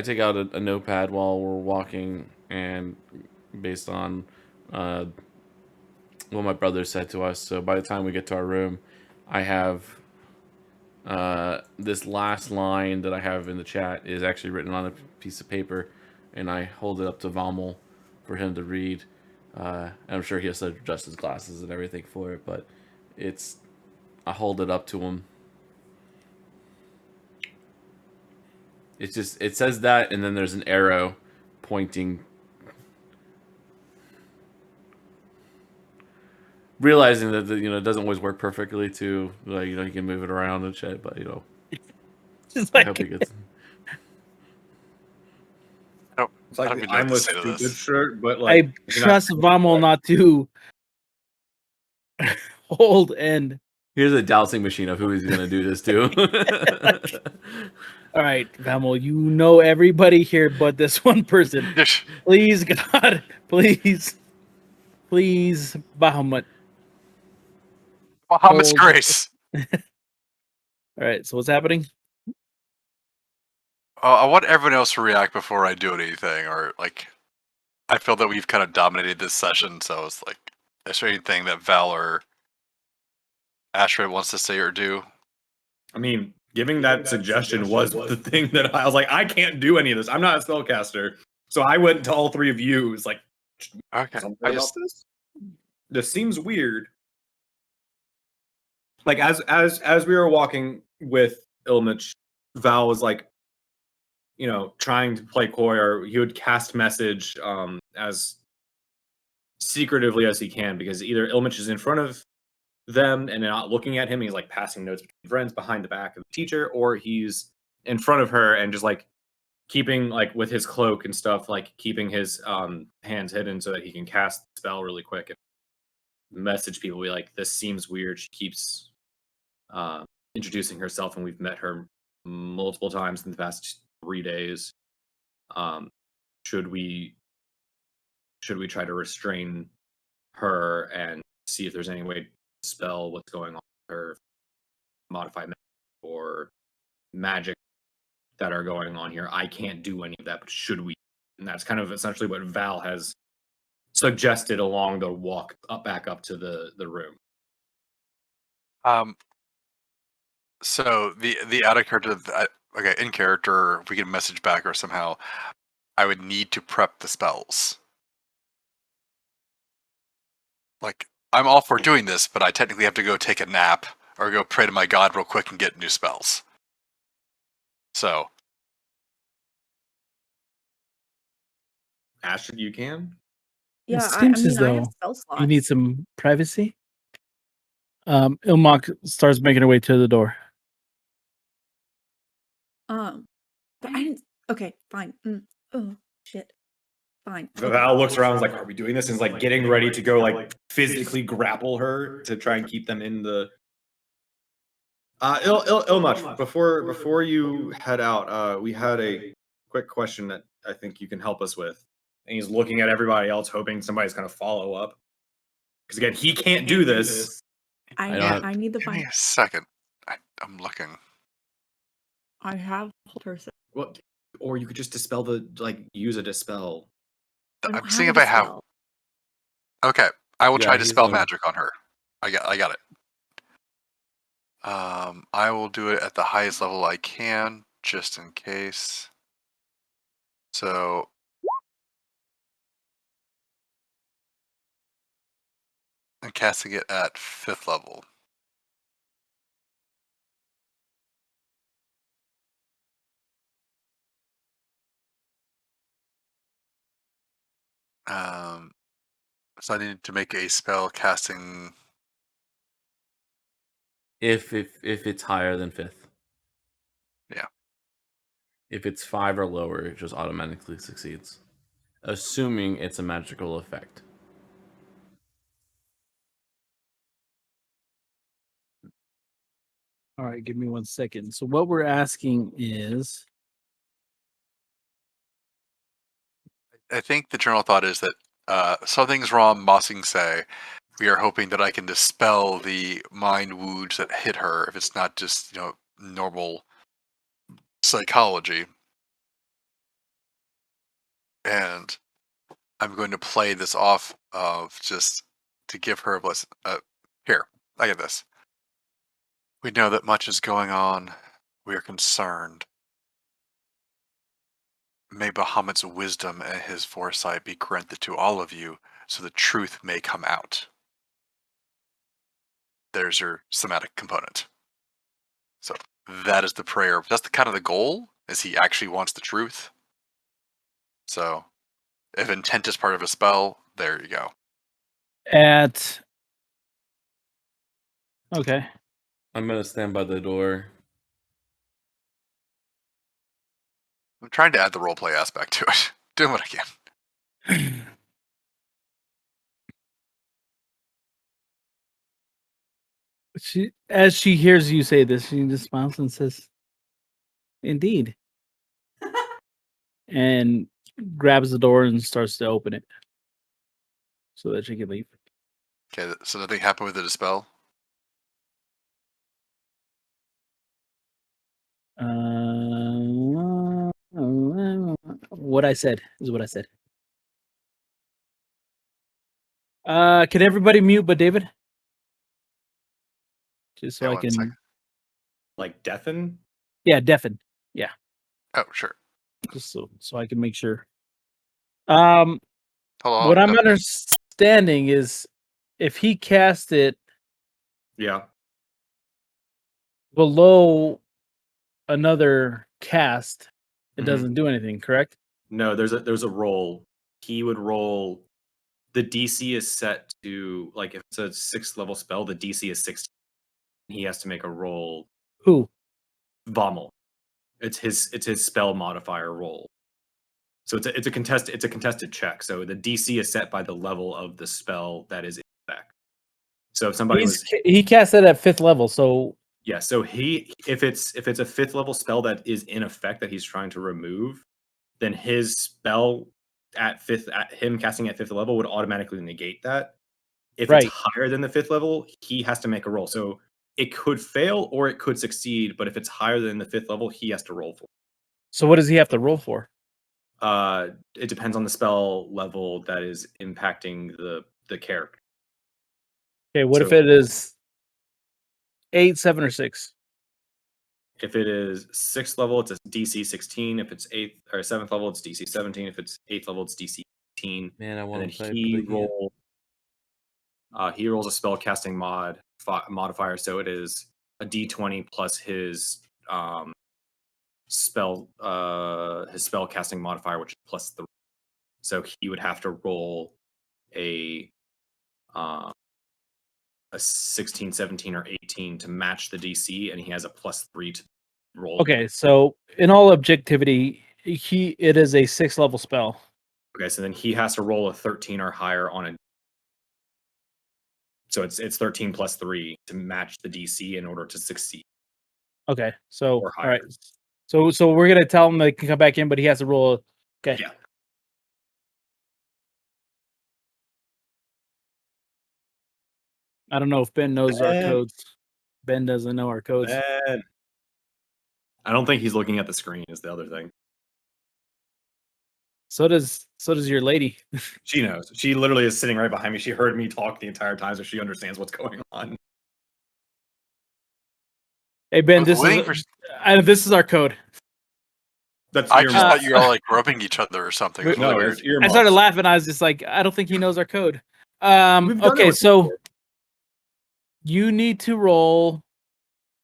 take out a notepad while we're walking, and based on what my brother said to us. So by the time we get to our room, I have this last line that I have in the chat is actually written on a piece of paper, and I hold it up to Valmol for him to read. And I'm sure he has to adjust his glasses and everything for it, but I hold it up to him. It says that, and then there's an arrow pointing. Realizing that it doesn't always work perfectly too, like you can move it around and shit, but Just I hope it gets. It's I like don't the even know what I'm to with say to stupid this. shirt, but I like you're not- trust Vamel not to hold and. Here's a dowsing machine of who he's gonna do this to. All right, Vamel, you know everybody here but this one person. Please, God, please, Bahamut. Bahamut's Hold. grace. All right, so what's happening? I want everyone else to react before I do anything, or like, I feel that we've kind of dominated this session. So it's like, is there anything that Val or Ashray wants to say or do? I mean, giving that suggestion was the thing that I was like, I can't do any of this. I'm not a spellcaster, so I went to all three of you. It's like, Okay, something about this. This seems weird. Like as we were walking with Ilmich, Val was like, trying to play coy, or he would cast message as secretively as he can, because either Ilmich is in front of them and they're not looking at him, he's like passing notes between friends behind the back of the teacher, or he's in front of her and just like keeping, like, with his cloak and stuff, like keeping his hands hidden so that he can cast the spell really quick and message people, be like, this seems weird, she keeps introducing herself and we've met her multiple times in the past 3 days. Should we try to restrain her and see if there's any way to spell what's going on with her, modify magic or magic that are going on here? I can't do any of that, but should we? And that's kind of essentially what Val has suggested along the walk back up to the room. So the out of character, okay, in character, if we can message back or somehow, I would need to prep the spells. Like, I'm all for doing this, but I technically have to go take a nap or go pray to my god real quick and get new spells. So, Ashton, you can? Yeah, It I seems mean, as I have though spell slots. you need some privacy. Ilmok starts making her way to the door. But I didn't. Okay, fine. Oh shit. Fine. Val looks around, is like, are we doing this? And is like getting ready to go, like, physically grapple her to try and keep them in the. Ilmuch, before you head out, we had a quick question that I think you can help us with. And he's looking at everybody else, hoping somebody's going to follow up. Because again, he can't do this. I need the give me fine. a second. I'm looking. I have a person. Well, or you could just dispel use a dispel. I'm seeing if I have. Okay, I will try to spell magic on her. I got it. I will do it at the highest level I can, just in case. So and casting it at 5th level. So I need to make a spell casting. If it's higher than 5th. Yeah. If it's 5 or lower, it just automatically succeeds, assuming it's a magical effect. All right, give me 1 second. So what we're asking is, I think the general thought is that something's wrong, Mossing say. We are hoping that I can dispel the mind wounds that hit her if it's not just, normal psychology. And I'm going to play this off of just to give her a blessing. Here, I get this. We know that much is going on. We are concerned. May Bahamut's wisdom and his foresight be granted to all of you so the truth may come out. There's your somatic component. So that is the prayer. That's the kind of the goal, is he actually wants the truth. So if intent is part of a spell, there you go. Okay. I'm gonna stand by the door. I'm trying to add the roleplay aspect to it. Doing what I can. As she hears you say this, she just smiles and says, "Indeed," and grabs the door and starts to open it so that she can leave. Okay, so nothing happened with the dispel? What I said is what I said. Can everybody mute but David? Just so Yeah, I 1 can. second. Like deafen? Yeah, deafen. Yeah, Oh, sure. just so I can make sure. Hold on. What I'm no. understanding is if he cast it Yeah. below another cast, it Mhm. doesn't do anything, correct? No, there's a roll. He would roll. The DC is set to, like, if it's a 6th level spell, the DC is 16. He has to make a roll. Who? Vommel. It's his spell modifier roll. So it's a contested check. So the DC is set by the level of the spell that is in effect. So if somebody was He cast it at 5th level, so yeah, so if it's a 5th level spell that is in effect that he's trying to remove, then his spell at him casting at 5th level would automatically negate that. If right. it's higher than the 5th level, he has to make a roll. So it could fail or it could succeed, but if it's higher than the 5th level, he has to roll for. So what does he have to roll for? It depends on the spell level that is impacting the character. Okay, what if So- it is 8, 7, or 6? If it is 6th level, it's a DC 16. If it's 8th or 7th level, it's DC 17. If it's 8th level, it's DC 18. Man, I And want then to play. he rolls a spell casting modifier, so it is a D20 plus his spell casting modifier, which is plus 3. So he would have to roll a 16, 17, or 18 to match the DC, and he has a plus 3 to roll. Okay, so in all objectivity, it is a 6th level spell. Okay, so then he has to roll a 13 or higher on a. So it's 13 plus 3 to match the DC in order to succeed. Okay, so Or all right, higher. so we're gonna tell him they can come back in, but he has to roll. Okay. Yeah. I don't know if Ben knows our Ben. codes. Ben doesn't know our codes. Ben. I don't think he's looking at the screen. Is the other thing. So does your lady. She knows. She literally is sitting right behind me. She heard me talk the entire time, so she understands what's going on. Hey Ben, I was waiting for- this is our code. That's I your just Uh, thought you were all like rubbing each other or something. It was really no, weird. it's ear I started laughing. I was just like, I don't think he knows our code. We've done it Okay, with so before. You need to roll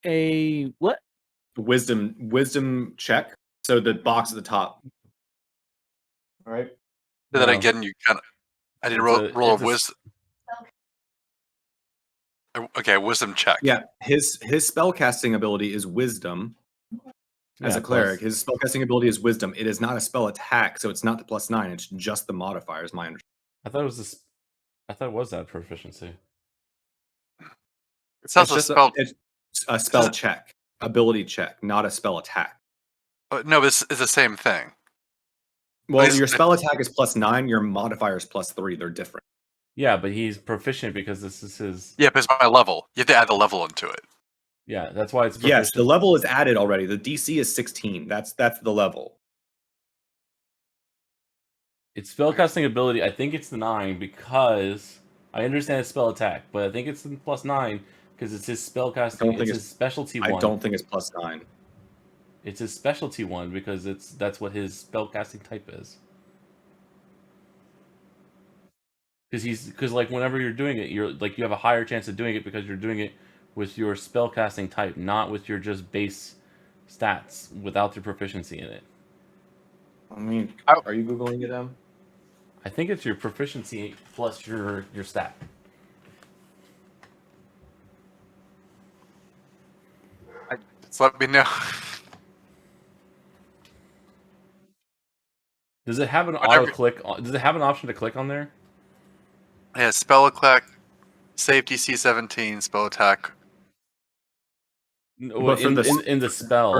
a what? Wisdom check. So the box at the top. All right. So that No. again, you kind of. I need to It's roll a it's wisdom. Okay, wisdom check. Yeah, his spellcasting ability is wisdom. As Yeah, a cleric, plus- his spellcasting ability is wisdom. It is not a spell attack, so it's not the +9. It's just the modifier, is my understanding. I thought it was this. I thought it was that proficiency. It sounds It's just spell. it's a spell check, ability check, not a spell attack. No, it's the same thing. Well, It's- your spell attack is +9. Your modifier is +3. They're different. Yeah, but he's proficient because this is his. Yeah, but it's by level. You have to add the level into it. Yeah, that's why it's proficient. Yes, the level is added already. The DC is 16. That's the level. It's spellcasting ability. I think it's the 9 because I understand it's spell attack, but I think it's the +9 because it's his spellcasting. It's his specialty one. I don't think it's +9. It's his specialty one because that's what his spellcasting type is. Because like whenever you're doing it, you're like you have a higher chance of doing it because you're doing it with your spellcasting type, not with your just base stats without your proficiency in it. I mean, are you googling it, Em? I think it's your proficiency plus your stat. Just let me know. Does it have an Whatever. auto click? Does it have an option to click on there? Yeah, spell attack, save DC 17, spell attack. No, But for in the spell.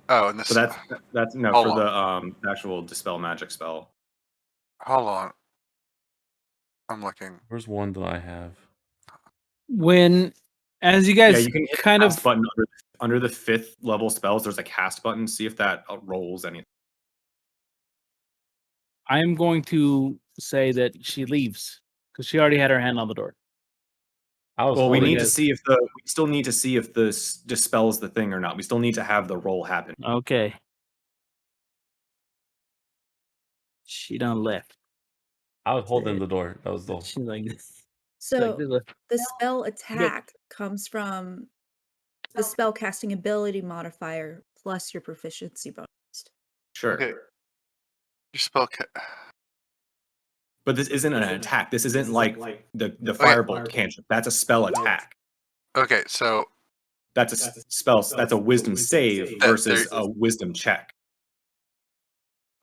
And this. So that's no Hold for the actual dispel magic spell. Hold on. I'm looking. Where's one that I have? When, as you guys You can hit kind the of cast button under the 5th level spells. There's a cast button. See if that rolls anything. I'm going to say that she leaves because she already had her hand on the door. Well, we need need to see if we still need to see if this dispels the thing or not. We still need to have the roll happen. Okay. She done left. I was holding the door. That was the. She's like this. So Like the spell attack comes from the spell casting ability modifier plus your proficiency bonus. Sure. Okay. Your spell. But this isn't an attack. This isn't like the firebolt cantrip. That's a spell attack. Okay, so That's a spell. That's a wisdom save versus a wisdom check.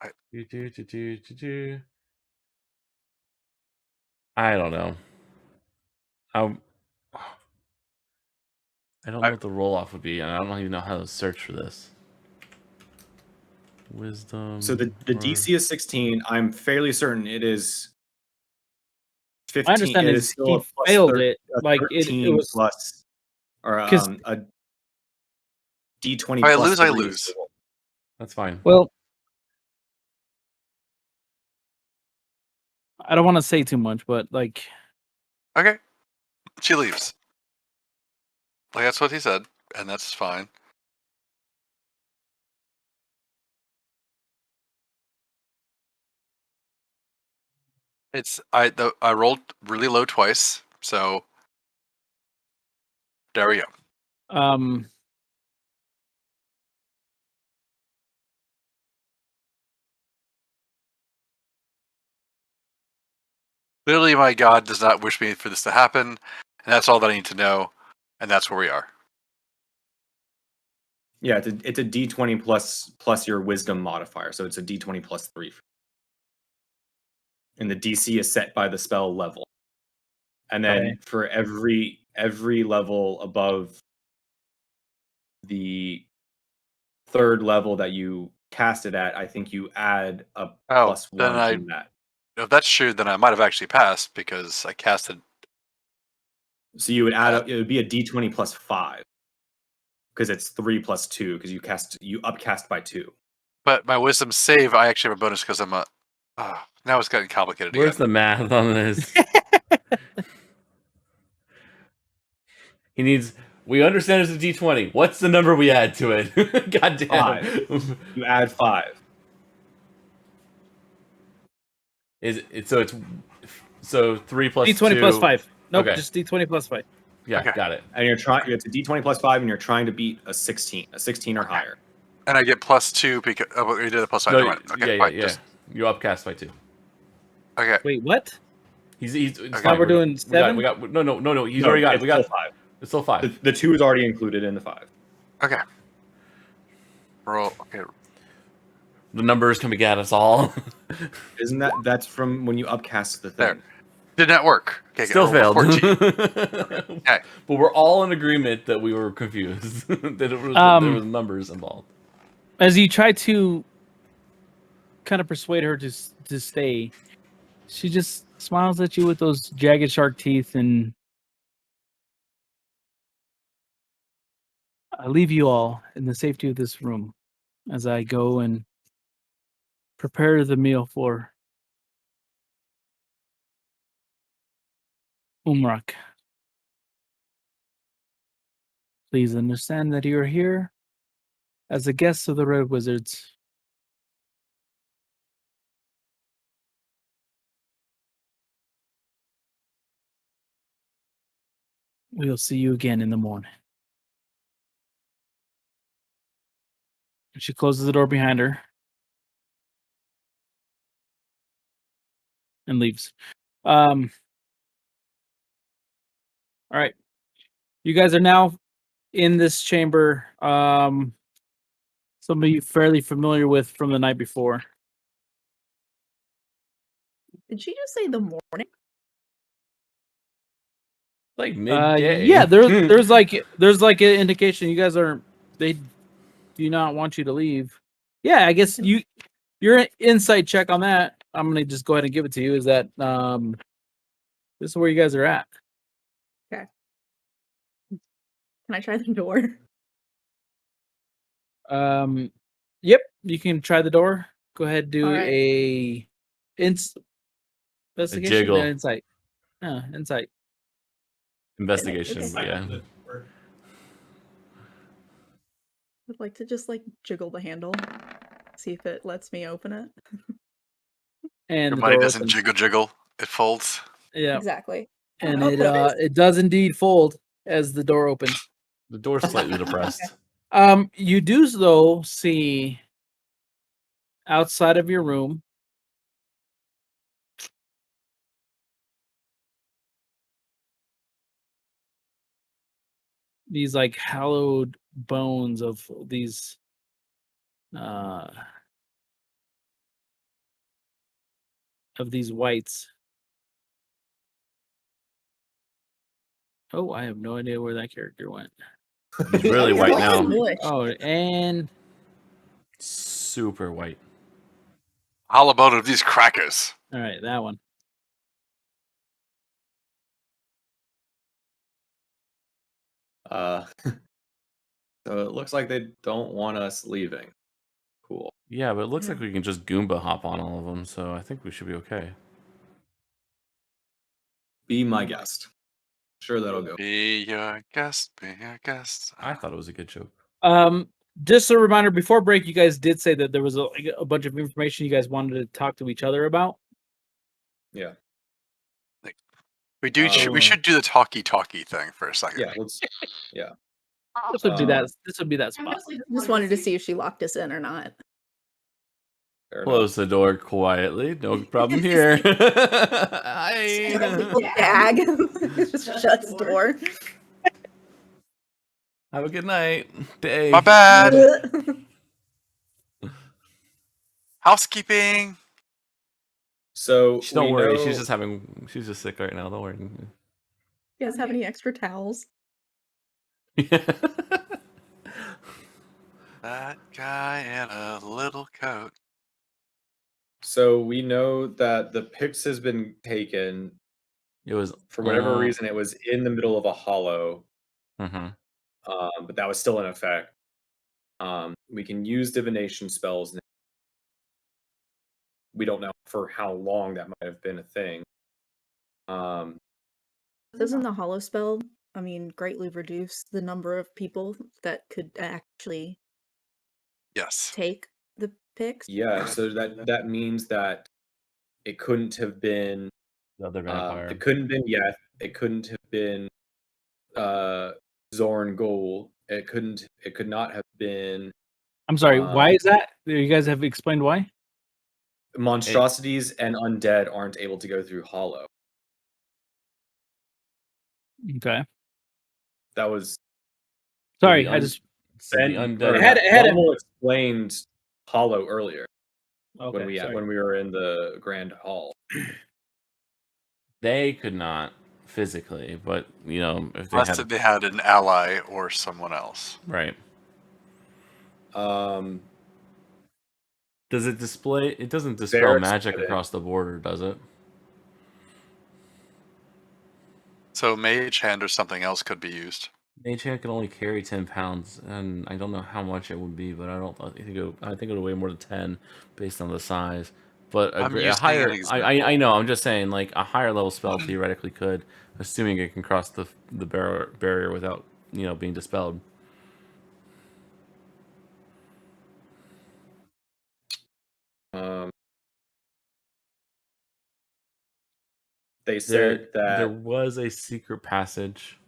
I don't know. I don't know what the roll off would be, and I don't even know how to search for this. Wisdom. So the DC is 16. I'm fairly certain it is 15. My understanding it is still he a plus failed thir- it. a Like 13 it was plus, or a 'cause- D20 if I plus lose, I 3 lose. is- That's fine. well. I don't want to say too much, but like, Okay, she leaves. Like that's what he said, and that's fine. I rolled really low twice, so there we go. Clearly, my God does not wish me for this to happen, and that's all that I need to know, and that's where we are. Yeah, it's a D20 plus your wisdom modifier, so it's a D20 plus 3. And the DC is set by the spell level. And then for every level above the 3rd level that you cast it at, I think you add a +1 from that. If that's true, then I might have actually passed because I casted. So you would add it would be a D20 plus 5 because it's 3 plus 2 because you upcast by 2. But my wisdom save, I actually have a bonus because I'm a. Now it's getting complicated. Where's again. the math on this? He needs. We understand it's a D20. What's the number we add to it? God damn. 5. You add 5. Is it so? It's so 3 plus D20 2. plus 5. Nope, Okay. just D20 plus 5. Yeah, Okay. got it. And you're trying. It's a D20 plus 5, and you're trying to beat a 16 or higher. And I get +2 because we did a +5. No, Never mind. Okay, yeah. fine. You upcast by 2. Okay. Wait, what? It's Okay. fine. We're doing We got 7? no. He's already got it. It's We got still 5. it's still 5. The 2 is already included in the 5. Okay. Roll. Okay. The numbers can be at us all. Isn't that's from when you upcast the There. thing? Did not work. Okay. Still roll failed. 14. Okay. But we're all in agreement that we were confused. That there was numbers involved. As you try to kind of persuade her to stay, she just smiles at you with those jagged shark teeth, and I leave you all in the safety of this room as I go and prepare the meal for Umrak. Please understand that you are here as a guest of the Red Wizards. We'll see you again in the morning. She closes the door behind her and leaves. All right. You guys are now in this chamber. Somebody you're fairly familiar with from the night before. Did she just say the morning? Like midday. Yeah, there's like an indication you guys are, they do not want you to leave. Yeah, I guess your insight check on that, I'm gonna just go ahead and give it to you, is that this is where you guys are at. Can I try the door? Yep, you can try the door. Go ahead, do Alright. a investigation jiggle. and insight. Insight. Investigation, Okay. but yeah. I'd like to just like jiggle the handle, see if it lets me open it. And Your the money door doesn't opens. jiggle. It folds. Yeah, Exactly. and Oh, please. it does indeed fold as the door opens. The door's slightly depressed. You do though see outside of your room these like hallowed bones of these whites. Oh, I have no idea where that character went. He's really white now. Oh, and Super white. How about of these crackers? all right, that one. So it looks like they don't want us leaving. Cool. Yeah, but it looks like we can just Goomba hop on all of them, so I think we should be okay. Be my guest. Sure, that'll go. Be your guest. Be your guest. I thought it was a good joke. Just a reminder, before break, you guys did say that there was a bunch of information you guys wanted to talk to each other about. Yeah. We do. We should do the talkie thing for a second. Yeah. Let's. Yeah. This would be that. This would be that spot. Just wanted to see if she locked us in or not. Fair Close the door quietly. No problem here. Hi. Gag. Just shuts the door. Have a good night. Day. My bad. Housekeeping. So Don't worry. know- She's just sick right now. Don't worry. You guys have any extra towels? That guy in a little coat. So we know that the Pix has been taken. It was For whatever reason, it was in the middle of a hollow, Mhm. but that was still in effect. We can use divination spells now. We don't know for how long that might have been a thing. Doesn't the hollow spell, greatly reduce the number of people that could actually Yes. take the picks? Yeah, so that means that it couldn't have been The other vampire. it couldn't have been Yeth. It couldn't have been Zorn Ghoul. It could not have been I'm sorry. Why is that? You guys have explained why. monstrosities and undead aren't able to go through Hollow. Okay. That was Sorry, the I just So the Ben undead. It had a- Level explained Hollow earlier okay. when we were in the Grand Hall. They could not physically, but you know, if they Unless had they had an ally or someone else. right. Um, Does it display? It doesn't dispel Varys magic couldn't. across the border, does it? So mage hand or something else could be used. Mage hand can only carry 10 pounds, and I don't know how much it would be, but I think it would weigh more than 10 based on the size. But I'm a using higher, an example. I know. I'm just saying, like a higher level spell theoretically could, assuming it can cross the barrier without being dispelled. They said that. There was a secret passage.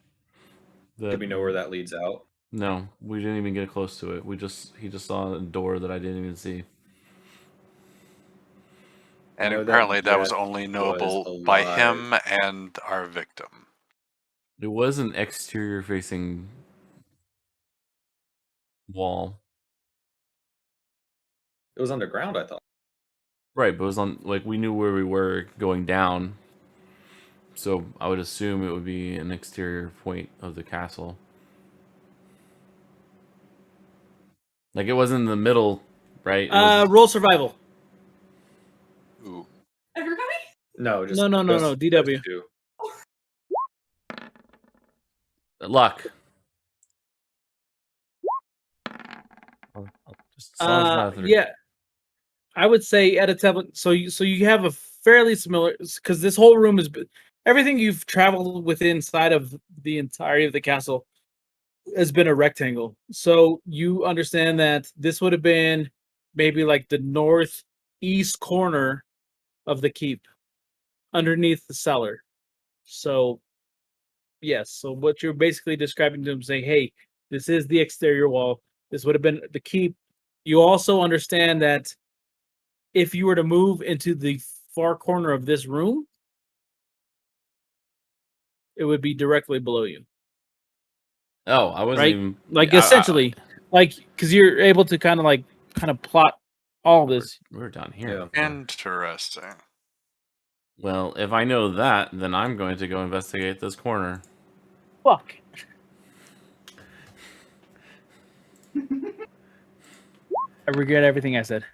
Do we know where that leads out? No, we didn't even get close to it. He just saw a door that I didn't even see. And know that apparently that was Jeff only was knowable by alive. him and our victim. It was an exterior facing wall. It was underground, I thought. Right, but it was on, like, we knew where we were going down. So I would assume it would be an exterior point of the castle. Like, it wasn't in the middle, right? It was... roll survival. Ooh. Everybody? No, just No, DW. just two. Luck. Just as long as it's not Yeah, I would say at a tablet. So you have a fairly similar, because this whole room is everything you've traveled within inside of the entirety of the castle has been a rectangle. So you understand that this would have been maybe like the northeast corner of the keep, underneath the cellar. So yes, so what you're basically describing to them, saying, "Hey, this is the exterior wall. This would have been the keep." You also understand that if you were to move into the far corner of this room, it would be directly below you. Oh, I wasn't right? even... Like essentially, like because you're able to kind of plot all this. We're down here. Yeah. Interesting. Well, if I know that, then I'm going to go investigate this corner. Fuck. I regret everything I said.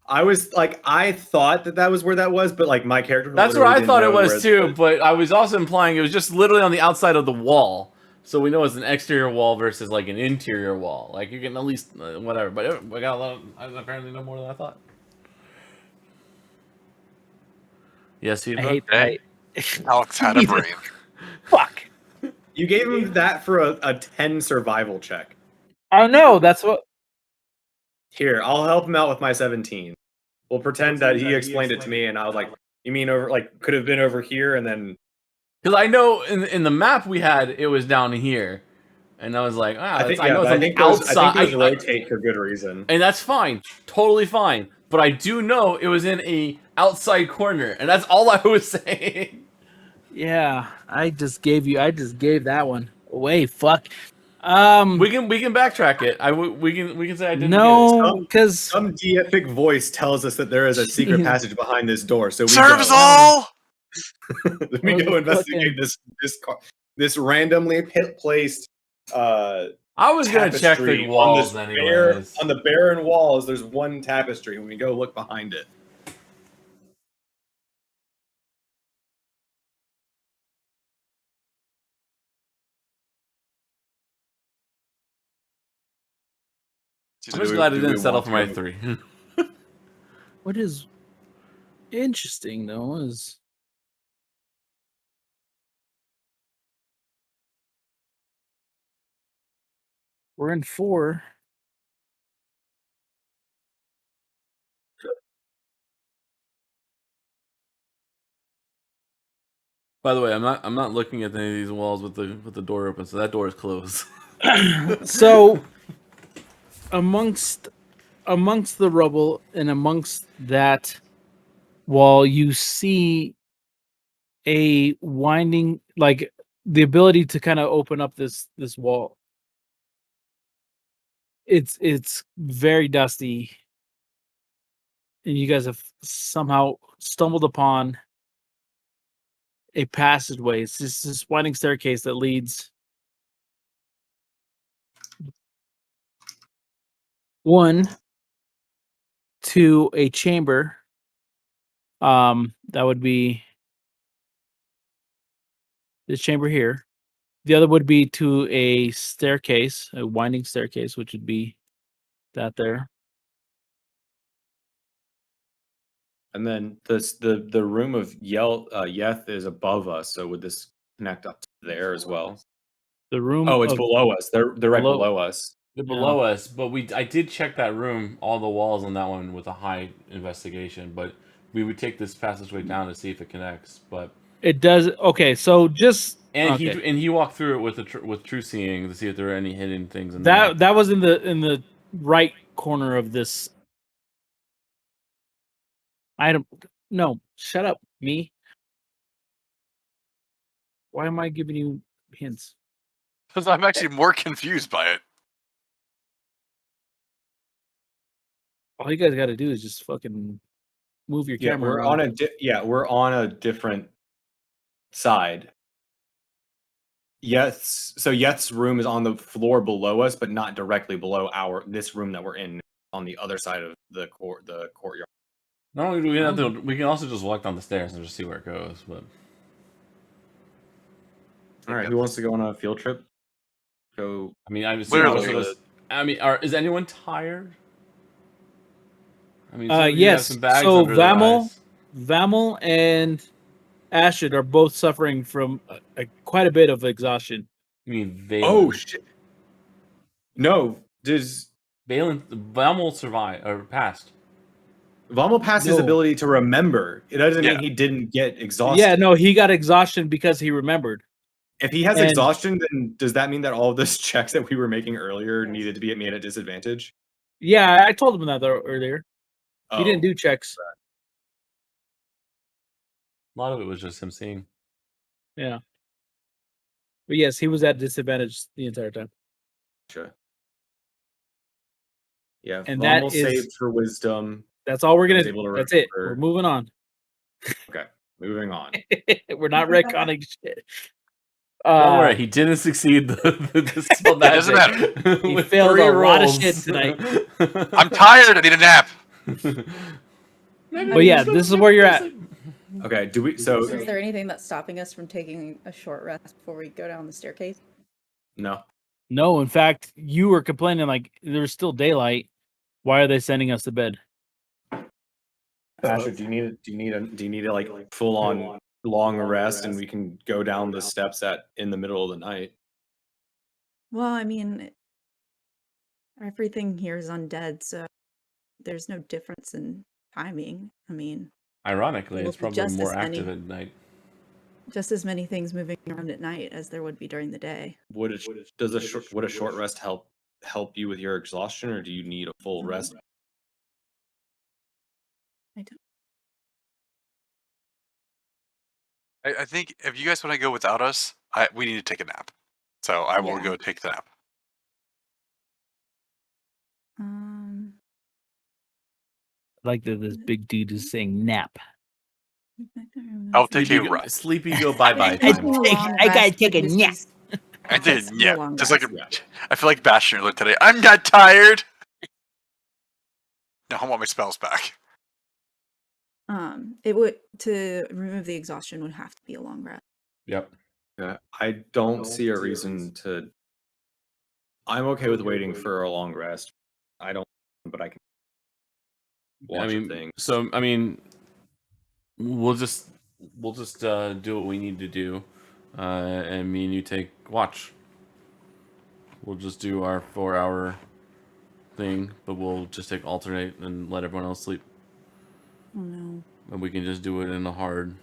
I was like, I thought that was where that was, but like my character. That's where I didn't thought it know was where too, but I was also implying it was just literally on the outside of the wall. So we know it's an exterior wall versus like an interior wall. Like you can at least whatever. But I got a lot. I apparently know more than I thought. Yes, I hate that. Alex had a brain. Fuck. You gave him that for a 10 survival check. I know. That's what. Here, I'll help him out with my 17. We'll pretend that he explained it to me, and I was like, "You mean over like could have been over here?" And then because I know in the map we had it was down here, and I was like, I think know it's on the outside. I think those rotate for good reason, and that's fine, totally fine. But I do know it was in a outside corner, and that's all I was saying. Yeah, I just gave that one away. Fuck. We can backtrack it. We can say I didn't. No, because some deific voice tells us that there is a secret passage behind this door. So we Serves go. all. We go investigate this randomly placed. I was gonna check the walls anyways. On the barren walls, there's one tapestry. When we go look behind it. I'm just glad it didn't settle for my 3. What is interesting though is we're in 4. By the way, I'm not looking at any of these walls with the door open, so that door is closed. So amongst the rubble and amongst that wall, you see a winding, like the ability to kind of open up this wall. It's very dusty, and you guys have somehow stumbled upon a passageway. It's just this winding staircase that leads one to a chamber. That would be this chamber here. The other would be to a staircase, a winding staircase, which would be that there. And then the room of Yeth is above us, so would this connect up to there as well? The room. Oh, it's of- below us. They're right below- below us. They're below us, but I did check that room, all the walls on that one with a high investigation, but we would take this passageway down to see if it connects. But It does. Okay, so just and okay. he walked through it with true seeing to see if there are any hidden things in there. That was in the right corner of this item. No, shut up, me. Why am I giving you hints? Because I'm actually more confused by it. All you guys got to do is just fucking move your Yeah, camera we're around. we're on a different side. Yeth's room is on the floor below us, but not directly below this room that we're in, on the other side of the courtyard. Not only do we have to, we can also just walk down the stairs and just see where it goes. But All right, who wants to go on a field trip? Go. I mean, I just Literally. is anyone tired? I mean, Yes. some bags So under their eyes. Vamel and Ashid are both suffering from quite a bit of exhaustion. You mean Valen? Oh shit! No, Vamel survived or passed. Vamel passed his No. ability to remember. It doesn't Yeah. mean he didn't get exhausted. Yeah, no, he got exhaustion because he remembered. If he has And- exhaustion, then does that mean that all of those checks that we were making earlier needed to be made at disadvantage? Yeah, I told him that earlier. Oh. He didn't do checks. A lot of it was just him seeing. Yeah. But yes, he was at disadvantage the entire time. Gotcha. Yeah, And Vamel that is- saved for wisdom. That's all we're gonna Was do. able to That's it. remember. We're moving on. Okay, moving on. We're not retconning shit. Don't worry, he didn't succeed the dispel magic. doesn't matter. He with failed 3 a lot of rolls. shit tonight. I'm tired. I need a nap. But yeah, this is where you're at. Okay, do we? So Is there anything that's stopping us from taking a short rest before we go down the staircase? no. No, in fact, you were complaining like there's still daylight. Why are they sending us to bed? Asher, do you need a like full on long rest, and we can go down the steps in the middle of the night? Well, I mean, everything here is undead, so there's no difference in timing. I mean, Ironically, Well, it's probably just more as many- active at night. just as many things moving around at night as there would be during the day. Would a short rest help you with your exhaustion, or do you need a full rest? I don't. I think if you guys want to go without us, we need to take a nap. So I will Yeah. go take the nap. Like that this big dude is saying nap. I'll take a rest. Sleepy go bye bye Taking time. a long I gotta rest take a would nap. just- I did, That's yeah. a long Just like rest. I feel like Bastion today. I'm not tired. Now I want my spells back. It would, to remove the exhaustion, would have to be a long rest. Yep. Yeah, I don't see a reason to. I'm okay with waiting for a long rest. I don't, but I can watch a thing. So I mean, we'll just do what we need to do, and me and you take watch. We'll just do our 4-hour thing, but we'll just take alternate and let everyone else sleep, Oh no. and we can just do it in a hard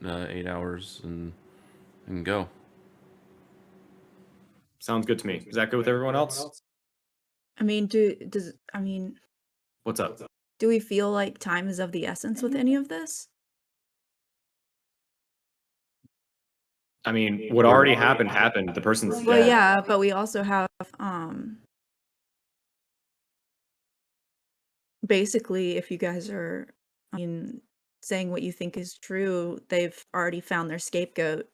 8 hours, and and go. Sounds good to me. Is that good with everyone else? I mean, What's up? do we feel like time is of the essence with any of this? I mean, what already happened happened. The person's Well, dead. yeah, but we also have basically, if you guys are, saying what you think is true, they've already found their scapegoat.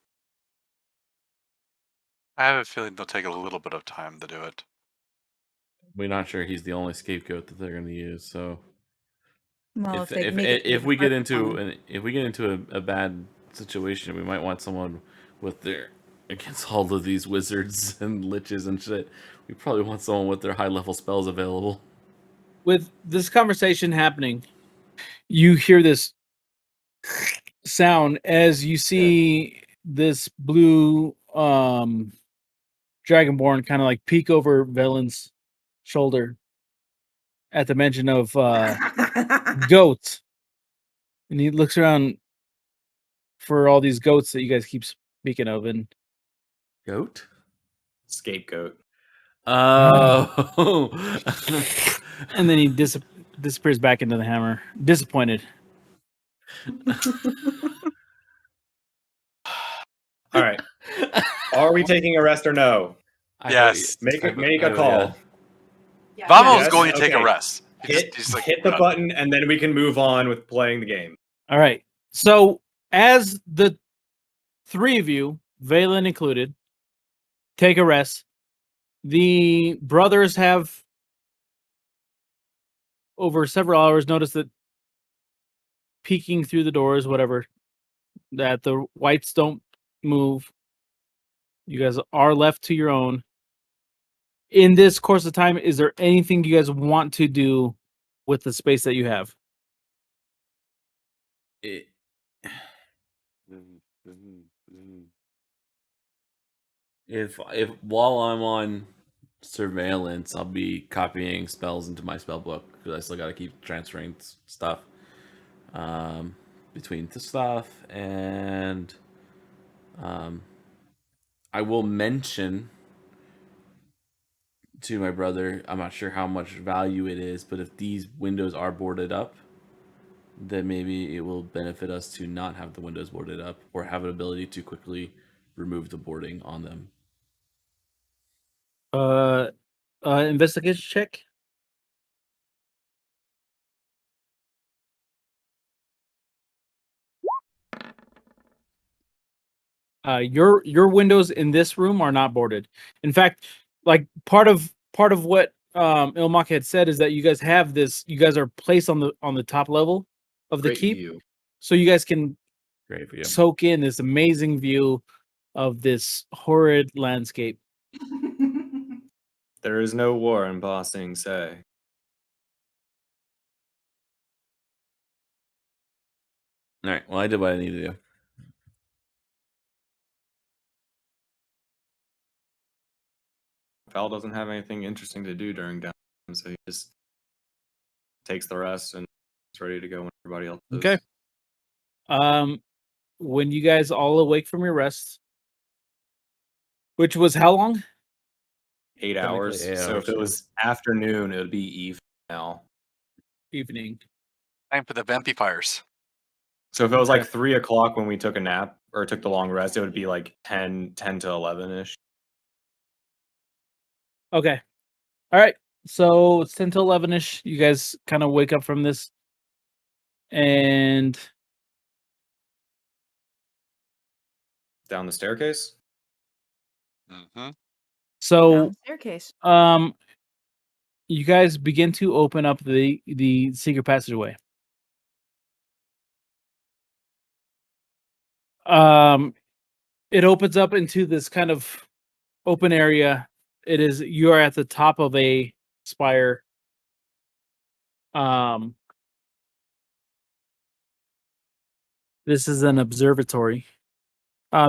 I have a feeling they'll take a little bit of time to do it. We're not sure he's the only scapegoat that they're going to use. So Well, if if they if make it if we get into one. a bad situation, we might want someone with their against all of these wizards and liches and shit. We probably want someone with their high level spells available. With this conversation happening, you hear this sound as you see this blue dragonborn kind of like peek over Velen's shoulder at the mention of goats, and he looks around for all these goats that you guys keep speaking of, and Goat? Scapegoat. Oh. and then he disappears back into the hammer, disappointed. All right. Are we taking a rest or no? Yes. Make I a vote call. Yeah. Vamo's Yes? going to take a Okay. rest. He's like, Hit the button, and then we can move on with playing the game. All right. So as the three of you, Valen included, take a rest, the brothers have over several hours noticed that peeking through the doors, whatever, that the whites don't move. You guys are left to your own. In this course of time, is there anything you guys want to do with the space that you have? It- if while I'm on surveillance, I'll be copying spells into my spell book because I still got to keep transferring stuff between the stuff, and I will mention to my brother, I'm not sure how much value it is, but if these windows are boarded up, then maybe it will benefit us to not have the windows boarded up or have an ability to quickly remove the boarding on them. Investigation check. Your windows in this room are not boarded. In fact, like part of what Ilmak had said is that you guys have this. You guys are placed on the top level of the Great keep, view. so you guys can Great for you. soak in this amazing view of this horrid landscape. There is no war in Ba Sing Se. All right. Well, I did what I needed to do. Val doesn't have anything interesting to do during downtime, so he just takes the rest and is ready to go when everybody else is. Okay. When you guys all awake from your rest, which was how long? 8 hours. Technically 8 So if hours, it yeah. was afternoon, it would be evening now. Evening. time for the vampires. So if it was Okay. like 3 o'clock when we took a nap or took the long rest, it would be like 10 to 11-ish. Okay. All right. So it's 10 to 11-ish. You guys kind of wake up from this. And Down the staircase? Mm-hmm. so Down the staircase. you guys begin to open up the secret passageway. It opens up into this kind of open area. You are at the top of a spire. This is an observatory.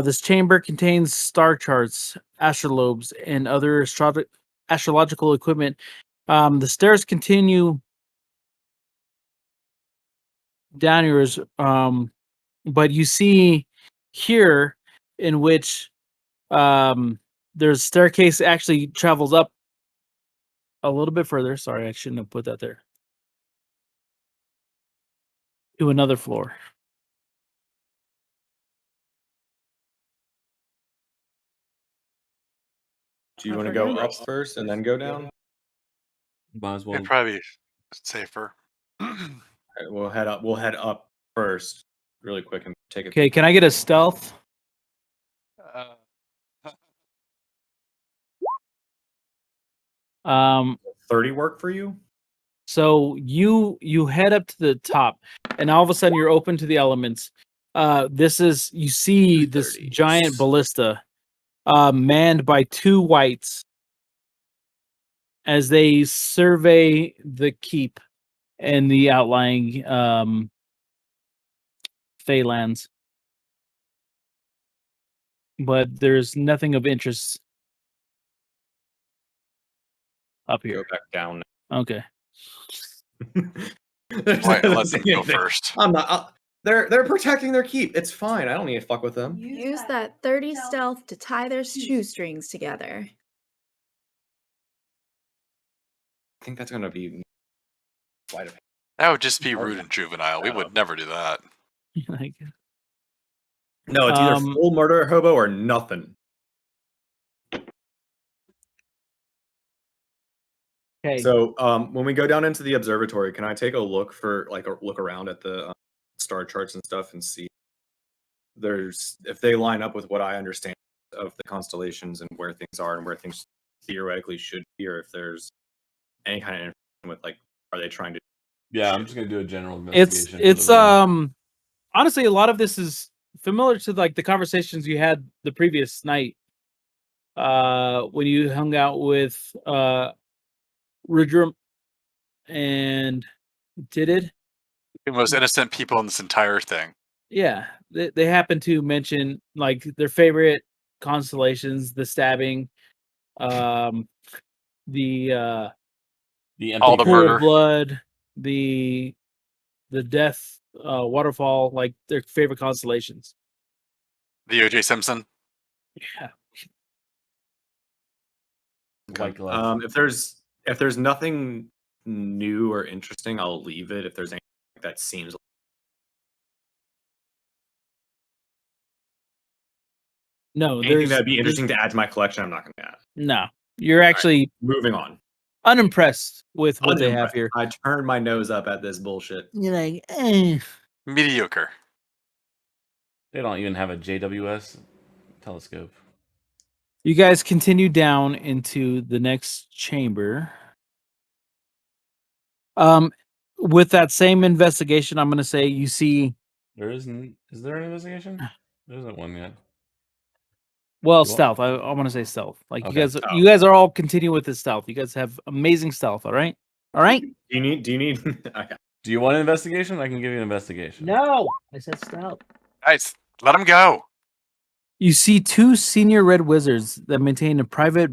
This chamber contains star charts, astrolabes, and other astrological equipment. The stairs continue downwards, but you see here in which there's staircase actually travels up a little bit further. Sorry, I shouldn't have put that there. To another floor. Do you I want to go forgot. up first and then go down? Might as well. It'd probably be safer. Alright, we'll head up. We'll head up first, really quick, and take a Okay, can I get a stealth? Uh, 30 work for you? So you head up to the top, and all of a sudden you're open to the elements. This is you see this 230s. giant ballista, manned by two whites, as they survey the keep and the outlying Feylands. But there's nothing of interest up Go here. back down. Okay. Why let them go first? I'm not. They're protecting their keep. It's fine. I don't need to fuck with them. Use that 30 stealth to tie their shoestrings together. I think that's gonna be quite a. That would just be rude and juvenile. We would never do that. Like, No, it's either Um, full murder hobo or nothing. okay. So, when we go down into the observatory, can I take a look for like a look around at the star charts and stuff and see if they line up with what I understand of the constellations and where things are and where things theoretically should be, or if there's any kind of information with like, are they trying to? Yeah, I'm just gonna do a general it's investigation. for the room. honestly, a lot of this is familiar to like the conversations you had the previous night when you hung out with Rudrum and Tidid. The most innocent people in this entire thing. Yeah, they happen to mention like their favorite constellations, the stabbing, the the empty all the pool murder. of blood, the death waterfall, like their favorite constellations. The O.J. Simpson. Yeah. White glove. If there's nothing new or interesting, I'll leave it. If there's anything that seems No, anything that'd be interesting to add to my collection, I'm not going to add. No, you're actually Moving on. unimpressed with what they have Unimpressed. here. I turned my nose up at this bullshit. You're like, eh. Mediocre. They don't even have a JWS telescope. You guys continue down into the next chamber. With that same investigation, I'm going to say you see. There isn't. Is there an investigation? There isn't one yet. Well, You want- stealth. I want to say stealth. Like Okay. you guys are all continuing with this stealth. You guys have amazing stealth. All right. All right. Do you need? Okay. Do you want an investigation? I can give you an investigation. No, I said stealth. Guys, let him go. You see two senior red wizards that maintain a private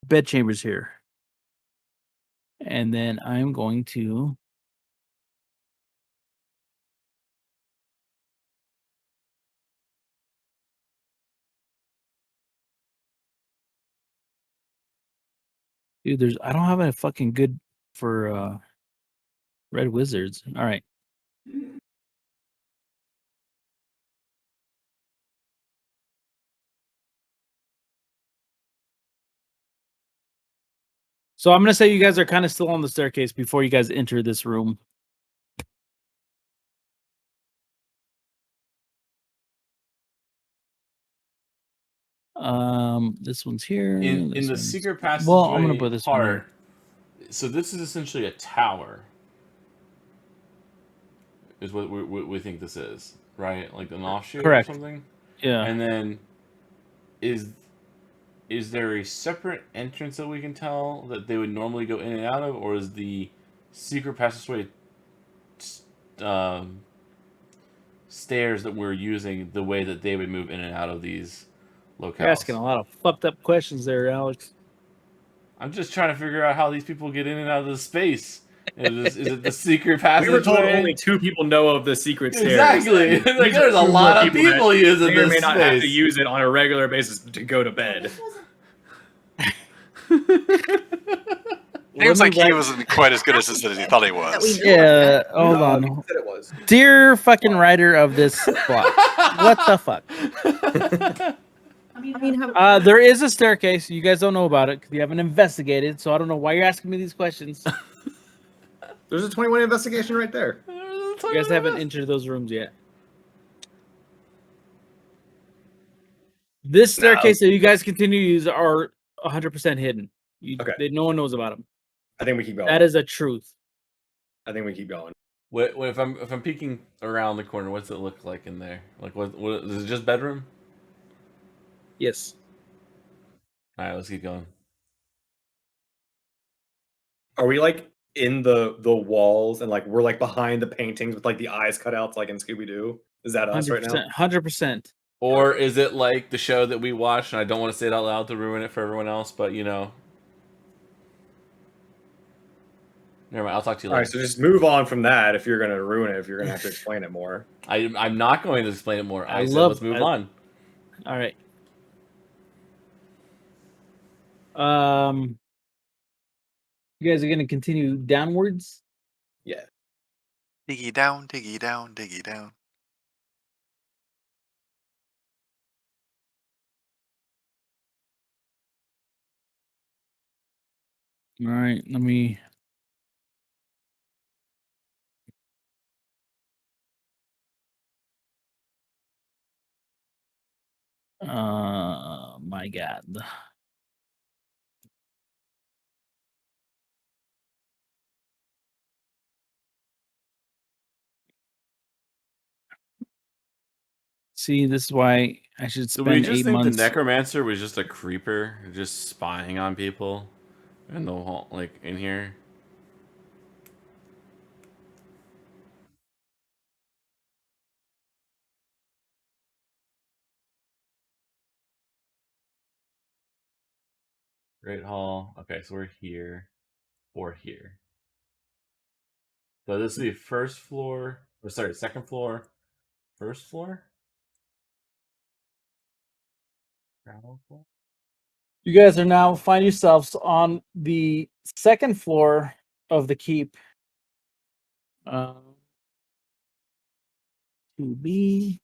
bedchambers here. And then I'm going to dude, I don't have a fucking good for red wizards. All right. So I'm gonna say you guys are kind of still on the staircase before you guys enter this room. This one's here. In this the one's- secret passageway Well, I'm gonna put this one part. So this is essentially a tower. Is what we think this is, right? Like an offshoot Correct. or something. Yeah. And then, is there a separate entrance that we can tell that they would normally go in and out of, or is the secret passageway stairs that we're using the way that they would move in and out of these locales? You're asking a lot of fucked up questions there, Alex. I'm just trying to figure out how these people get in and out of the space. Is it the secret We passageway? were told only 2 people know of the secret stairs. Exactly. and Like, these are there's a 2 more lot of that people using may or may this not have to space. use it on a regular basis to go to bed. Seems like he wasn't quite as good assistant as he thought he That we was. know Yeah, hold on. He said it was. Dear fucking writer of this plot, what the fuck? I mean, have, There is a staircase. You guys don't know about it because you haven't investigated. So I don't know why you're asking me these questions. There's a 21 investigation right there. You guys haven't entered those rooms yet. This staircase that you guys continue to use are 100% hidden. Okay. No one knows about them. I think we keep going. That is a truth. I think we keep going. What if I'm peeking around the corner? What's it look like in there? Like what is it? Just bedroom? Yes. All right, let's keep going. Are we like in the walls and like we're like behind the paintings with like the eyes cut out like in Scooby Doo? Is that us right now? 100%. Or is it like the show that we watched? And I don't want to say it out loud to ruin it for everyone else, but you know. Never mind. I'll talk to you All later. right, so just move on from that if you're gonna ruin it. If you're gonna have to explain it more. I'm not going to explain it more. I said love- let's move on. All right. You guys are gonna continue downwards. Yeah. Diggy down, diggy down, diggy down. All right. Let me. My God. See, this is why I should Do we spend just 8 think months. the necromancer was just a creeper, just spying on people, in the whole like in here? Great Hall. Okay, so we're here or here. So this would be first floor, or sorry, second floor, first floor? Ground floor? You guys are now find yourselves on the second floor of the keep. To be.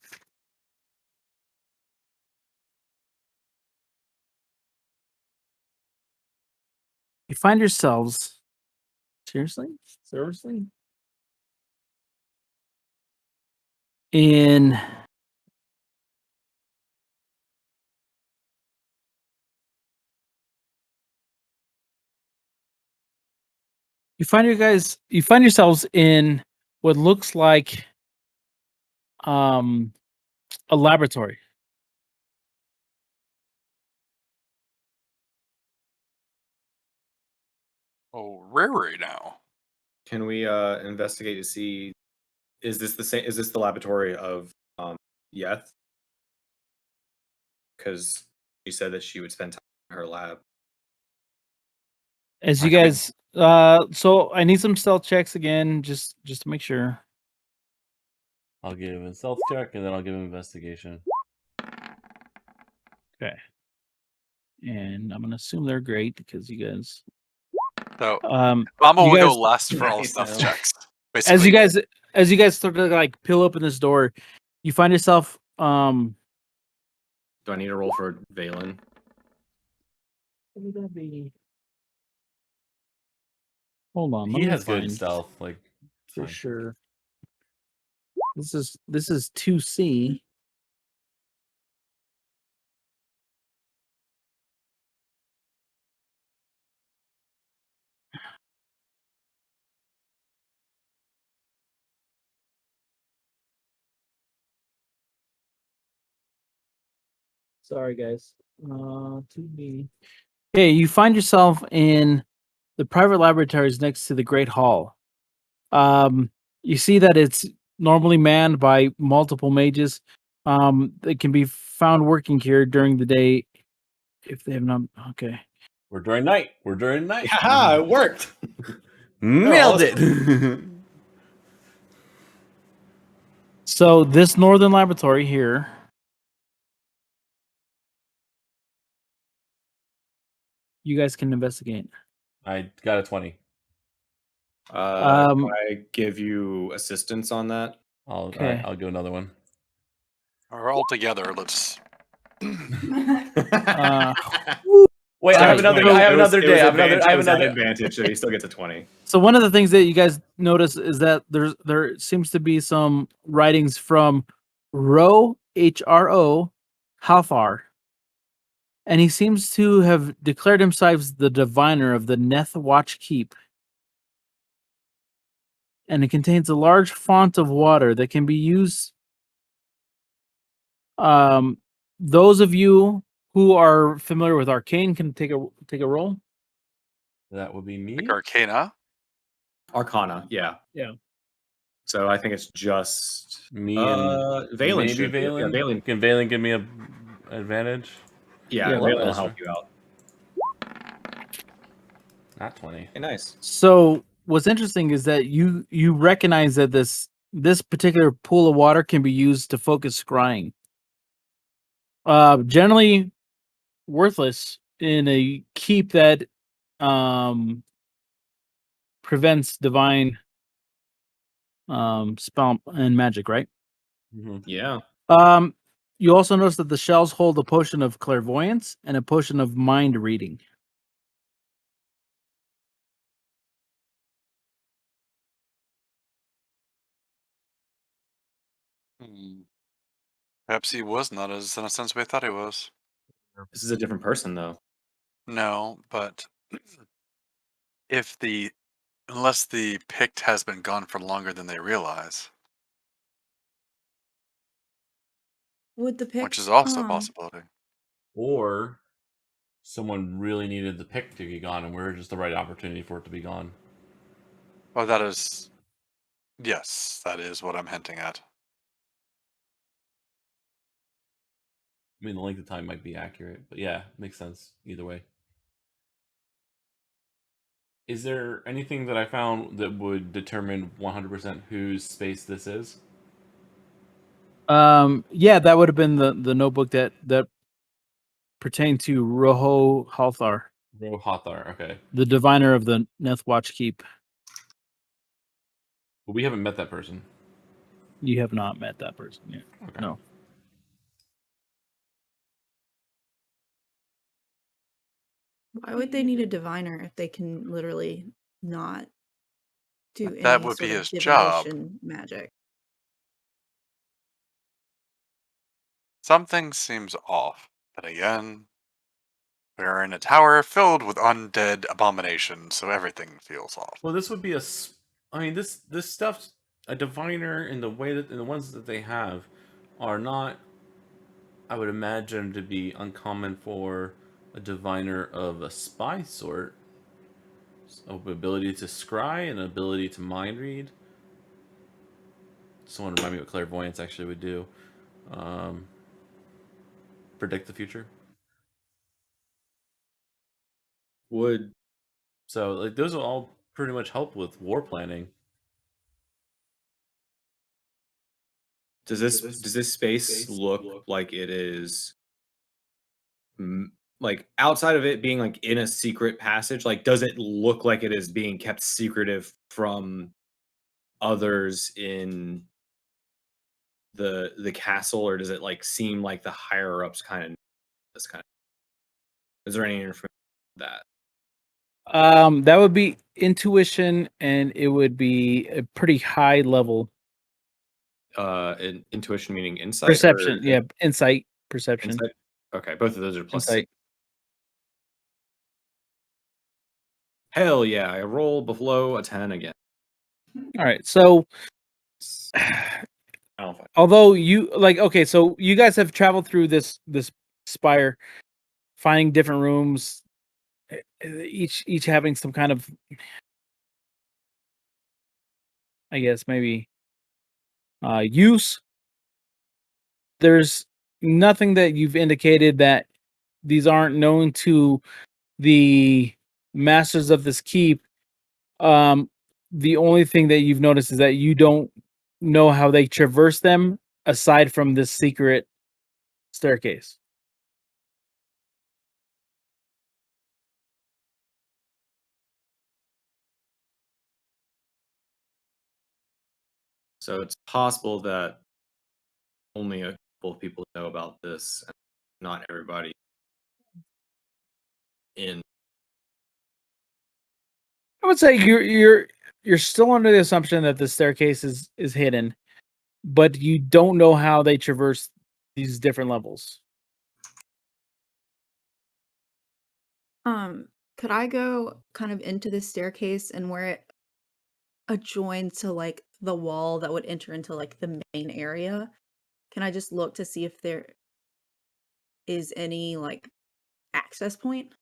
You find yourselves. Seriously? In. You find yourselves in what looks like a laboratory. Oh, rare now. Can we investigate to see is this the same? Is this the laboratory of Yeth? Because she said that she would spend time in her lab. As you Okay. guys so I need some stealth checks again, just to make sure. I'll give him a stealth check and then I'll give him investigation. Okay. And I'm gonna assume they're great because you guys So you Mama will go guys- last for all Nice. stealth checks. as you Basically, guys start to like peel open this door, you find yourself Do I need to roll for Valen? what would that be? Hold on, let He me has good find stealth, like it's for fine. sure. This is 2C. Sorry, guys. 2B. Okay, you find yourself in the private laboratories next to the Great Hall. You see that it's normally manned by multiple mages. They can be found working here during the day if they have not. Okay. We're during night. Haha, it worked. Nailed it. So this northern laboratory here, you guys can investigate. I got a 20. Can Um, I give you assistance on that? All Okay. right, I'll go another one. Or all together, let's. Wait, I have Alright, another. so- I have It was- another it was day. I have another. advantage- I have it was at another. advantage, so he still gets a 20. So one of the things that you guys notice is that there seems to be some writings from Hro Halthar, and he seems to have declared himself the diviner of the Neth Watch Keep. And it contains a large font of water that can be used. Those of you who are familiar with Arcane can take a roll. That would be me. Like Arcana. Arcana, yeah. Yeah. So I think it's just Me and Valen maybe should. Yeah, Valen. Valen. Can Valen give me a advantage? Yeah, Yeah, Valen will that's help right. you out. Not 20. Okay, nice. So what's interesting is that you recognize that this particular pool of water can be used to focus scrying. Generally worthless in a keep that prevents divine spell and magic, right? Mm-hmm. Yeah. You also notice that the shells hold a potion of clairvoyance and a potion of mind reading. Perhaps he was not as innocent as we thought he was. This is a different person, though. No, but unless the Pict has been gone for longer than they realize, Would the pick? which is also a possibility. Or someone really needed the pick to be gone, and we're just the right opportunity for it to be gone. Oh, that is. Yes, that is what I'm hinting at. I mean, the length of time might be accurate, but yeah, makes sense either way. Is there anything that I found that would determine 100% whose space this is? Yeah, that would have been the notebook that pertained to Roho Halthar, Rohathar, okay. the diviner of the Neth Watch Keep. But we haven't met that person. You have not met that person yet. Okay. No. Why would they need a diviner if they can literally not do That any would be sort of his job. divination magic? Something seems off. But again, we're in a tower filled with undead abominations, so everything feels off. Well, this would be I mean, this stuff's a diviner in the way that in the ones that they have are not. I would imagine to be uncommon for a diviner of a spy sort. So, ability to scry and ability to mind read. Someone remind me what clairvoyance actually would do. Predict the future. Would So like those will all pretty much help with war planning. does this space look like it is like outside of it being like in a secret passage? Like, does it look like it is being kept secretive from others in the castle, or does it like seem like the higher ups kind of this kind of? Is there any information on that? That would be intuition, and it would be a pretty high level Intuition meaning insight. perception. Yeah, insight, perception, Insight. Okay, both of those are plus. insight. Hell yeah! I roll below a 10 again. All right, so I don't know if although you okay, so you guys have traveled through this spire, finding different rooms, each having some kind of, I guess maybe use. There's nothing that you've indicated that these aren't known to the masters of this keep The only thing that you've noticed is that you don't know how they traverse them aside from this secret staircase. So it's possible that only a couple of people know about this, and not everybody in. I would say you're still under the assumption that the staircase is hidden, but you don't know how they traverse these different levels. Could I go kind of into the staircase and where it adjoins to like the wall that would enter into like the main area? Can I just look to see if there is any like access point?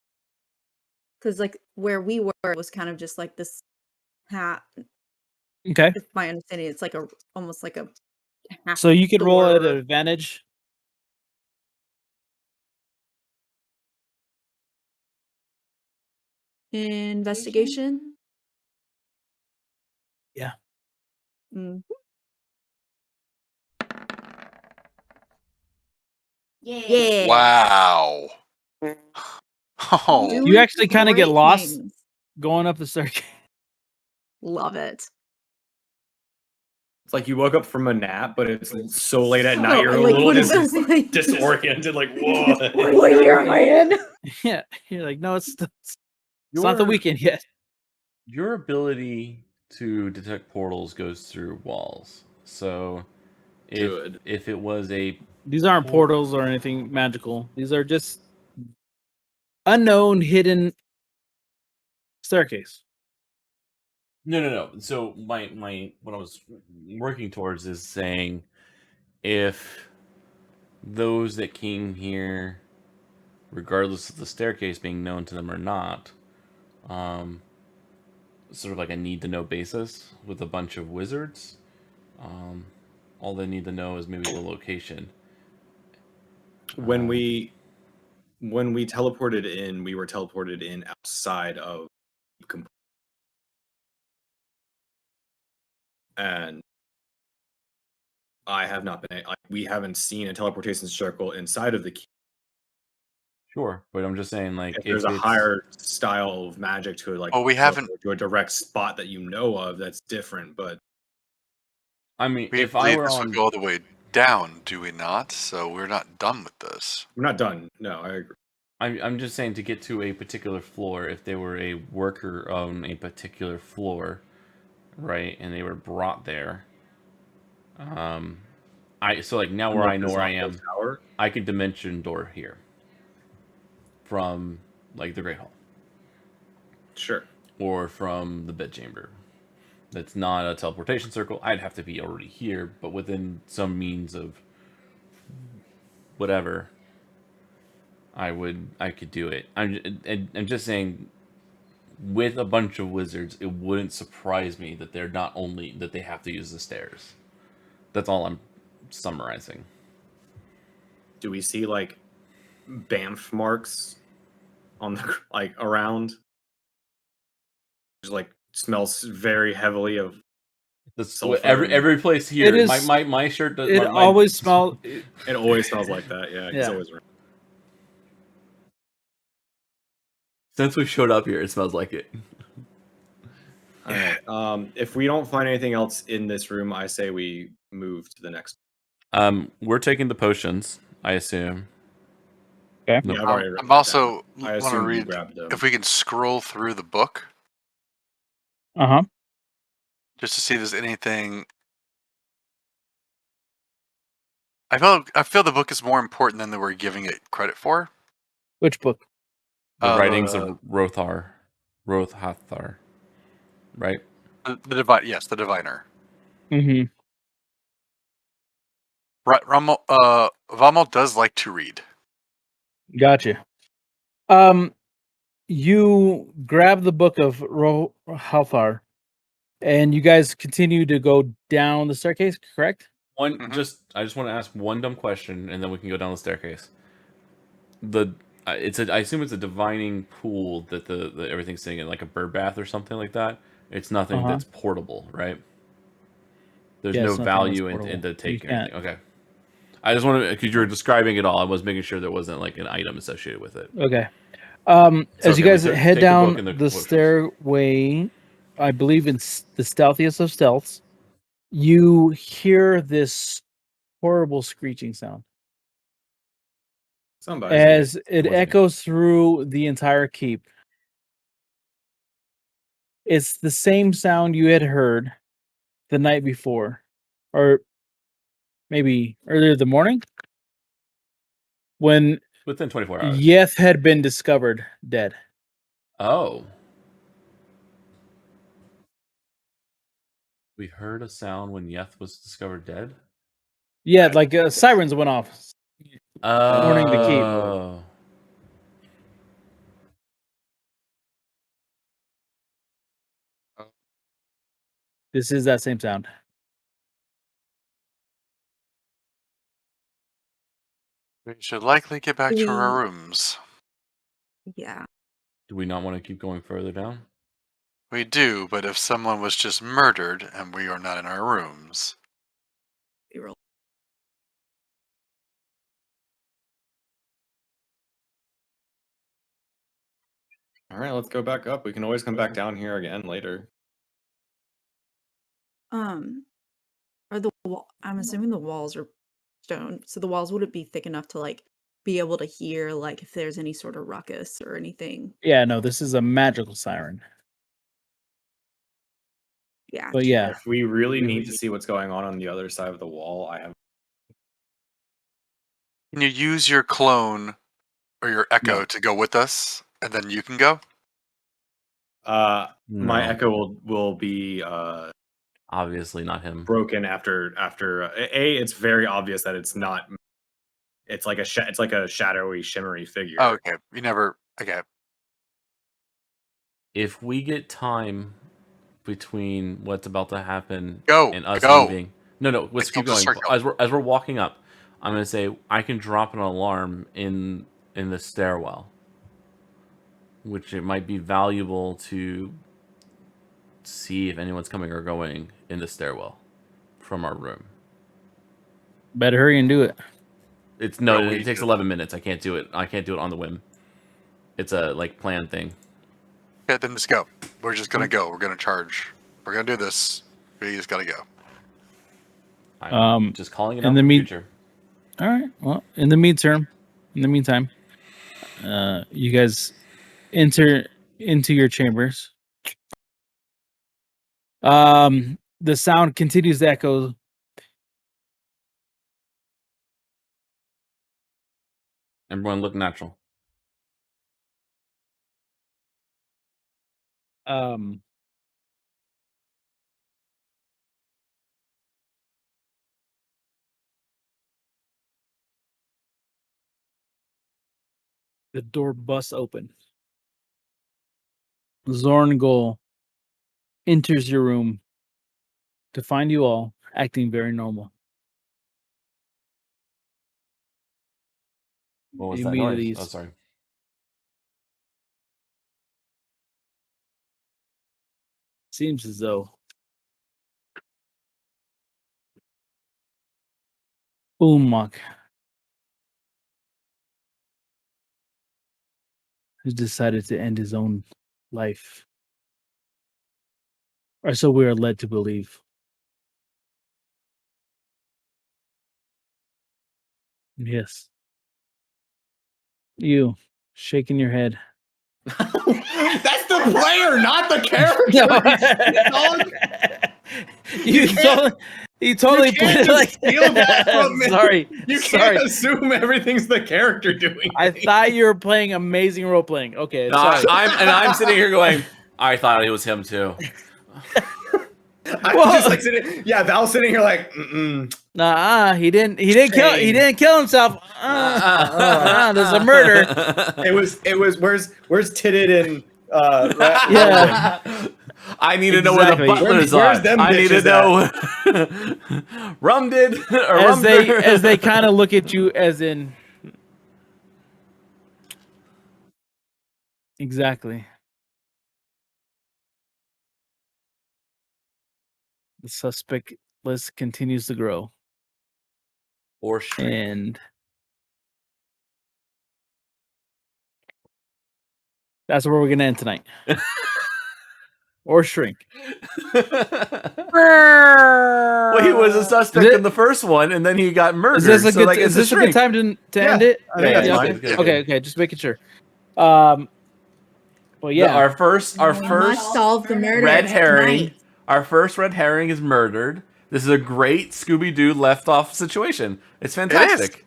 Because like where we were was kind of just like this hat. Okay. If my understanding, it's like a almost like a half So you could roll at door. an advantage. Investigation. Yeah. Mm. Yeah. Wow. Oh, Doing You actually kind of get great lost things. going up the staircase. Love it. It's like you woke up from a nap, but it's so late at So, night. You're a like, little what is this, like- disoriented. Like, whoa. What year am I in? Yeah. You're like, no, it's not the weekend yet. Your ability to detect portals goes through walls. So Good. if it was a These aren't Por- portals or anything magical. These are just unknown, hidden staircase. No. So my what I was working towards is saying if those that came here, regardless of the staircase being known to them or not, sort of like a need to know basis with a bunch of wizards. All they need to know is maybe the location. When we teleported in, we were teleported in outside of and I have not been. We haven't seen a teleportation circle inside of the key. Sure, but I'm just saying, like, If there's a higher style of magic to it, like we haven't. to a direct spot that you know of, that's different. But I mean, We if I believe were this on, would go all the way down, do we not? So we're not done with this. we're not done. No, I agree. I'm just saying to get to a particular floor, if they were a worker on a particular floor, right, and they were brought there, so like now where I know where I am, Tower. I could dimension door here from like the Great Hall Sure. or from the bedchamber. That's not a teleportation circle. I'd have to be already here, but within some means of whatever, I could do it. I'm just saying, with a bunch of wizards, it wouldn't surprise me that they're not only that they have to use the stairs. That's all I'm summarizing. Do we see like Banff marks on the like around? Just like smells very heavily of sulfur. Every place here. It is- my shirt does. It always smells. It always smells like that. Yeah, it's Yeah. always. Since we showed up here, it smells like it. All right. If we don't find anything else in this room, I say we move to the next. We're taking the potions, I assume. Okay. No. Yeah, I've already written I'm that also down. I want to assume you read grabbed them. if we can scroll through the book Uh-huh. just to see if there's anything. I feel the book is more important than they were giving it credit for. Which book? The writings of Rothar, right? The divine, yes, the diviner. Mm-hmm. Vamo does like to read. Gotcha. You grab the book of Halthar, and you guys continue to go down the staircase, correct? I just want to ask one dumb question, and then we can go down the staircase. I assume it's a divining pool that the everything's sitting in, like a bird bath or something like that. It's nothing Uh-huh. that's portable, right? There's Yeah, no it's nothing that's value portable. into You taking can't. anything. Okay. I just wanted because you were describing it all. I was making sure there wasn't like an item associated with it. Okay. So, As you okay, we guys head take the book down and the the potions. stairway, I believe it's the stealthiest of stealths, you hear this horrible screeching sound Somebody's as it wasn't me. echoes through the entire keep. It's the same sound you had heard the night before, or maybe earlier the morning, when Within 24 hours. Yeth had been discovered dead. Oh. We heard a sound when Yeth was discovered dead? Yeah, like sirens went off. Warning the keep. Oh. This is that same sound. We should likely get back to our We- rooms. Yeah. Do we not want to keep going further down? We do, but if someone was just murdered and we are not in our rooms, We roll. All right, let's go back up. We can always come back down here again later. Are I'm assuming the walls are stone, so the walls wouldn't be thick enough to like be able to hear like if there's any sort of ruckus or anything. Yeah, no, this is a magical siren. Yeah. But yeah, If we really need to see what's going on the other side of the wall, I have. can you use your clone or your echo No. to go with us, and then you can go? My No. echo will be Obviously not him. broken after it's very obvious that it's not. It's like it's like a shadowy, shimmery figure. Oh, okay. You never. Okay. If we get time between what's about to happen Go, and us go. leaving. No, let's keep Build a going. circle. As we're walking up, I'm gonna say I can drop an alarm in the stairwell. Which it might be valuable to see if anyone's coming or going in the stairwell from our room. better hurry and do it. It No, takes 11 minutes. I can't do it. I can't do it on the whim. It's a like planned thing. Okay, then just go. We're just gonna go. We're gonna charge. We're gonna do this. We just gotta go. I'm just calling it in out the in the mean- future. All right. Well, in the meantime, you guys enter into your chambers. The sound continues to echo. Everyone look natural. The door busts open. Zorngol enters your room to find you all acting very normal. What was that Immediately noise? Oh, sorry. seems as though Ummak has decided to end his own life. Or so we are led to believe. Yes. You shaking your head. That's the player, not the character. You totally can't put it just like steal that from me. Sorry. You sorry. can't assume everything's the character doing. I thought you were playing amazing role playing. Okay, No, sorry. I'm sitting here going, I thought it was him too. I'm just like sitting. Yeah, Val's sitting here like. Nah, he didn't kill himself. There's a murder. It was. Where's Titted and Yeah. I need to know where the Exactly. butlers Where's are. them I need to bitches know. Rum did or as they Rumder. kind of look at you as in exactly. the suspect list continues to grow. Or shrink. And that's where we're gonna end tonight. Or shrink. Well, he was a suspect in the first one, and then he got murdered. Is this a good? like, Is this a good time to end it? I think that's yeah, fine. good. Okay. Just making sure. Well, yeah. Our first We must solve the murder red herring. tonight. Our first red herring is murdered. This is a great Scooby-Doo left off situation. It's fantastic.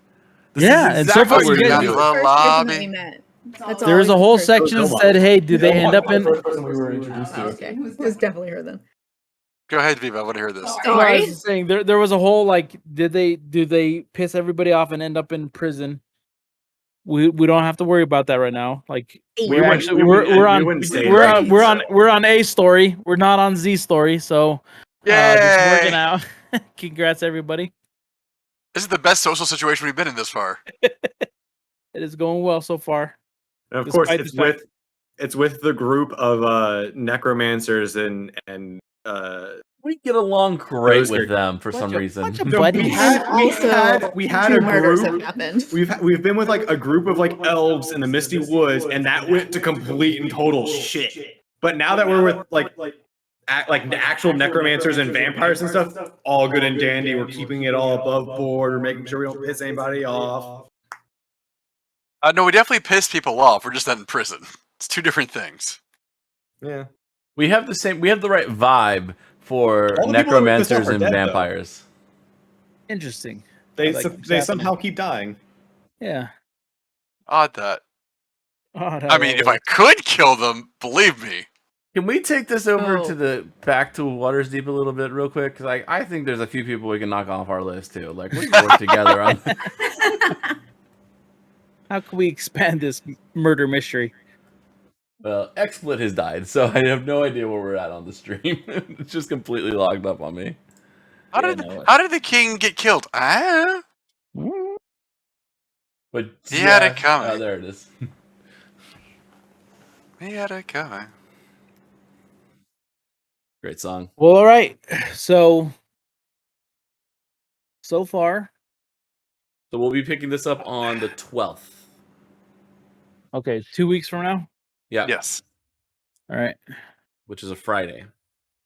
This Yeah, is and so far exactly you what guys- we're Yeah, doing. the First person lobby. that we met. That's There was a always whole the first section that person. said, "Hey, did they end up in?" the first person we were introduced to? Okay, it was definitely her then. Go ahead, Viva. I want to hear this. No, I was just saying there was a whole like, do they piss everybody off and end up in prison? We don't have to worry about that right now. Like we're on A story. We're not on Z story. So just working Yay! out. Congrats everybody. This is the best social situation we've been in this far. It is going well so far. And of course, Despite it's with the group of necromancers and We get along great Those with are- them for some reason. bunch of So buddies. we had Two a murders group. have happened. We've been with like a group of like elves in the misty woods, and that went to complete and total shit. But now that we're with like the actual necromancers and vampires and stuff, all good and dandy. We're keeping it all above board. We're making sure we don't piss anybody off. No, we definitely piss people off. We're just not in prison. It's two different things. Yeah. We have the right vibe for All the people that we pissed off necromancers are and dead, though. vampires. Interesting. They Like, what's they happening? somehow keep dying. Yeah. Odd that. Oh, I mean, if I could kill them, believe me. Can we take this over Oh. to the back to Waters Deep a little bit real quick? Because I think there's a few people we can knock off our list too. Like we can work together on. How can we expand this murder mystery? Well, XSplit has died, so I have no idea where we're at on the stream. It's just completely logged up on me. How Yeah, did no, how did the king get killed? Ah, But He had it coming. Oh, there it is. he had it coming. Great song. Well, all right. So far, So we'll be picking this up on the 12th. okay, 2 weeks from now. Yeah. Yes. All right. Which is a Friday.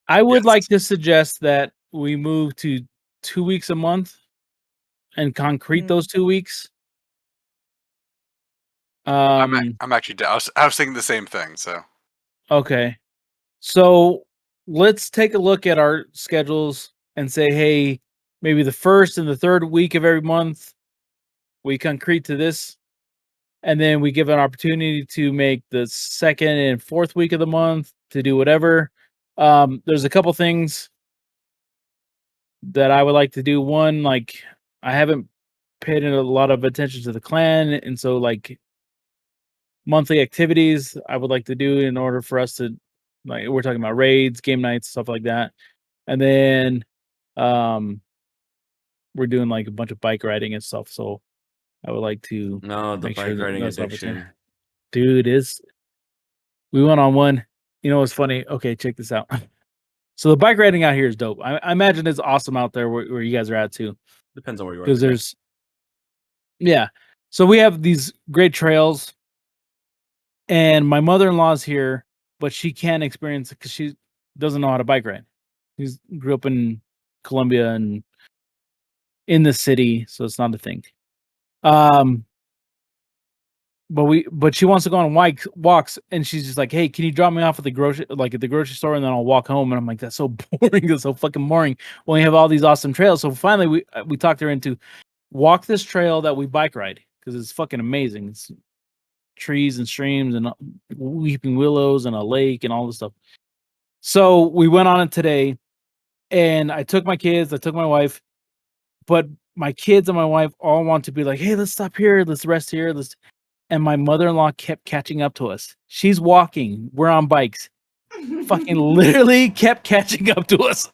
I would Yes. like to suggest that we move to 2 weeks a month and concrete those 2 weeks. I'm actually down. I was thinking the same thing. So Okay. So let's take a look at our schedules and say, hey, maybe the first and the third week of every month, we concrete to this. And then we give an opportunity to make the second and fourth week of the month to do whatever. There's a couple things that I would like to do. One, like I haven't paid a lot of attention to the clan, and so like monthly activities I would like to do in order for us to, like, we're talking about raids, game nights, stuff like that. And then we're doing like a bunch of bike riding and stuff. So I would like to No, the make sure bike that riding those opportunities- addiction. Dude, we went on one. You know what's funny? Okay, check this out. So the bike riding out here is dope. I imagine it's awesome out there where you guys are at too. Depends on where you are. Because there's, yeah. So we have these great trails, and my mother-in-law's here, but she can't experience it because she doesn't know how to bike ride. She grew up in Colombia and in the city, so it's not a thing. But she wants to go on walks, and she's just like, "Hey, can you drop me off at the grocery store, and then I'll walk home?" And I'm like, "That's so boring. That's so fucking boring." When we have all these awesome trails, so finally we talked her into walk this trail that we bike ride because it's fucking amazing. It's trees and streams and weeping willows and a lake and all this stuff. So we went on it today, and I took my kids, I took my wife, but my kids and my wife all want to be like, "Hey, let's stop here, let's rest here, let's." And my mother-in-law kept catching up to us. She's walking, we're on bikes. Fucking literally kept catching up to us.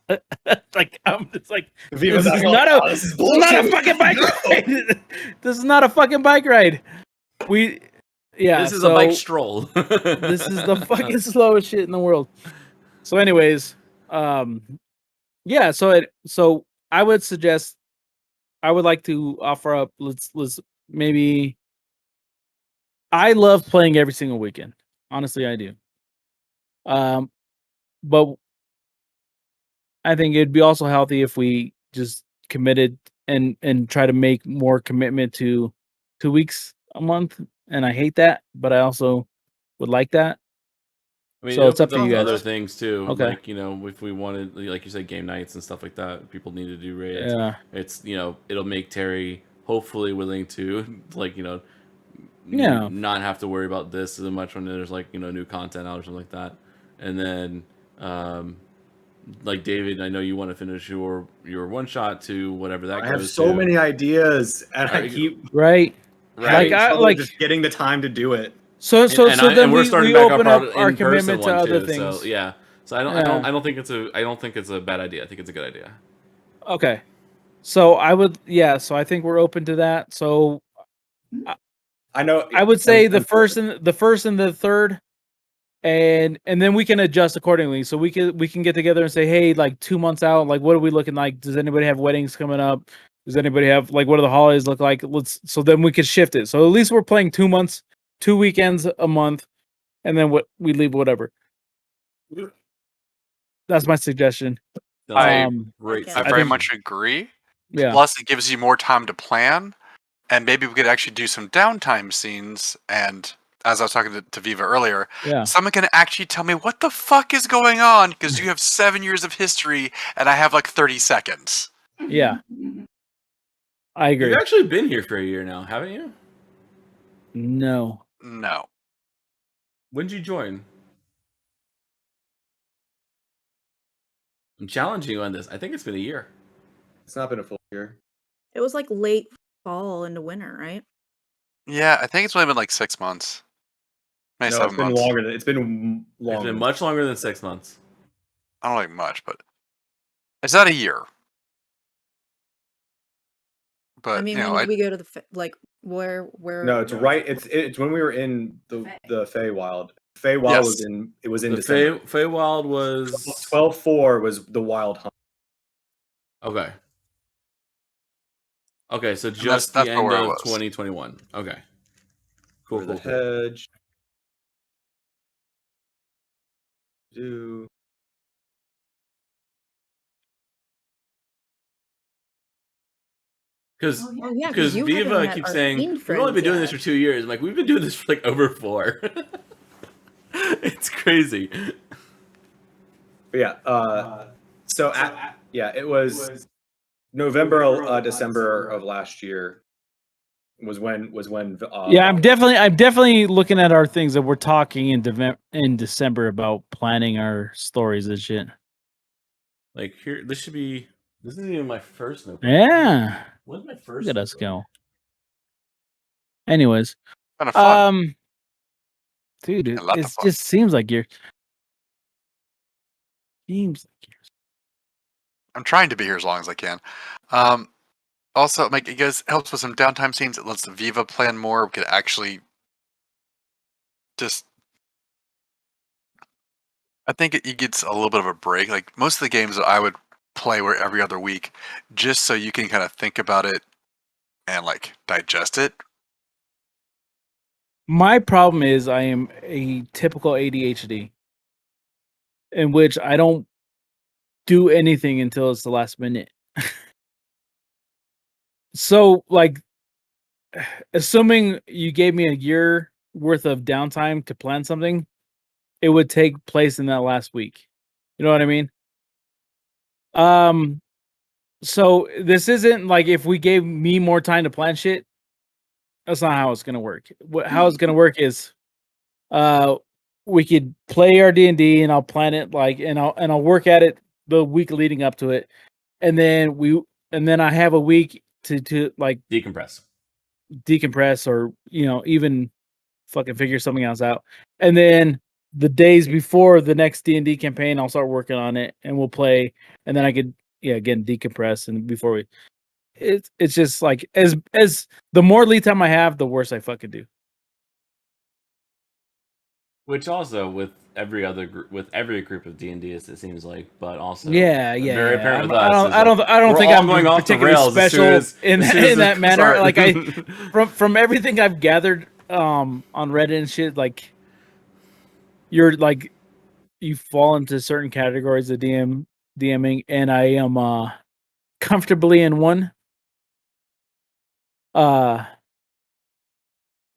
Like I'm just like, Viva's this is like, not "Oh, a this is this is not a bullshit." fucking bike ride. This is not a fucking bike ride. This is a bike stroll. This is the fucking slowest shit in the world. So anyways, Yeah, so I would suggest I would like to offer up let's maybe I love playing every single weekend. Honestly, I do. Um but I think it'd be also healthy if we just committed and try to make more commitment to 2 weeks a month. And I hate that, but I also would like that. I mean, it So it's up opens to up you to other guys. things too. Okay. Like, if we wanted, like you said, game nights and stuff like that, people need to do raids. Yeah. It's, it'll make Terry hopefully willing to, like, Yeah. not have to worry about this as much when there's, like, new content out or something like that. And then, like David, I know you want to finish your one shot to whatever that I goes have so to. many ideas, and I Right. keep Right. Right. Like trouble just getting the time to do it. so and then we're starting we back open up up our our in-person commitment to one other too. things. So yeah. So Yeah. I don't think it's a bad idea. I think it's a good idea. Okay. So so I think we're open to that. So I know. I would say the and- first and the third, and then we can adjust accordingly. So we can get together and say, hey, like 2 months out, like what are we looking like? Does anybody have weddings coming up? Does anybody have like what do the holidays look like? So then we could shift it. So at least we're playing 2 months, 2 weekends a month, and then what we leave whatever. That's my suggestion. I- Great. I I I very think- much agree. Yeah. Plus, it gives you more time to plan, and maybe we could actually do some downtime scenes. And as I was talking to Viva earlier, Yeah. someone can actually tell me what the fuck is going on because you have 7 years of history and I have like 30 seconds. Yeah. I agree. You've actually been here for a year now, haven't you? No. No. When did you join? I'm challenging you on this. I think it's been a year. It's not been a full year. It was like late fall into winter, right? Yeah, I think it's only been like 6 months. Maybe No, 7 it's been months. longer. It's been It's longer. been much longer than 6 months. I don't like much, but it's not a year. But I mean, you know, when did we go to the like where? No, it's right. It's when we were in the Feywild. Feywild was Yes. in. It was in The December. Feywild was 12/4 was the Wild Hunt. okay. Okay, so that's just the end where I of was. 2021. Okay. Cool. The hedge. Do Because Oh yeah, because you Viva haven't met keeps our saying fiend we've only been friends doing this yet." for 2 years. I'm like, we've been doing this for like over 4. It's crazy. But yeah. So it was November, December of last year. Was when. Yeah, I'm definitely looking at our things that we're talking in December about planning our stories and shit. Like here, this isn't even my first notebook. Yeah. When's my first? Look at us notebook? go. Anyways, Kind of fun. dude, A lot it of fun. just seems like you're. I'm trying to be here as long as I can. Also, like, it helps with some downtime scenes. It lets the Viva plan more. We could actually just. I think it gets a little bit of a break. Like most of the games that I would play were every other week, just so you can kind of think about it and like digest it. My problem is I am a typical ADHD, in which I don't do anything until it's the last minute. So, like, assuming you gave me a year worth of downtime to plan something, it would take place in that last week. You know what I mean? So this isn't like if we gave me more time to plan shit. That's not how it's gonna work. How it's gonna work is, we could play our D&D, and I'll plan it and I'll work at it the week leading up to it, and then I have a week to like Decompress. or even fucking figure something else out, and then the days before the next D&D campaign, I'll start working on it, and we'll play, and then I could again decompress, and before we. It's just like as the more lead time I have, the worse I fucking do. Which also with every other with every group of D&D, it seems like, but also Yeah. very apparent with I us. don't. is I don't. like, I don't we're think all I'm going off the particularly rails special in as soon as that the manner. start. Like from everything I've gathered on Reddit and shit, like you're like you fall into certain categories of DMing, and I am comfortably in one. Well,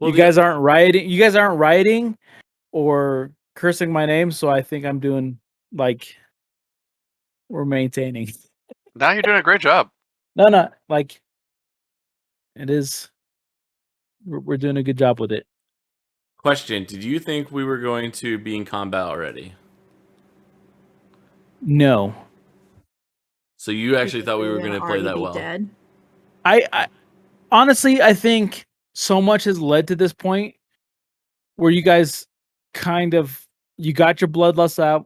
You guys aren't rioting. You guys aren't rioting or cursing my name, so I think I'm doing like we're maintaining. Now you're doing a great job. No, like it is. We're doing a good job with it. Question: did you think we were going to be in combat already? No, So you actually Because thought we were were gonna going to play already that be well? dead. I honestly I think so much has led to this point where you guys kind of you got your bloodlust out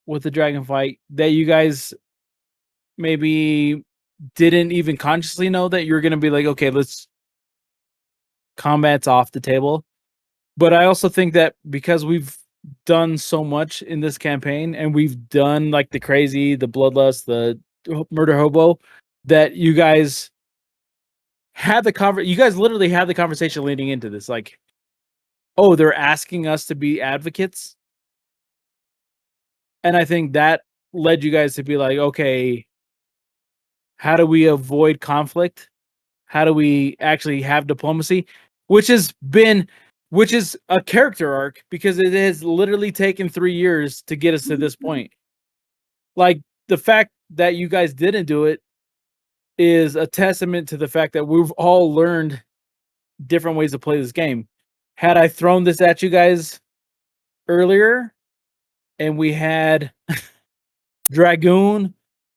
with the dragon fight that you guys maybe didn't even consciously know that you're gonna be like, okay, let's combat's off the table. But I also think that because we've done so much in this campaign and we've done like the crazy, the bloodlust, the murder hobo, that you guys had you guys literally had the conversation leading into this. Like, oh, they're asking us to be advocates. And I think that led you guys to be like, okay, how do we avoid conflict? How do we actually have diplomacy? Which is a character arc because it has literally taken 3 years to get us to this point. Like the fact that you guys didn't do it is a testament to the fact that we've all learned different ways to play this game. Had I thrown this at you guys earlier and we had Dragoon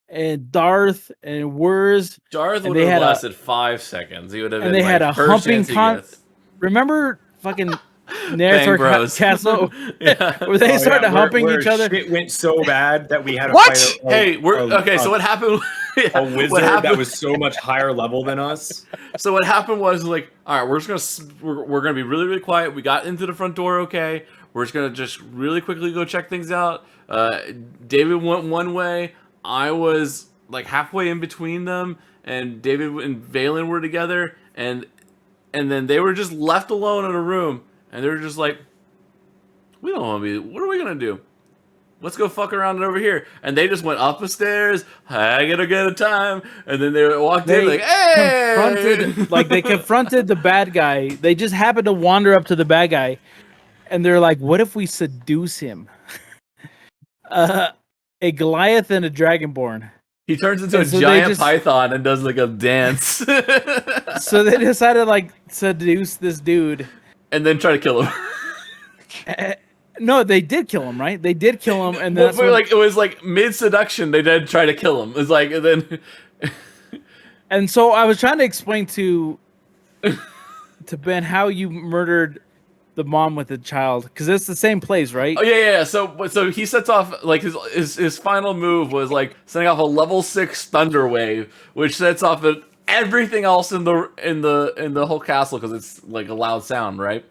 and Darth and Wurs, Darth and would they have had lasted 5 seconds. He would have and been they had like a first humping chance he gets. remember fucking Bang Neathar Bros. Castle Yeah. where they Oh, started yeah, humping where each other. shit went so bad that we had to What? fight Hey, so what happened? a wizard what happened? that was so much higher level than us. So what happened was like, all right, we're gonna be really really quiet. We got into the front door, okay. We're just really quickly go check things out. David went one way. I was like halfway in between them, and David and Valen were together, and then they were just left alone in a room, and they were just like, we don't want to be. What are we gonna do? Let's go fuck around over here. And they just went up the stairs, having a good time, and then they walked in like, hey! They confronted the bad guy. They just happened to wander up to the bad guy, and they're like, "What if we seduce him?" A Goliath and a Dragonborn. He turns into And a so they giant just- python and does like a dance. So they decided like seduce this dude. And then try to kill him. No, they did kill him, right? They did kill him, and Well, that's when, like it was like mid seduction. They did try to kill him. It was like and then. And so I was trying to explain to Ben how you murdered the mom with the child because it's the same place, right? Oh yeah. So he sets off like his final move was like setting off a level 6 thunder wave, which sets off everything else in the whole castle because it's like a loud sound, right?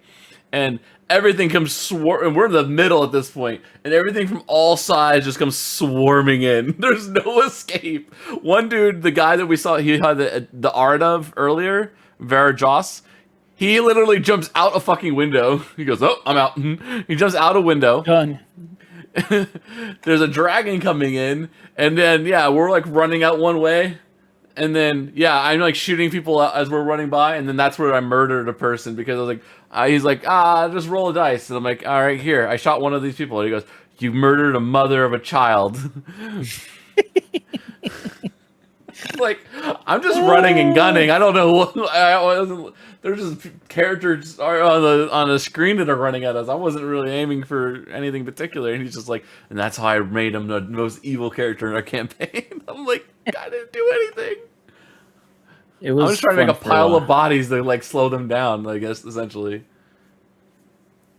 And everything comes and we're in the middle at this point, and everything from all sides just comes swarming in. There's no escape. One dude, the guy that we saw, he had the art of earlier, Vera Joss. He literally jumps out a fucking window. He goes, "Oh, I'm out." He jumps out a window. Done. There's a dragon coming in, and then we're like running out one way. And then, I'm like shooting people as we're running by, and then that's where I murdered a person because I was like, he's like, just roll a dice. And I'm like, all right, here, I shot one of these people. And he goes, you murdered a mother of a child. Like, I'm just running and gunning. I don't know what, there's just characters on the screen that are running at us. I wasn't really aiming for anything particular. And he's just like, and that's how I made him the most evil character in our campaign. I'm like, I didn't do anything. I was trying to make a pile of bodies to like slow them down, I guess, essentially.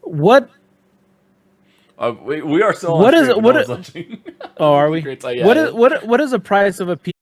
What? We are still on What is stream, what? no one's watching. Oh, are we? Great, yeah, What is the price of a piece